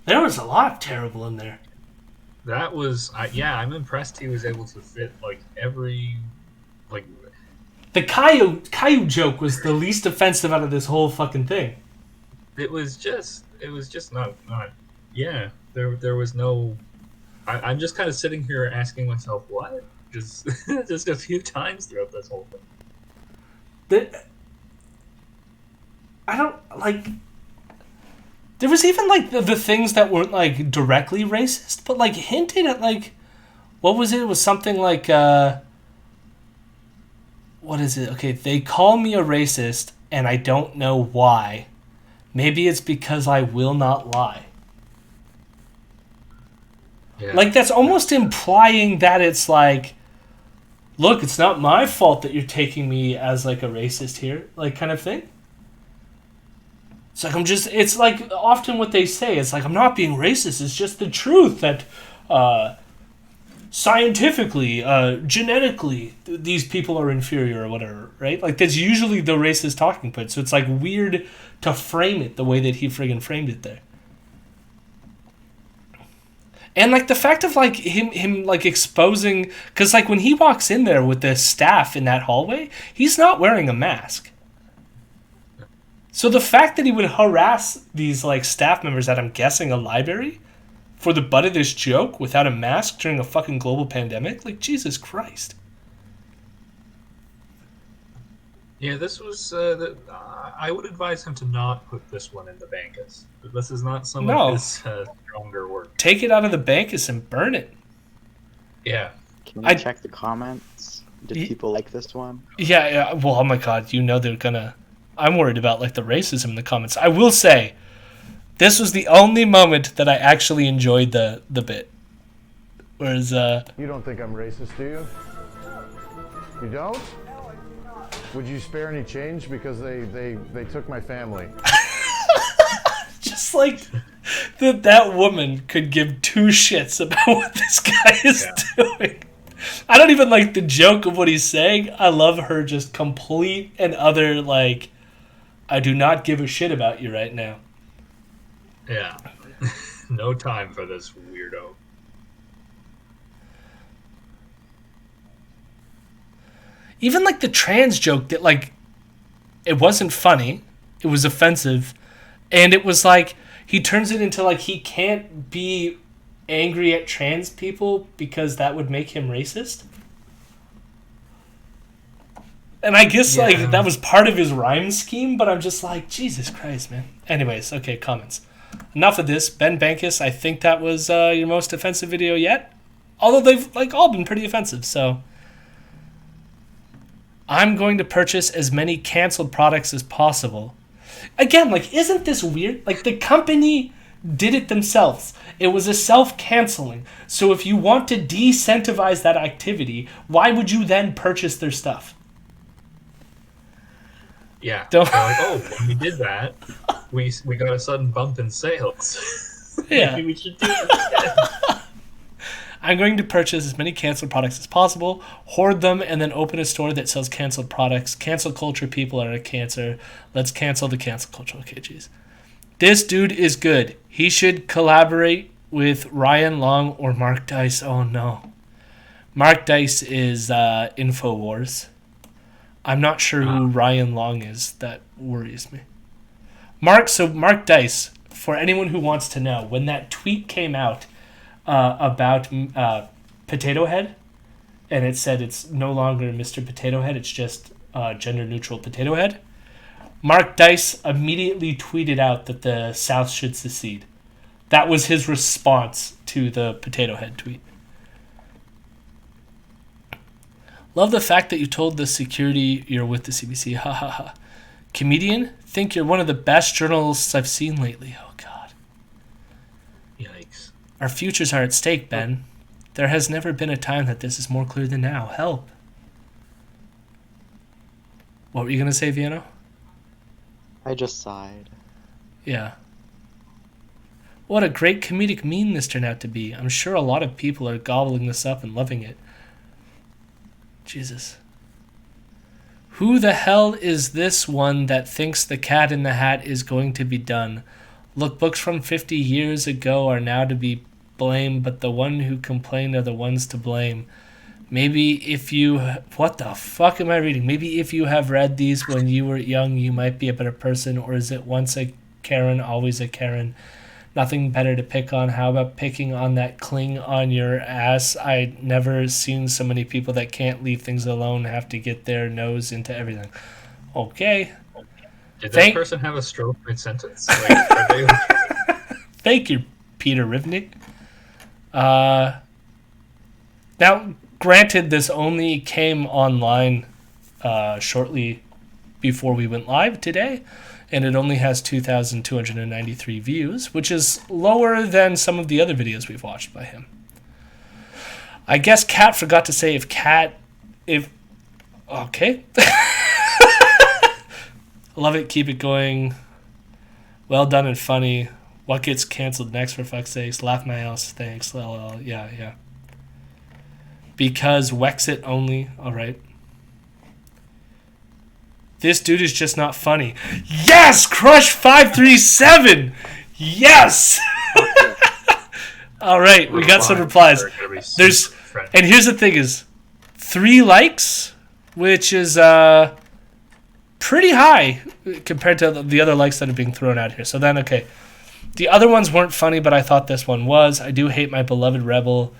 There was a lot terrible in there. That was, I'm impressed he was able to fit like every, like. The Caillou joke was the least offensive out of this whole fucking thing. It was just not. Yeah, there was no. I'm just kind of sitting here asking myself, what? Just just a few times throughout this whole thing. I don't like. There was even like the things that weren't like directly racist, but like hinted at like, what was it? It was something like, what is it? Okay, they call me a racist, and I don't know why. Maybe it's because I will not lie. Yeah. Like that's almost implying that it's like, look, it's not my fault that you're taking me as like a racist here, like kind of thing. It's like it's like often what they say, it's like, I'm not being racist, it's just the truth that scientifically, genetically, these people are inferior or whatever, right? Like that's usually the racist talking point, so it's like weird to frame it the way that he friggin' framed it there. And like the fact of like him like exposing, because like when he walks in there with the staff in that hallway, he's not wearing a mask. So the fact that he would harass these like staff members at, I'm guessing, a library for the butt of this joke without a mask during a fucking global pandemic, like Jesus Christ. Yeah, this was. I would advise him to not put this one in the Bankas. This is not some of his stronger work. Take it out of the Bankas and burn it. Yeah. Can we check the comments? Did people like this one? Yeah. Well, oh my God, you know they're gonna. I'm worried about like the racism in the comments. I will say, this was the only moment that I actually enjoyed the bit. Whereas, You don't think I'm racist, do you? You don't? Would you spare any change because they took my family? Just like that woman could give two shits about what this guy is doing. I don't even like the joke of what he's saying. I love her just complete and utter like, I do not give a shit about you right now. Yeah. No time for this weirdo. Even like the trans joke that like, it wasn't funny. It was offensive. And it was like, he turns it into like he can't be angry at trans people because that would make him racist. And I guess like that was part of his rhyme scheme, but I'm just like, Jesus Christ, man. Anyways, okay, comments. Enough of this. Ben Bankas, I think that was your most offensive video yet. Although they've like all been pretty offensive, so I'm going to purchase as many canceled products as possible. Again, like, isn't this weird? Like, the company did it themselves. It was a self-canceling. So if you want to de-incentivize that activity, why would you then purchase their stuff? Yeah. They're like, oh, when we did that, we got a sudden bump in sales. Yeah. Maybe we should do it again. I'm going to purchase as many canceled products as possible, hoard them, and then open a store that sells canceled products. Cancel culture people are a cancer. Let's cancel the cancel culture. Okay, jeez. This dude is good. He should collaborate with Ryan Long or Mark Dice. Oh, no. Mark Dice is InfoWars. I'm not sure who Ryan Long is. That worries me. Mark Dice, for anyone who wants to know, when that tweet came out about Potato Head, and it said it's no longer Mr. Potato Head, it's just gender-neutral Potato Head, Mark Dice immediately tweeted out that the South should secede. That was his response to the Potato Head tweet. Love the fact that you told the security you're with the CBC. Ha ha ha. Comedian, think you're one of the best journalists I've seen lately. Oh, God. Yikes. Our futures are at stake, Ben. There has never been a time that this is more clear than now. Help. What were you going to say, Vienna? I just sighed. Yeah. What a great comedic meme this turned out to be. I'm sure a lot of people are gobbling this up and loving it. Jesus. Who the hell is this one that thinks the Cat in the Hat is going to be done? Look, books from 50 years ago are now to be blamed, but the one who complained are the ones to blame. Maybe if you... What the fuck am I reading? Maybe if you have read these when you were young, you might be a better person, or is it once a Karen, always a Karen? Nothing better to pick on. How about picking on that cling on your ass? I never seen so many people that can't leave things alone have to get their nose into everything. Okay. Did that person have a stroke mid-sentence? Like, are they okay? Thank you, Peter Rivnik. Now, granted, this only came online shortly before we went live today, and it only has 2,293 views, which is lower than some of the other videos we've watched by him. I guess Cat forgot to say if... Okay. Love it, keep it going. Well done and funny. What gets canceled next, for fuck's sakes? Laugh my ass, thanks. LOL. Yeah. Because Wexit only. Alright. This dude is just not funny. Yes! Crush 537! Yes! Alright, we got some replies. And here's the thing is, 3 likes, which is pretty high compared to the other likes that are being thrown out here. So then, okay. The other ones weren't funny, but I thought this one was. I do hate my beloved Rebel.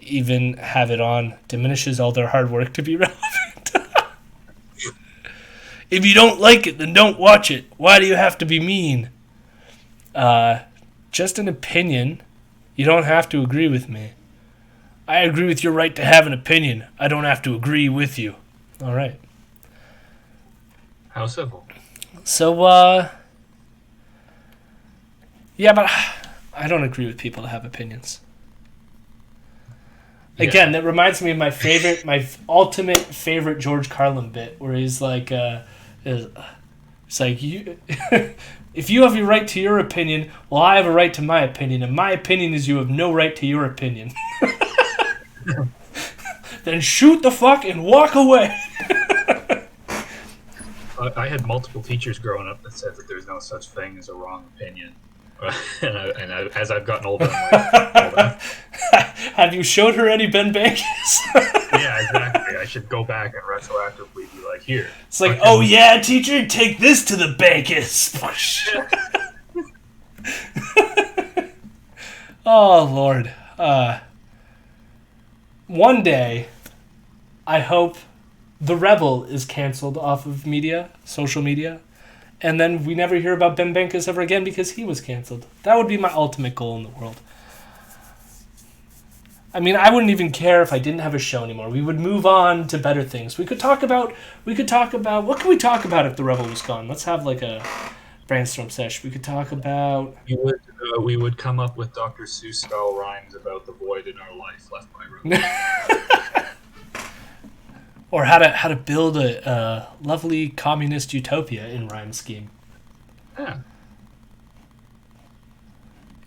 Even have it on. Diminishes all their hard work to be relevant. If you don't like it, then don't watch it. Why do you have to be mean? Just an opinion. You don't have to agree with me. I agree with your right to have an opinion. I don't have to agree with you. All right. How civil. So, yeah, but I don't agree with people that have opinions. Yeah. Again, that reminds me of my favorite, my ultimate favorite George Carlin bit, where he's like, it's like, you, if you have your right to your opinion, well, I have a right to my opinion, and my opinion is you have no right to your opinion. Then shoot the fuck and walk away. I had multiple teachers growing up that said that there's no such thing as a wrong opinion. As I've gotten older, I'm like, have you showed her any Ben Bankas? Yeah, exactly. I should go back and retroactively be like, here. It's like, oh yeah, teacher, take this to the Bankas. Oh, Lord. One day, I hope The Rebel is canceled off of social media, and then we never hear about Ben Bankas ever again because he was canceled. That would be my ultimate goal in the world. I mean, I wouldn't even care if I didn't have a show anymore. We would move on to better things. What can we talk about if The Rebel was gone? Let's have like a brainstorm session. We could talk about... We would come up with Dr. Seuss style rhymes about the void in our life left by Rebel. Or how to build a lovely communist utopia in rhyme scheme. Yeah.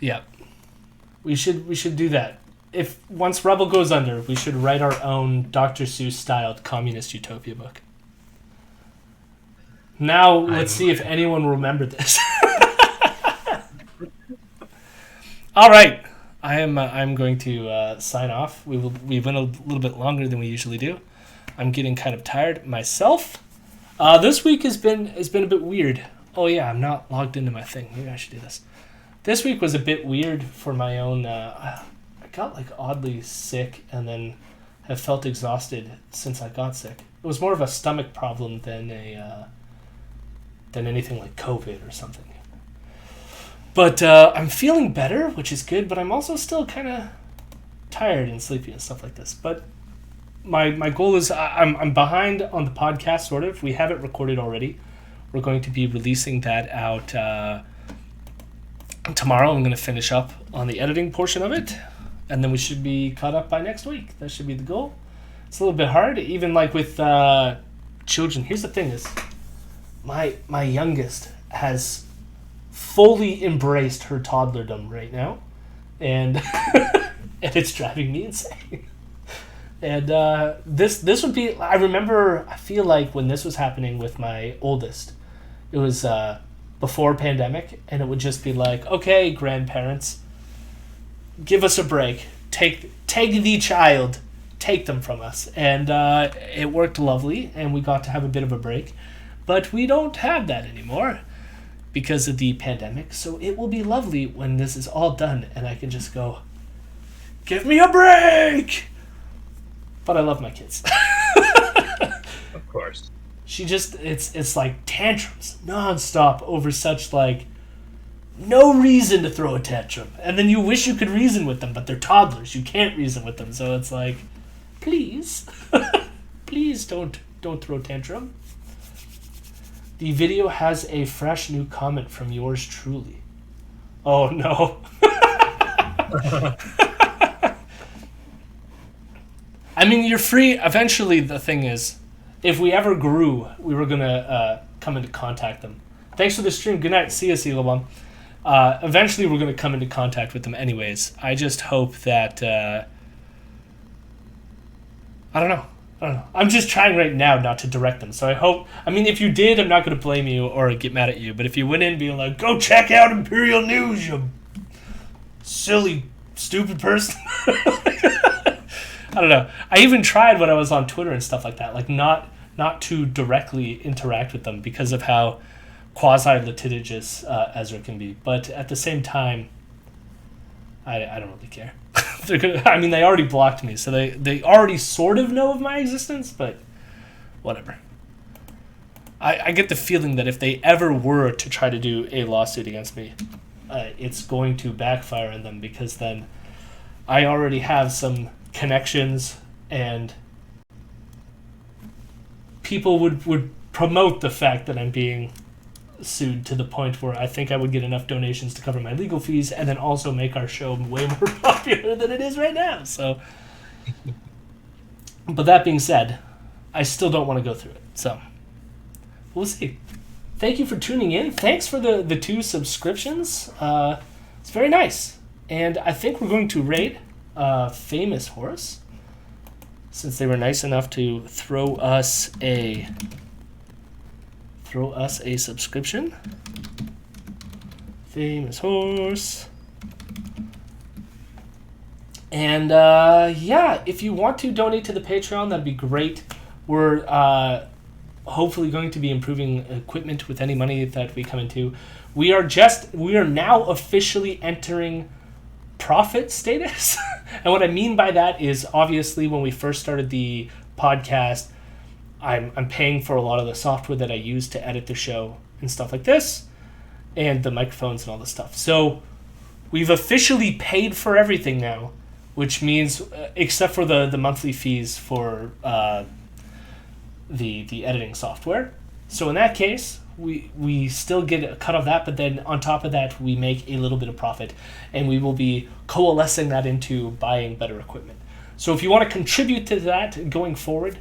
Yeah. We should do that. If once Rebel goes under, we should write our own Dr. Seuss styled communist utopia book. Now let's see if anyone will remember this. All right. I'm going to sign off. We went a little bit longer than we usually do. I'm getting kind of tired myself. This week has been a bit weird. Oh yeah, I'm not logged into my thing. Maybe I should do this. This week was a bit weird for my own. I got like oddly sick and then have felt exhausted since I got sick. It was more of a stomach problem than anything like COVID or something. But I'm feeling better, which is good. But I'm also still kind of tired and sleepy and stuff like this. But my goal is I'm behind on the podcast, sort of. We have it recorded already. We're going to be releasing that out tomorrow. I'm going to finish up on the editing portion of it, and then we should be caught up by next week. That should be the goal. It's a little bit hard, even like with children. Here's the thing: is my youngest has fully embraced her toddlerdom right now, and and it's driving me insane. And this would be. I remember. I feel like when this was happening with my oldest, it was before pandemic, and it would just be like, okay, grandparents, give us a break. Take the child. Take them from us. And it worked lovely, and we got to have a bit of a break. But we don't have that anymore because of the pandemic. So it will be lovely when this is all done, and I can just go, give me a break! But I love my kids. Of course. She just, it's like tantrums nonstop over such like no reason to throw a tantrum. And then you wish you could reason with them, but they're toddlers. You can't reason with them. So it's like, please, please don't throw tantrum. The video has a fresh new comment from yours truly. Oh no. I mean, you're free. Eventually, the thing is, if we ever grew, we were going to come into contact them. Thanks for the stream. Good night. See you, Sealabum. Eventually, we're going to come into contact with them anyways. I just hope that... I don't know. I'm just trying right now not to direct them. So I hope... I mean, if you did, I'm not going to blame you or get mad at you. But if you went in being like, go check out Imperial News, you silly, stupid person... I don't know. I even tried when I was on Twitter and stuff like that, like not to directly interact with them because of how quasi-litigious Ezra can be. But at the same time, I don't really care. They already blocked me, so they already sort of know of my existence, but whatever. I get the feeling that if they ever were to try to do a lawsuit against me, it's going to backfire on them because then I already have some connections and people would promote the fact that I'm being sued to the point where I think I would get enough donations to cover my legal fees and then also make our show way more popular than it is right now. So, but that being said, I still don't want to go through it. So, we'll see. Thank you for tuning in. Thanks for the 2 subscriptions. It's very nice. And I think we're going to rate Famous Horse, since they were nice enough to throw us a subscription. Famous Horse. And yeah, if you want to donate to the Patreon, that'd be great. We're hopefully going to be improving equipment with any money that we come into. We are now officially entering profit status. And what I mean by that is, obviously, when we first started the podcast, I'm paying for a lot of the software that I use to edit the show and stuff like this, and the microphones and all this stuff. So we've officially paid for everything now, which means, except for the monthly fees for the editing software. So in that case, we still get a cut of that, but then on top of that, we make a little bit of profit, and we will be coalescing that into buying better equipment. So if you want to contribute to that going forward,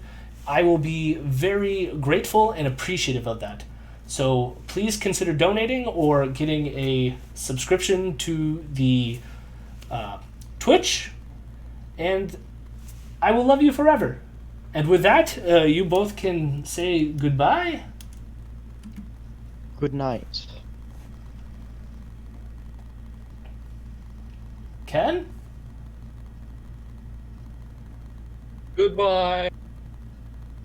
I will be very grateful and appreciative of that. So please consider donating or getting a subscription to the Twitch, and I will love you forever. And with that, you both can say goodbye. Good night. Ken? Goodbye.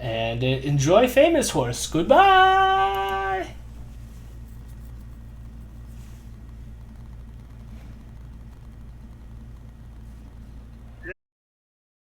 And enjoy Famous Horse. Goodbye.